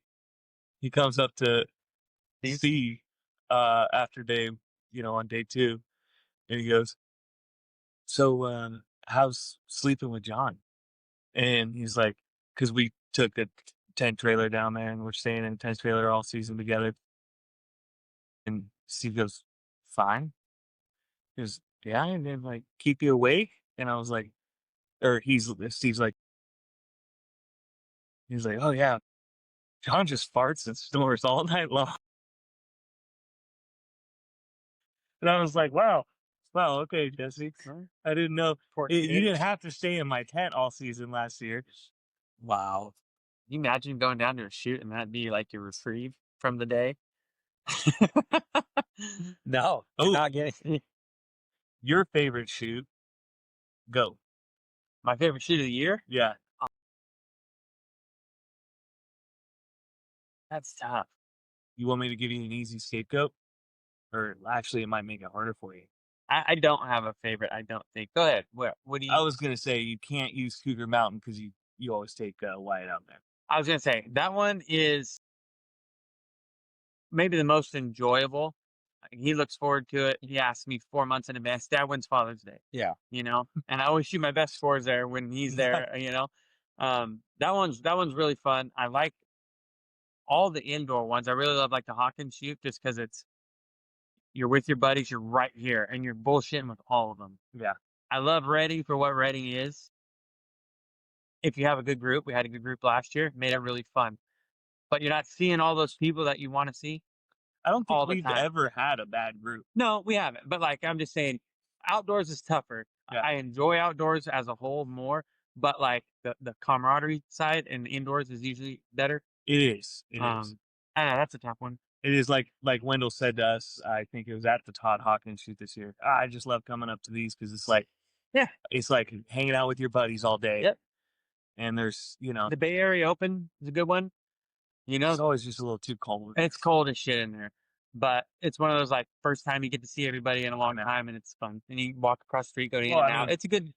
S7: he comes up to Steve after day, on day 2, and he goes, "So, how's sleeping with John?" And he's like, "Because we took a tent trailer down there, and we're staying in a tent trailer all season together." And Steve goes, "Fine." He goes, "Yeah, and then like keep you awake." And I was like, or Steve's like, he's like, "Oh yeah, John just farts and snores all night long." And I was like, wow, okay, Jesse. I didn't know you didn't have to stay in my tent all season last year.
S5: Wow. Can you imagine going down to a shoot and that'd be like your reprieve from the day?
S6: No, you're not getting.
S7: Your favorite shoot? Go.
S5: My favorite shoot of the year?
S7: Yeah.
S5: That's tough.
S7: You want me to give you an easy scapegoat? Or actually, it might make it harder for you.
S5: I don't have a favorite, I don't think. Go ahead. What do you?
S7: I was going to say you can't use Cougar Mountain because you always take Wyatt out there.
S5: I was going to say, that one is maybe the most enjoyable. He looks forward to it. He asks me 4 months in advance. Dad, when's Father's Day?
S6: Yeah.
S5: And I always shoot my best scores there when he's there. That one's really fun. I like all the indoor ones. I really love like the Hawkins shoot just because you're with your buddies. You're right here and you're bullshitting with all of them.
S7: Yeah.
S5: I love Ready for what Ready is. If you have a good group, we had a good group last year, made it really fun. But you're not seeing all those people that you want to see.
S7: I don't think we've ever had a bad group.
S5: No, we haven't. But like I'm just saying, outdoors is tougher.
S7: Yeah.
S5: I enjoy outdoors as a whole more, but like the camaraderie side and indoors is usually better.
S7: It is. It is.
S5: I know that's a tough one.
S7: It is like Wendell said to us. I think it was at the Todd Hawkins shoot this year. I just love coming up to these because it's like, it's like hanging out with your buddies all day.
S5: Yep.
S7: And there's
S5: the Bay Area Open is a good one.
S7: It's always just a little too cold.
S5: It's cold as shit in there, but it's one of those like first time you get to see everybody in a long time, and it's fun. And you walk across the street, go in and out. It's a good.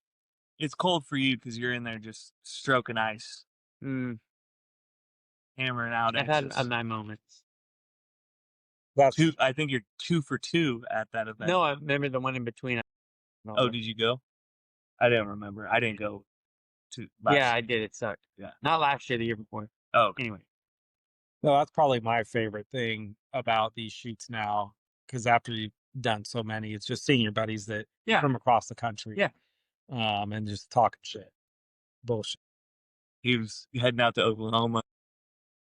S7: It's cold for you because you're in there just stroking ice, hammering out.
S5: I've had my moments.
S7: I think you're 2 for 2 at that event.
S5: No, I remember the one in between.
S7: Oh, did you go? I didn't remember. I didn't go to last year.
S5: I did. It sucked.
S7: Yeah.
S5: Not last year, the year before.
S7: Oh, okay.
S5: Anyway.
S6: No, that's probably my favorite thing about these shoots now, because after you've done so many, it's just seeing your buddies that from across the country.
S5: Yeah.
S6: And just talking shit. Bullshit.
S7: He was heading out to Oklahoma,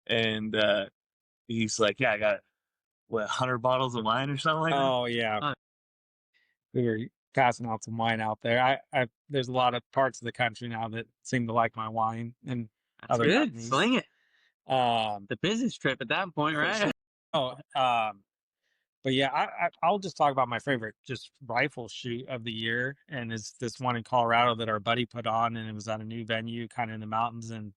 S7: and he's like, "Yeah, I got 100 bottles of wine or something like that."
S6: Oh yeah. We were passing out some wine out there. I there's a lot of parts of the country now that seem to like my wine, and
S5: that's
S6: other
S5: good.
S6: companies.
S5: Sling it. The business trip at that point, right?
S6: But yeah, I'll just talk about my favorite just rifle shoot of the year, and it's this one in Colorado that our buddy put on, and it was at a new venue, kind of in the mountains, and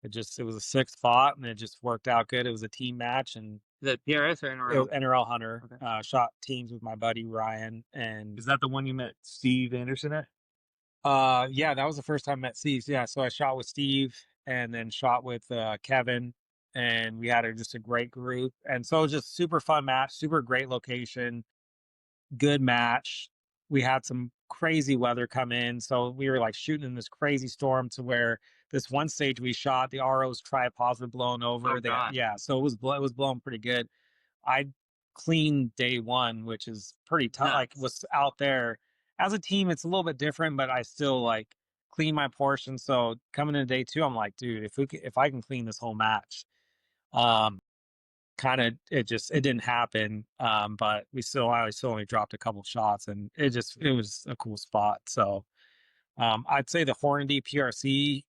S6: it was a 6 spot, and it just worked out good. It was a team match, and
S5: is it PRS or NRL?
S6: It was NRL Hunter. Okay. Shot teams with my buddy Ryan, and
S7: is that the one you met Steve Anderson at?
S6: Yeah, that was the first time I met Steve. Yeah, so I shot with Steve, and then shot with Kevin. And we had just a great group. And so it was just super fun match, super great location, good match. We had some crazy weather come in. So we were like shooting in this crazy storm to where this one stage we shot, the RO's tripods were blown over. So it was blowing pretty good. I cleaned day 1, which is pretty tough. Like was out there as a team, it's a little bit different, but I still like clean my portion. So coming into day 2, I'm like, dude, if I can clean this whole match. It didn't happen. But I still only dropped a couple shots, and it was a cool spot. So, I'd say the Hornady PRC,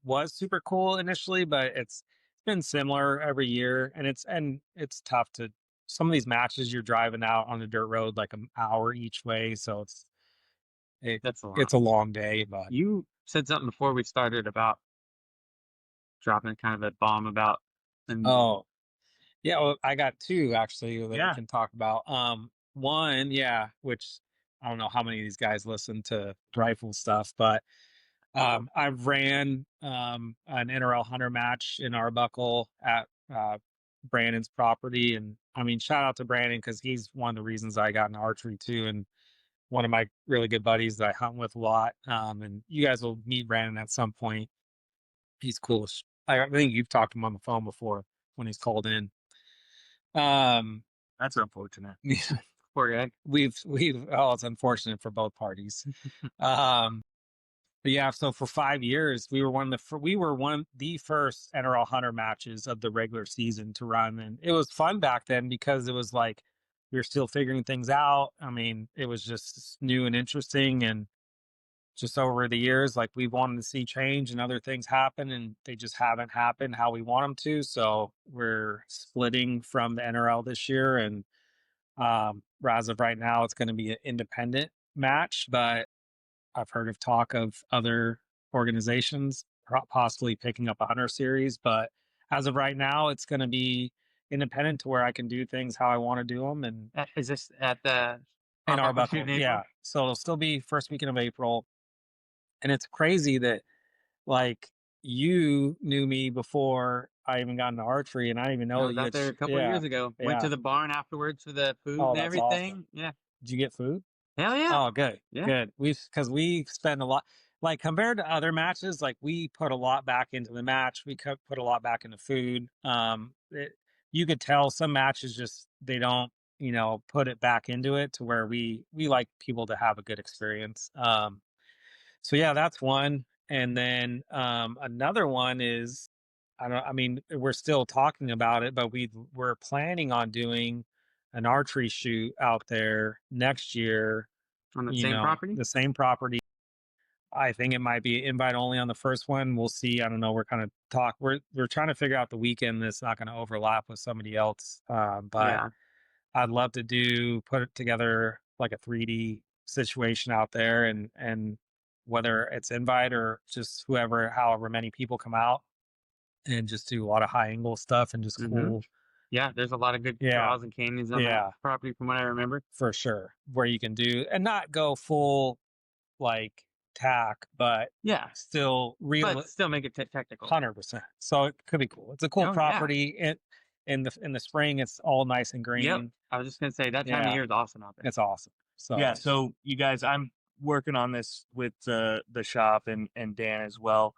S6: was super cool initially, but it's been similar every year, and it's tough to, some of these matches you're driving out on the dirt road like an hour each way. So it's a long day, but
S5: you said something before we started about dropping kind of a bomb about.
S6: Well, I got 2 actually that we can talk about. One, which I don't know how many of these guys listen to rifle stuff, but I ran an NRL Hunter match in Arbuckle at Brandon's property. And I mean, shout out to Brandon because he's one of the reasons I got into archery too, and one of my really good buddies that I hunt with a lot. And you guys will meet Brandon at some point. He's cool. I think you've talked to him on the phone before when he's called in.
S7: That's unfortunate.
S6: Poor guy. It's unfortunate for both parties. But yeah, so for 5 years, we were one of the first NRL hunter matches of the regular season to run, and it was fun back then because it was like we were still figuring things out. I mean, it was just new and interesting, and just over the years, like we wanted to see change and other things happen, and they just haven't happened how we want them to. So we're splitting from the NRL this year, and as of right now, it's going to be an independent match, but I've heard of talk of other organizations possibly picking up a hunter series, but as of right now, it's going to be independent to where I can do things how I want to do them. And
S5: Is this at the
S6: in
S5: Arbuckle
S6: Arbuckle,
S5: shoot in April?
S6: yeah. So it'll still be first weekend of April, and it's crazy that like you knew me before I even got into archery, and I didn't even know
S5: I was
S6: that
S5: out there a couple of years ago. Went to the barn afterwards for the food and
S6: that's
S5: everything.
S6: awesome.
S5: Yeah.
S6: Did you get food?
S5: Hell yeah.
S6: Oh, good.
S5: Yeah.
S6: Good. Because we spend a lot, like compared to other matches, like we put a lot back into the match. We put a lot back into food. You could tell some matches just, they don't, put it back into it to where we like people to have a good experience. So yeah, that's one. And then another one is, we're still talking about it, but we're planning on doing an archery shoot out there next year
S5: on the same property.
S6: The same property. I think it might be invite only on the first one. We'll see. I don't know. We're kind of we're trying to figure out the weekend that's not going to overlap with somebody else. But yeah. I'd love to put it together like a 3D situation out there, and whether it's invite or just however many people come out, and just do a lot of high angle stuff and just cool.
S5: Yeah, there's a lot of good draws and canyons on that property from what I remember.
S6: For sure. Where you can do and not go full like tack, but still real,
S5: but still make it technical.
S6: 100%. So it could be cool. It's a cool property. In the spring, it's all nice and green.
S5: Yep. I was just gonna say that time of year is awesome out there.
S6: It's awesome. So
S7: yeah. So you guys, I'm working on this with the shop and Dan as well.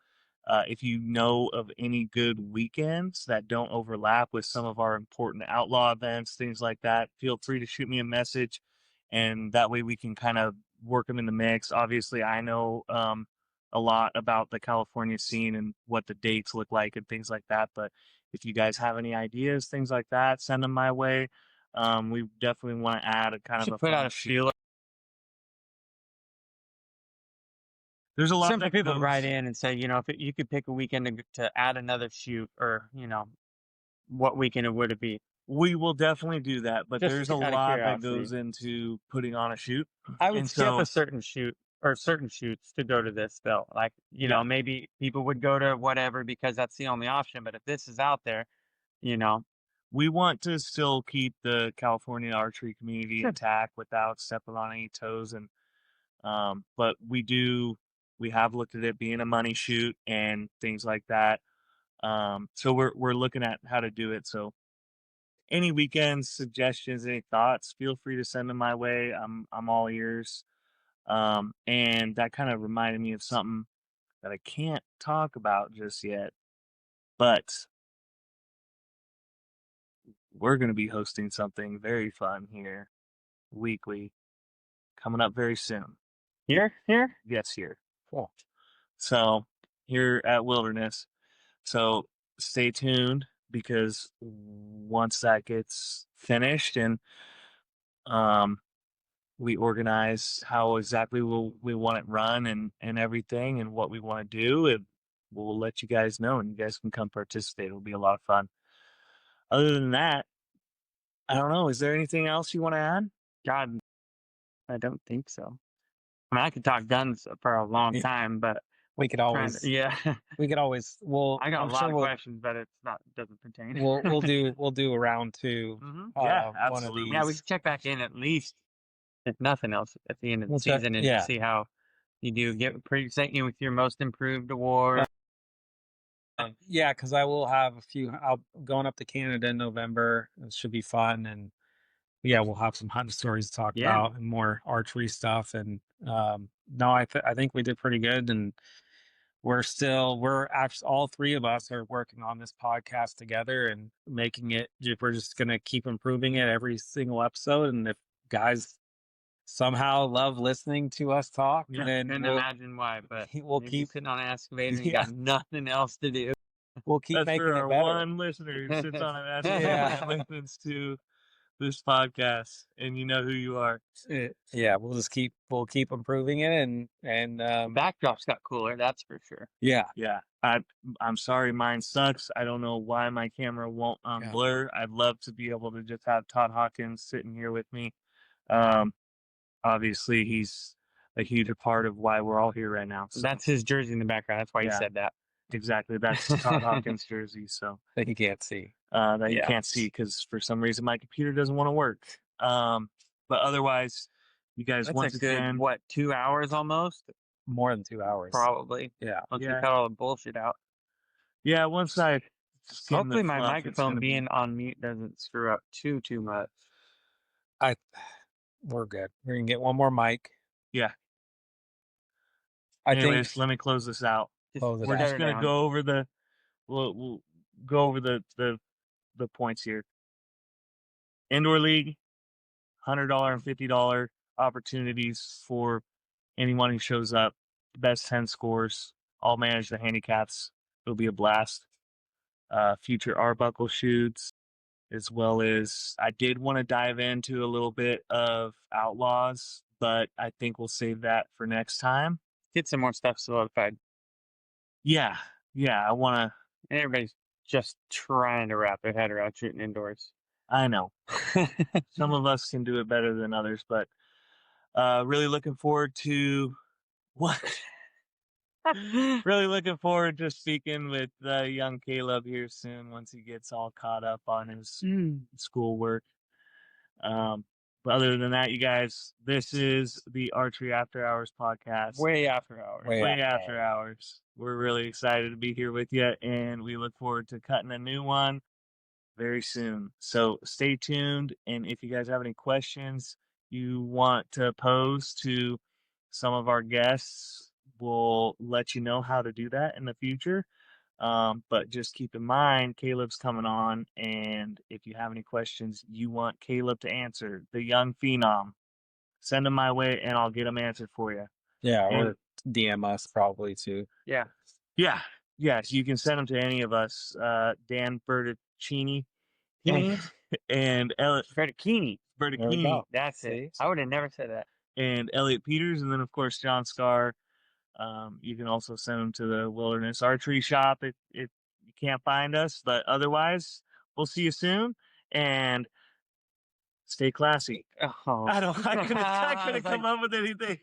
S7: If you know of any good weekends that don't overlap with some of our important outlaw events, things like that, feel free to shoot me a message, and that way we can kind of work them in the mix. Obviously, I know a lot about the California scene and what the dates look like and things like that, but if you guys have any ideas, things like that, send them my way. We definitely want to add a kind of
S5: put out a feeler.
S7: There's a lot
S5: of people write in and say, if you could pick a weekend to add another shoot, or what weekend would it be?
S7: We will definitely do that, but there's a lot that goes into putting on a shoot.
S5: I would skip a certain shoot or certain shoots to go to this, though. Like, maybe people would go to whatever because that's the only option. But if this is out there,
S7: we want to still keep the California archery community intact without stepping on any toes. And but we have looked at it being a money shoot and things like that. So we're looking at how to do it. So any weekends, suggestions, any thoughts, feel free to send them my way. I'm all ears. And that kind of reminded me of something that I can't talk about just yet, but we're going to be hosting something very fun here weekly coming up very soon.
S5: Here?
S7: Yes, here.
S6: Cool.
S7: So here at Wilderness. So stay tuned, because once that gets finished and we organize how exactly we want it run and everything and what we want to do, and we'll let you guys know, and you guys can come participate. It'll be a lot of fun. Other than that, I don't know. Is there anything else you want to add?
S5: God, I don't think so. I mean, I could talk guns for a long time, but
S6: we could always, we could always. Well,
S5: I got a lot of questions, but doesn't pertain.
S6: We'll do a round two.
S7: Absolutely.
S6: One of these.
S5: Yeah, we should check back in at least, if nothing else, at the end of the season and see how you do. Get present you with your most improved award.
S6: Yeah, because I will have a few. I'll going up to Canada in November. It should be fun, and yeah, we'll have some hunting stories to talk about and more archery stuff. And no, I think we did pretty good, and we're actually all three of us are working on this podcast together and making it. We're just gonna keep improving it every single episode, and if guys somehow love listening to us talk, then
S5: couldn't imagine why, but
S6: we'll keep
S5: sitting on an excavator and you
S6: yeah,
S5: got nothing else to do.
S6: we'll keep
S7: That's
S6: making
S7: for
S6: it
S7: our
S6: better.
S7: one listener who sits on an excavator
S6: Yeah.
S7: and listens to this podcast, and you know who you are.
S6: Yeah, we'll keep improving it, and
S5: Backdrop's got cooler, that's for sure.
S6: yeah.
S7: Yeah, I'm sorry, mine sucks. I don't know why my camera won't unblur. I'd love to be able to just have Todd Hawkins sitting here with me. Obviously, he's a huge part of why we're all here right now. So.
S5: That's his jersey in the background. That's why he said that.
S7: Exactly. That's Todd Hawkins' jersey. So
S6: That you can't see.
S7: that you can't see because for some reason my computer doesn't want to work. But otherwise, you guys
S5: That's
S7: once
S5: a good,
S7: again,
S5: 2 hours almost?
S6: More than 2 hours.
S5: Probably.
S6: Yeah.
S5: Once we cut all the bullshit out.
S7: Yeah, once I skim
S5: Hopefully
S7: the
S5: my
S7: fluff, it's
S5: microphone
S7: gonna be-
S5: being on mute doesn't screw up too much.
S6: We're good. We're gonna get one more mic.
S7: Yeah.
S6: I
S7: Anyways,
S6: think
S7: let me close this out.
S6: close it
S7: We're
S6: out.
S7: just gonna go over we'll go over the points here. Indoor league, $100 and $50 opportunities for anyone who shows up. Best 10 scores. I'll manage the handicaps. It'll be a blast. Future Arbuckle shoots, as well as I did want to dive into a little bit of Outlaws, but I think we'll save that for next time.
S5: Get some more stuff solidified.
S7: Yeah, I want to.
S5: And everybody's just trying to wrap their head around shooting indoors.
S7: I know. Some of us can do it better than others, but really looking forward to what? Really looking forward to speaking with young Caleb here soon once he gets all caught up on his schoolwork. But other than that, you guys, this is the Archery After Hours podcast.
S5: Way after hours.
S7: Way after hours. We're really excited to be here with you, and we look forward to cutting a new one very soon. So stay tuned, and if you guys have any questions you want to pose to some of our guests, we'll let you know how to do that in the future. But just keep in mind, Caleb's coming on, and if you have any questions you want Caleb to answer, the young phenom, send them my way, and I'll get them answered for you.
S6: Yeah, or DM us probably too.
S5: Yeah.
S7: Yes, you can send them to any of us. Dan Bertocchini and Elliot
S5: Bertocchini. That's it. I would have never said that.
S7: And Elliot Peters, and then of course John Scar. You can also send them to the Wilderness Archery shop if you can't find us. But otherwise, we'll see you soon, and stay classy.
S5: Oh.
S7: I couldn't come up with anything.